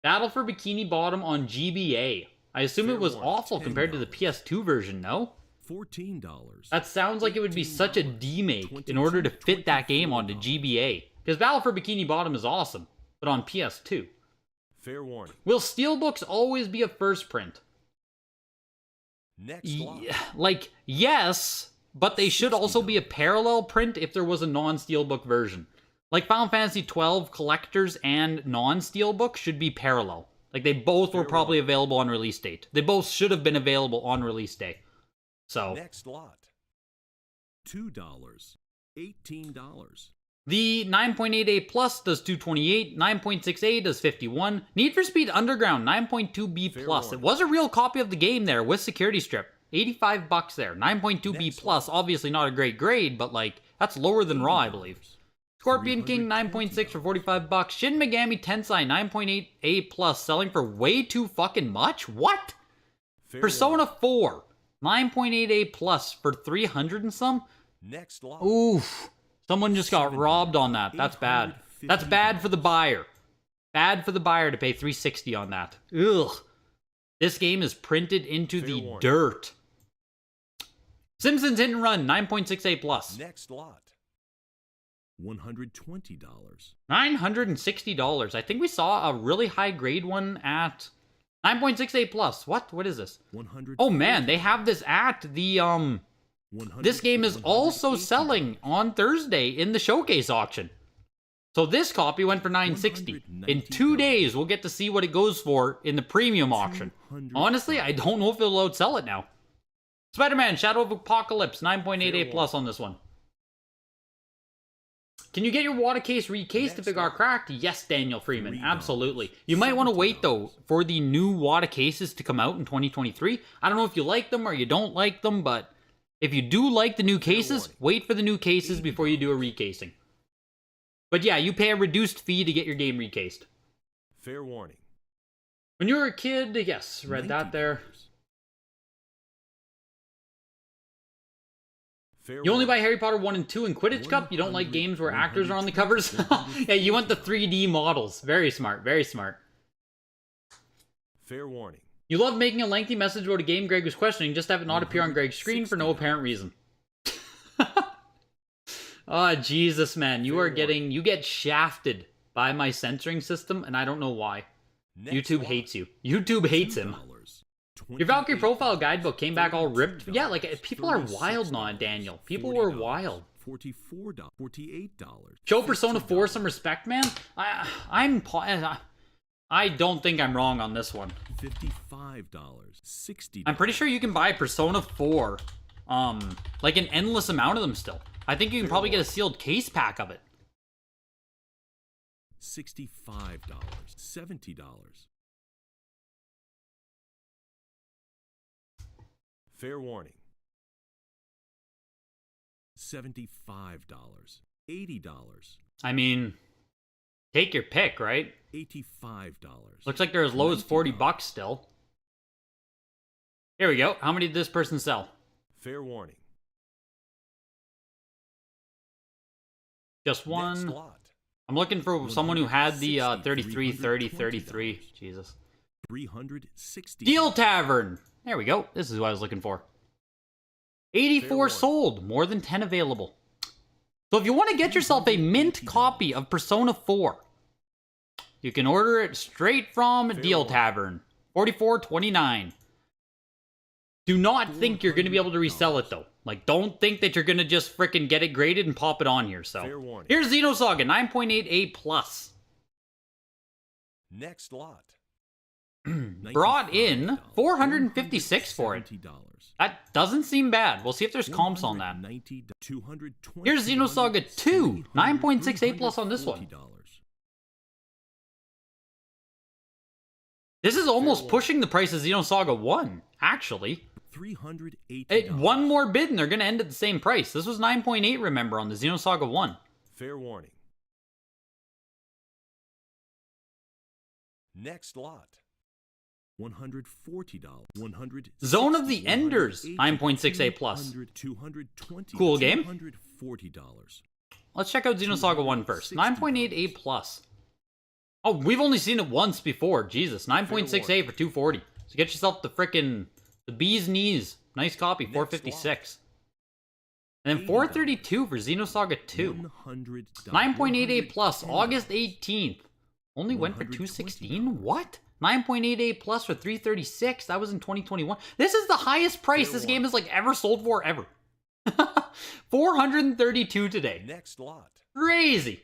Battle for Bikini Bottom on GBA. I assume it was awful compared to the PS2 version, no? $14. That sounds like it would be such a demake in order to fit that game onto GBA. Because Battle for Bikini Bottom is awesome, but on PS2. Fair warning. Will steelbooks always be a first print? Next lot. Like, yes, but they should also be a parallel print if there was a non-steelbook version. Like Final Fantasy 12 collectors and non-steelbook should be parallel. Like they both were probably available on release date. They both should have been available on release day. So next lot. $2. $18. The 9.8A plus does 228, 9.6A does 51. Need for Speed Underground 9.2B plus. It was a real copy of the game there with security strip. 85 bucks there. 9.2B plus, obviously not a great grade, but like that's lower than raw, I believe. Scorpion King 9.6 for 45 bucks. Shin Megami Tensei 9.8A plus selling for way too fucking much. What? Persona 4 9.8A plus for 300 and some. Next lot. Oof. Someone just got robbed on that. That's bad. That's bad for the buyer. Bad for the buyer to pay $360 on that. Ugh. This game is printed into the dirt. Simpsons Hit and Run 9.6A plus. Next lot. $120. $960. I think we saw a really high grade one at 9.6A plus. What is this? Oh man, they have this at the this game is also selling on Thursday in the showcase auction. So this copy went for $960. In 2 days, we'll get to see what it goes for in the premium auction. Honestly, I don't know if it'll outsell it now. Spider-Man Shadow of Apocalypse, 9.8A plus on this one. Can you get your WATA case recased if it got cracked? Yes, Daniel Freeman, absolutely. You might want to wait, though, for the new WATA cases to come out in 2023. I don't know if you like them or you don't like them, but if you do like the new cases, wait for the new cases before you do a recasing. But yeah, you pay a reduced fee to get your game recased. Fair warning. When you were a kid, yes, read that there. You only buy Harry Potter 1 and 2 and Quidditch Cup? You don't like games where actors are on the covers? Yeah, you want the 3D models. Very smart, very smart. Fair warning. You love making a lengthy message about a game Greg was questioning, just have it not appear on Greg's screen for no apparent reason. Oh, Jesus, man. You get shafted by my censoring system, and I don't know why. YouTube hates you. YouTube hates him. Your Valkyrie profile guidebook came back all ripped. Yeah, like, people are wild now, Daniel. People were wild. $48. Show Persona 4 some respect, man. I don't think I'm wrong on this one. $55. $60. I'm pretty sure you can buy Persona 4, like an endless amount of them still. I think you can probably get a sealed case pack of it. $65. $70. Fair warning. $75. $80. I mean, take your pick, right? $85. Looks like they're as low as $40 still. Here we go. How many did this person sell? Fair warning. Just one. I'm looking for someone who had the 33, 30, 33. Jesus. $360. Deal Tavern. There we go. This is who I was looking for. 84 sold. More than 10 available. So if you want to get yourself a mint copy of Persona 4, you can order it straight from Deal Tavern. $44.29. Do not think you're going to be able to resell it, though. Like, don't think that you're going to just frickin' get it graded and pop it on here, so. Here's Xenosaga, 9.8A+. Next lot. Brought in $456 for it. That doesn't seem bad. We'll see if there's comps on that. Here's Xenosaga 2, 9.6A+ on this one. This is almost pushing the price of Xenosaga 1, actually. One more bid and they're going to end at the same price. This was 9.8, remember, on the Xenosaga 1. Fair warning. Next lot. $140. $100. Zone of the Enders, 9.6A+. Cool game. Let's check out Xenosaga 1 first. 9.8A+. Oh, we've only seen it once before. Jesus, 9.6A for $240. So get yourself the frickin' the bee's knees. Nice copy, $456. And then $432 for Xenosaga 2. 9.8A+, August 18th. Only went for $216? What? 9.8A+ for $336. That was in 2021. This is the highest price this game has like ever sold for ever. $432 today. Next lot. Crazy.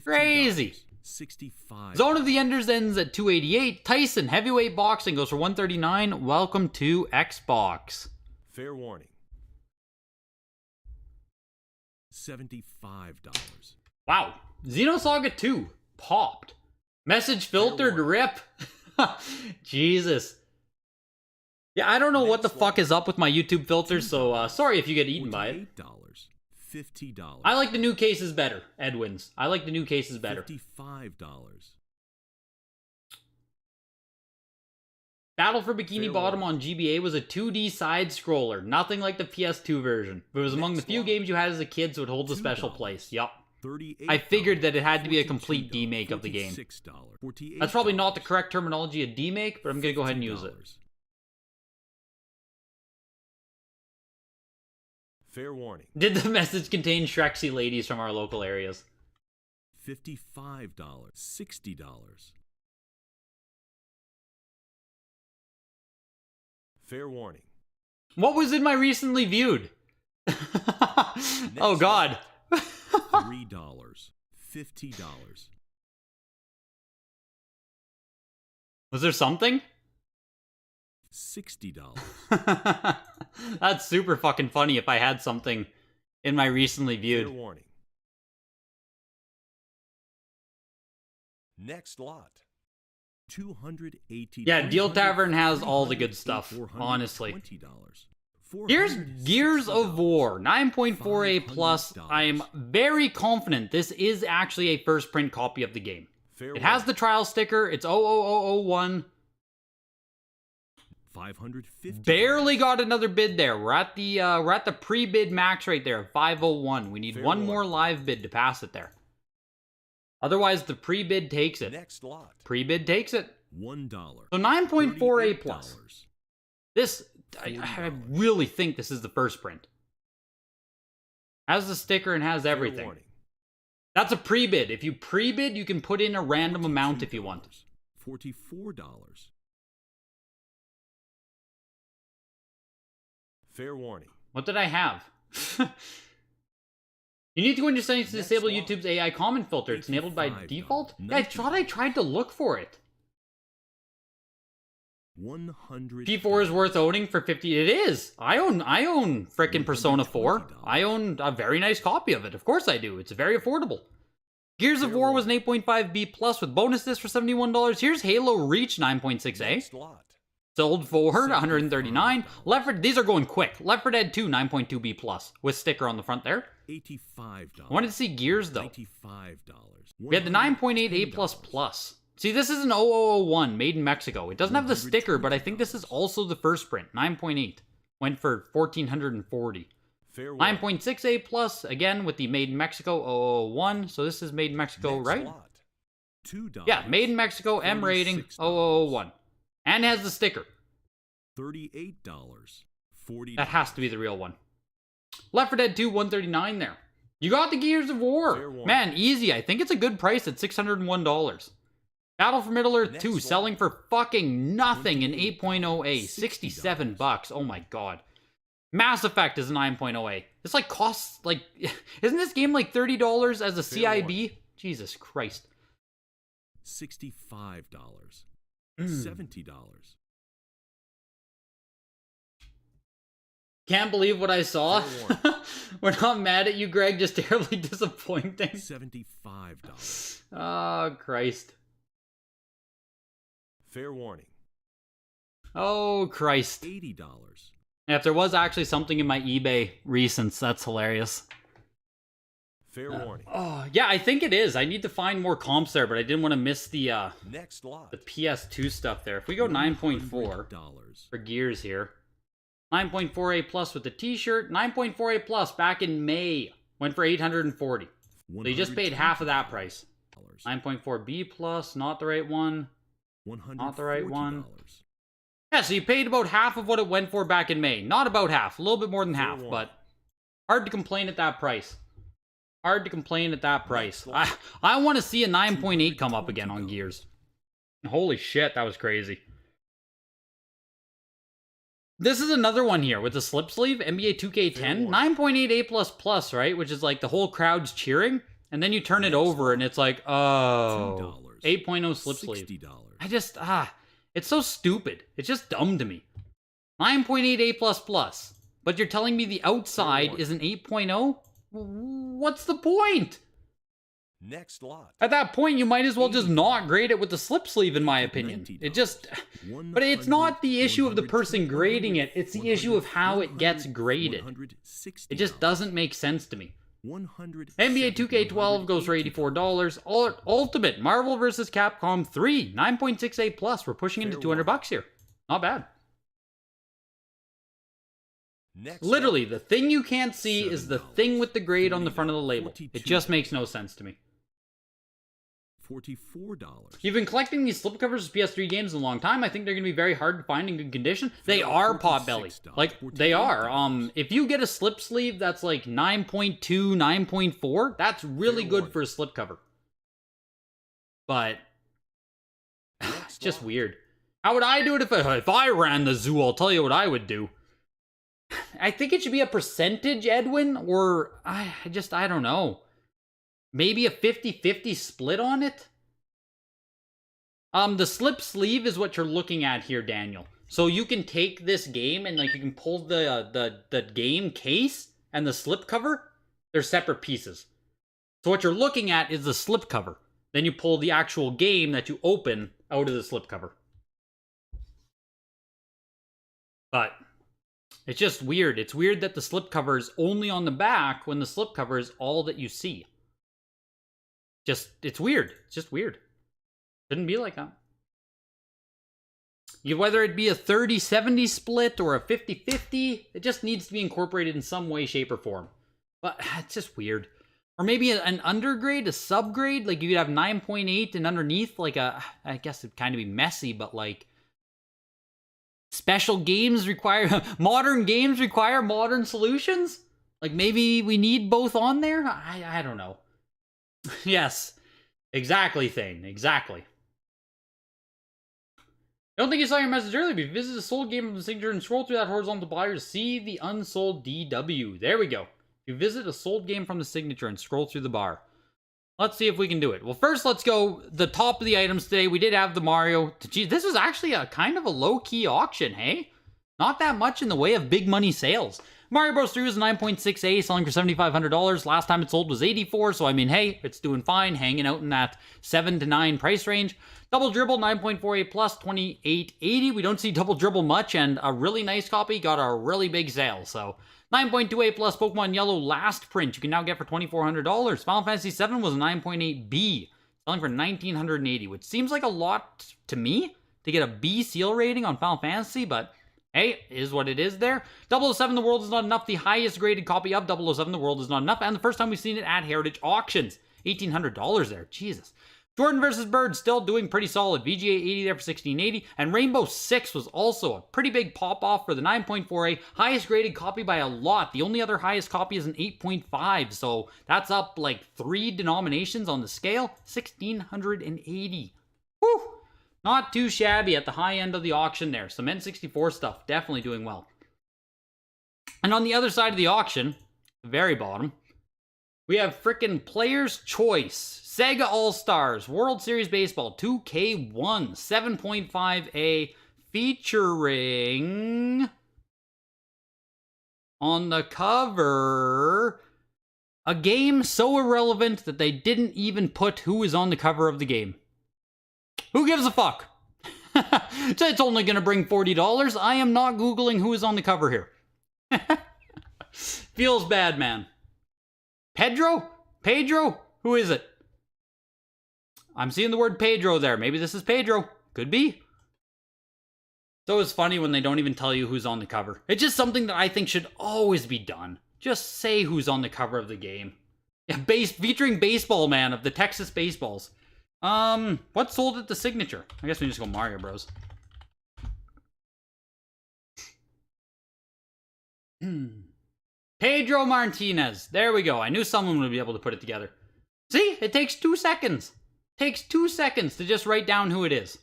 Crazy. $65. Zone of the Enders ends at $288. Tyson Heavyweight Boxing goes for $139. Welcome to Xbox. Fair warning. $75. Wow. Xenosaga 2 popped. Message filtered rip. Jesus. Yeah, I don't know what the fuck is up with my YouTube filters, so sorry if you get eaten by it. $50. I like the new cases better, Edwins. I like the new cases better. $55. Battle for Bikini Bottom on GBA was a 2D side-scroller, nothing like the PS2 version. It was among the few games you had as a kid, so it holds a special place. Yup. I figured that it had to be a complete demake of the game. That's probably not the correct terminology, a demake, but I'm gonna go ahead and use it. Fair warning. Did the message contain Shrexy ladies from our local areas? $55. $60. Fair warning. What was in my recently viewed? Oh God. $3. $50. Was there something? $60. That's super fucking funny if I had something in my recently viewed. Fair warning. Next lot. $280. Yeah, Deal Tavern has all the good stuff, honestly. Here's Gears of War, 9.4A+. I am very confident this is actually a first print copy of the game. It has the trial sticker, it's 00001. $550. Barely got another bid there. We're at the pre-bid max right there, 501. We need Fair one warning. more live bid to pass it there. Otherwise, the pre-bid takes it. Next lot. Pre-bid takes it. $1. So 9.4A $38. plus. This, I really think this is the first print. Has the sticker and has Fair everything. warning. That's a pre-bid. If you pre-bid, you can put in a random amount if you want. $44. Fair warning. What did I have? You need to go into your settings to Next disable lot. YouTube's AI comment filter. It's enabled by $85. default? Yeah, I thought I tried to look for it. 100. P4 is worth owning for 50. It is. I own frickin' Persona 4. I own a very nice copy of it. Of course I do. It's very affordable. Gears of War was an 8.5B plus with bonus disc for $71. Here's Halo Reach 9.6A. Next lot. Sold for $139. Left 4, these are going quick. Left 4 Dead 2 9.2B plus with sticker on the front there. $85. I wanted to see Gears though. $95. We had the 9.8A plus plus. See, this is an 0001 made in Mexico. It doesn't have the sticker, but I think this is also the first print. 9.8 went for $1,440. Fair warning. 9.6A plus again with the made in Mexico 001. So this is made in Mexico, Next right? lot. $2. Yeah, made in Mexico, M rating 001, and has the sticker. $38. $40. That has to be the real one. Left 4 Dead 2 139 there. You got the Gears of War. Fair warning. Man, easy. I think it's a good price at $601. Battle for Middle-earth Next 2 one. selling for fucking nothing in 8.0A. $60. $67. Oh my god. Mass Effect is a 9.0A. It's like costs like isn't this game like $30 as a Fair CIB? Jesus Christ. $65. $70. Can't believe what I saw. Fair We're not mad at you, Greg, just terribly disappointing. $75. Oh, Christ. Fair warning. Oh, Christ. $80. If there was actually something in my eBay recents, that's hilarious. Fair warning. Oh, yeah, I think it is. I need to find more comps there, but I didn't want to miss the Next lot. PS2 stuff there. If we go 9.4 $100. for Gears here. 9.4A plus with the t-shirt. 9.4A plus back in May. Went for $840. So you just paid half of that price. 9.4B plus, not the right one. Not the right one. Yeah, so you paid about half of what it went for back in May. Not about half, a little bit more than half, but hard to complain at that price. Hard to complain at that price. I want to see a 9.8 come up again on Gears. Holy shit, that was crazy. This is another one here with the slip sleeve, NBA 2K10. 9.8A plus plus, right? Which is like the whole crowd's cheering. And then you turn it over and it's like, oh, 8.0 slip sleeve. I just, it's so stupid. It's just dumb to me. 9.8A plus plus. But you're telling me the outside is an 8.0? What's the point? Next lot. At that point, you might as well just not grade it with the slip sleeve, in my opinion. It just... But it's not the issue of the person grading it. It's the issue of how it gets graded. It just doesn't make sense to me. NBA 2K12 goes for $84. Ultimate Marvel vs. Capcom 3, 9.6A plus. We're pushing into $200 here. Not bad. Literally, the thing you can't see is the thing with the grade on the front of the label. It just makes no sense to me. $44. You've been collecting these slipcovers of PS3 games in a long time. I think they're going to be very hard to find in good condition. They are Potbelly. Like, they are. If you get a slip sleeve that's like 9.2, 9.4, that's really good for a slipcover. But, it's just weird. How would I do it if I ran the zoo? I'll tell you what I would do. I think it should be a percentage, Edwin, or I don't know. Maybe a 50-50 split on it? The slip sleeve is what you're looking at here, Daniel. So you can take this game and like you can pull the game case and the slip cover. They're separate pieces. So what you're looking at is the slip cover. Then you pull the actual game that you open out of the slip cover. But it's just weird. It's weird that the slip cover is only on the back when the slip cover is all that you see. It's weird. It's just weird. Shouldn't be like that. Whether it be a 30-70 split or a 50-50, it just needs to be incorporated in some way, shape, or form. But it's just weird. Or maybe an undergrade, a subgrade, like you could have 9.8 and underneath, like I guess it'd kind of be messy, but like, special games require, modern games require modern solutions? Like maybe we need both on there? I don't know. Yes, exactly, Thane, exactly. I don't think you saw your message earlier, but if you visit a sold game of the signature and scroll through that horizontal bar, you'll see the unsold DW. There we go. You visit a sold game from the signature and scroll through the bar. Let's see if we can do it. Well, first, let's go the top of the items today. We did have the Mario. Geez, this was actually a kind of a low-key auction, hey? Not that much in the way of big money sales. Mario Bros. 3 was 9.6A, selling for $7,500. Last time it sold was $84, so I mean, hey, it's doing fine, hanging out in that 7 to 9 price range. Double Dribble, 9.48 plus, $28.80. We don't see Double Dribble much, and a really nice copy got a really big sale, so 9.28 plus Pokemon Yellow last print you can now get for $2,400. Final Fantasy VII was a 9.8B, selling for $1,980, which seems like a lot to me to get a B seal rating on Final Fantasy, but hey, is what it is there. 007 The World Is Not Enough, the highest graded copy of 007 The World Is Not Enough, and the first time we've seen it at Heritage Auctions. $1,800 there, Jesus. Jordan vs. Bird still doing pretty solid. VGA 80 there for $16.80. And Rainbow Six was also a pretty big pop-off for the 9.4A. Highest graded copy by a lot. The only other highest copy is an 8.5. So that's up like 3 denominations on the scale. $1,680. Whew! Not too shabby at the high end of the auction there. Some N64 stuff definitely doing well. And on the other side of the auction, the very bottom, we have frickin' Player's Choice. Sega All-Stars World Series Baseball 2K1 7.5A featuring on the cover a game so irrelevant that they didn't even put who is on the cover of the game. Who gives a fuck? It's only going to bring $40. I am not Googling who is on the cover here. Feels bad, man. Pedro? Who is it? I'm seeing the word Pedro there. Maybe this is Pedro. Could be. So it's funny when they don't even tell you who's on the cover. It's just something that I think should always be done. Just say who's on the cover of the game. Yeah, featuring Baseball Man of the Texas Baseballs. What sold at the signature? I guess we just go Mario Bros. Pedro Martinez. There we go. I knew someone would be able to put it together. See? It takes 2 seconds. Takes 2 seconds to just write down who it is.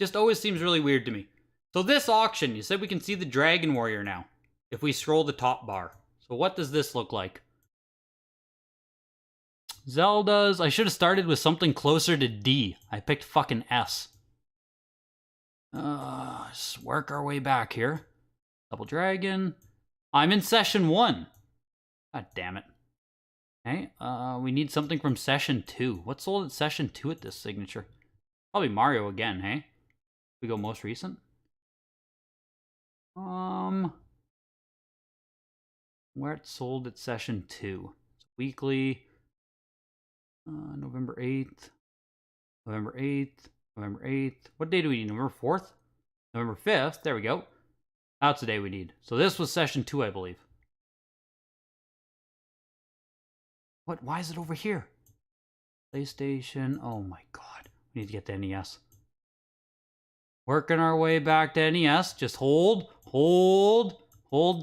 Just always seems really weird to me. So this auction, you said we can see the Dragon Warrior now. If we scroll the top bar. So what does this look like? Zelda's. I should have started with something closer to D. I picked fucking S. Just work our way back here. Double Dragon. I'm in session 1. God damn it. Okay, we need something from session 2. What sold at session 2 at this signature? Probably Mario again, hey? We go most recent. Where it sold at session 2? It's weekly. November 8th. November 8th. November 8th. What day do we need? November 4th? November 5th. There we go. That's the day we need. So this was session 2, I believe. What? Why is it over here? PlayStation. Oh my god. We need to get the NES. Working our way back to NES. Just hold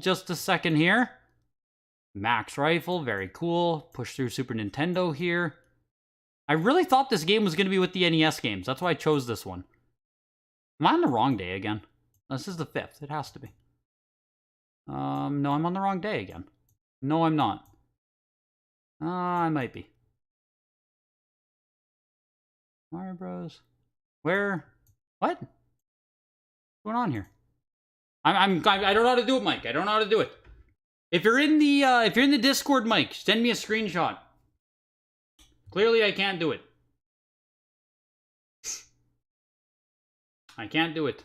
just a second here. Max Rifle. Very cool. Push through Super Nintendo here. I really thought this game was going to be with the NES games. That's why I chose this one. Am I on the wrong day again? This is the 5th. It has to be. No, I'm on the wrong day again. No, I'm not. I might be. Mario Bros. Where? What? What's going on here? I don't know how to do it, Mike. I don't know how to do it. If you're in the Discord, Mike, send me a screenshot. Clearly, I can't do it. I can't do it.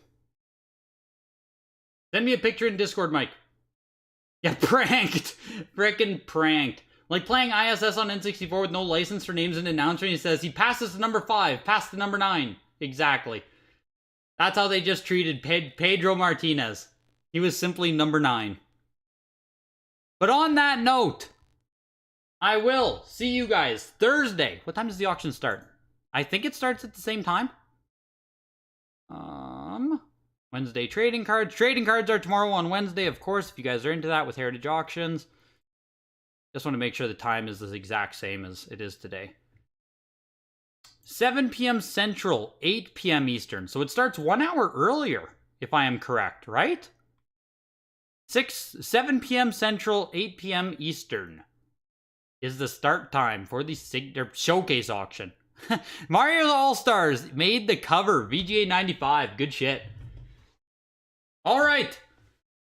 Send me a picture in Discord, Mike. Yeah, pranked. Frickin' pranked. Like playing ISS on N64 with no license for names and announcement. He says he passes to number 5, past to number 9. Exactly. That's how they just treated Pedro Martinez. He was simply number 9. But on that note, I will see you guys Thursday. What time does the auction start? I think it starts at the same time. Wednesday trading cards. Trading cards are tomorrow on Wednesday, of course, if you guys are into that with Heritage Auctions. Just want to make sure the time is the exact same as it is today. 7 p.m. Central, 8 p.m. Eastern. So it starts 1 hour earlier, if I am correct, right? 7 p.m. Central, 8 p.m. Eastern is the start time for the showcase auction. Mario All-Stars made the cover. VGA 95. Good shit. All right.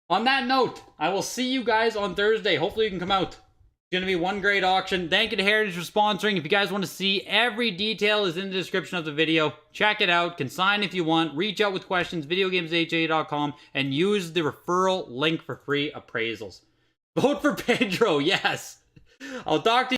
On that note, I will see you guys on Thursday. Hopefully you can come out. It's going to be one great auction. Thank you to Heritage for sponsoring. If you guys want to see, every detail is in the description of the video. Check it out. Consign if you want. Reach out with questions. VideoGamesHA.com. And use the referral link for free appraisals. Vote for Pedro. Yes. I'll talk to you.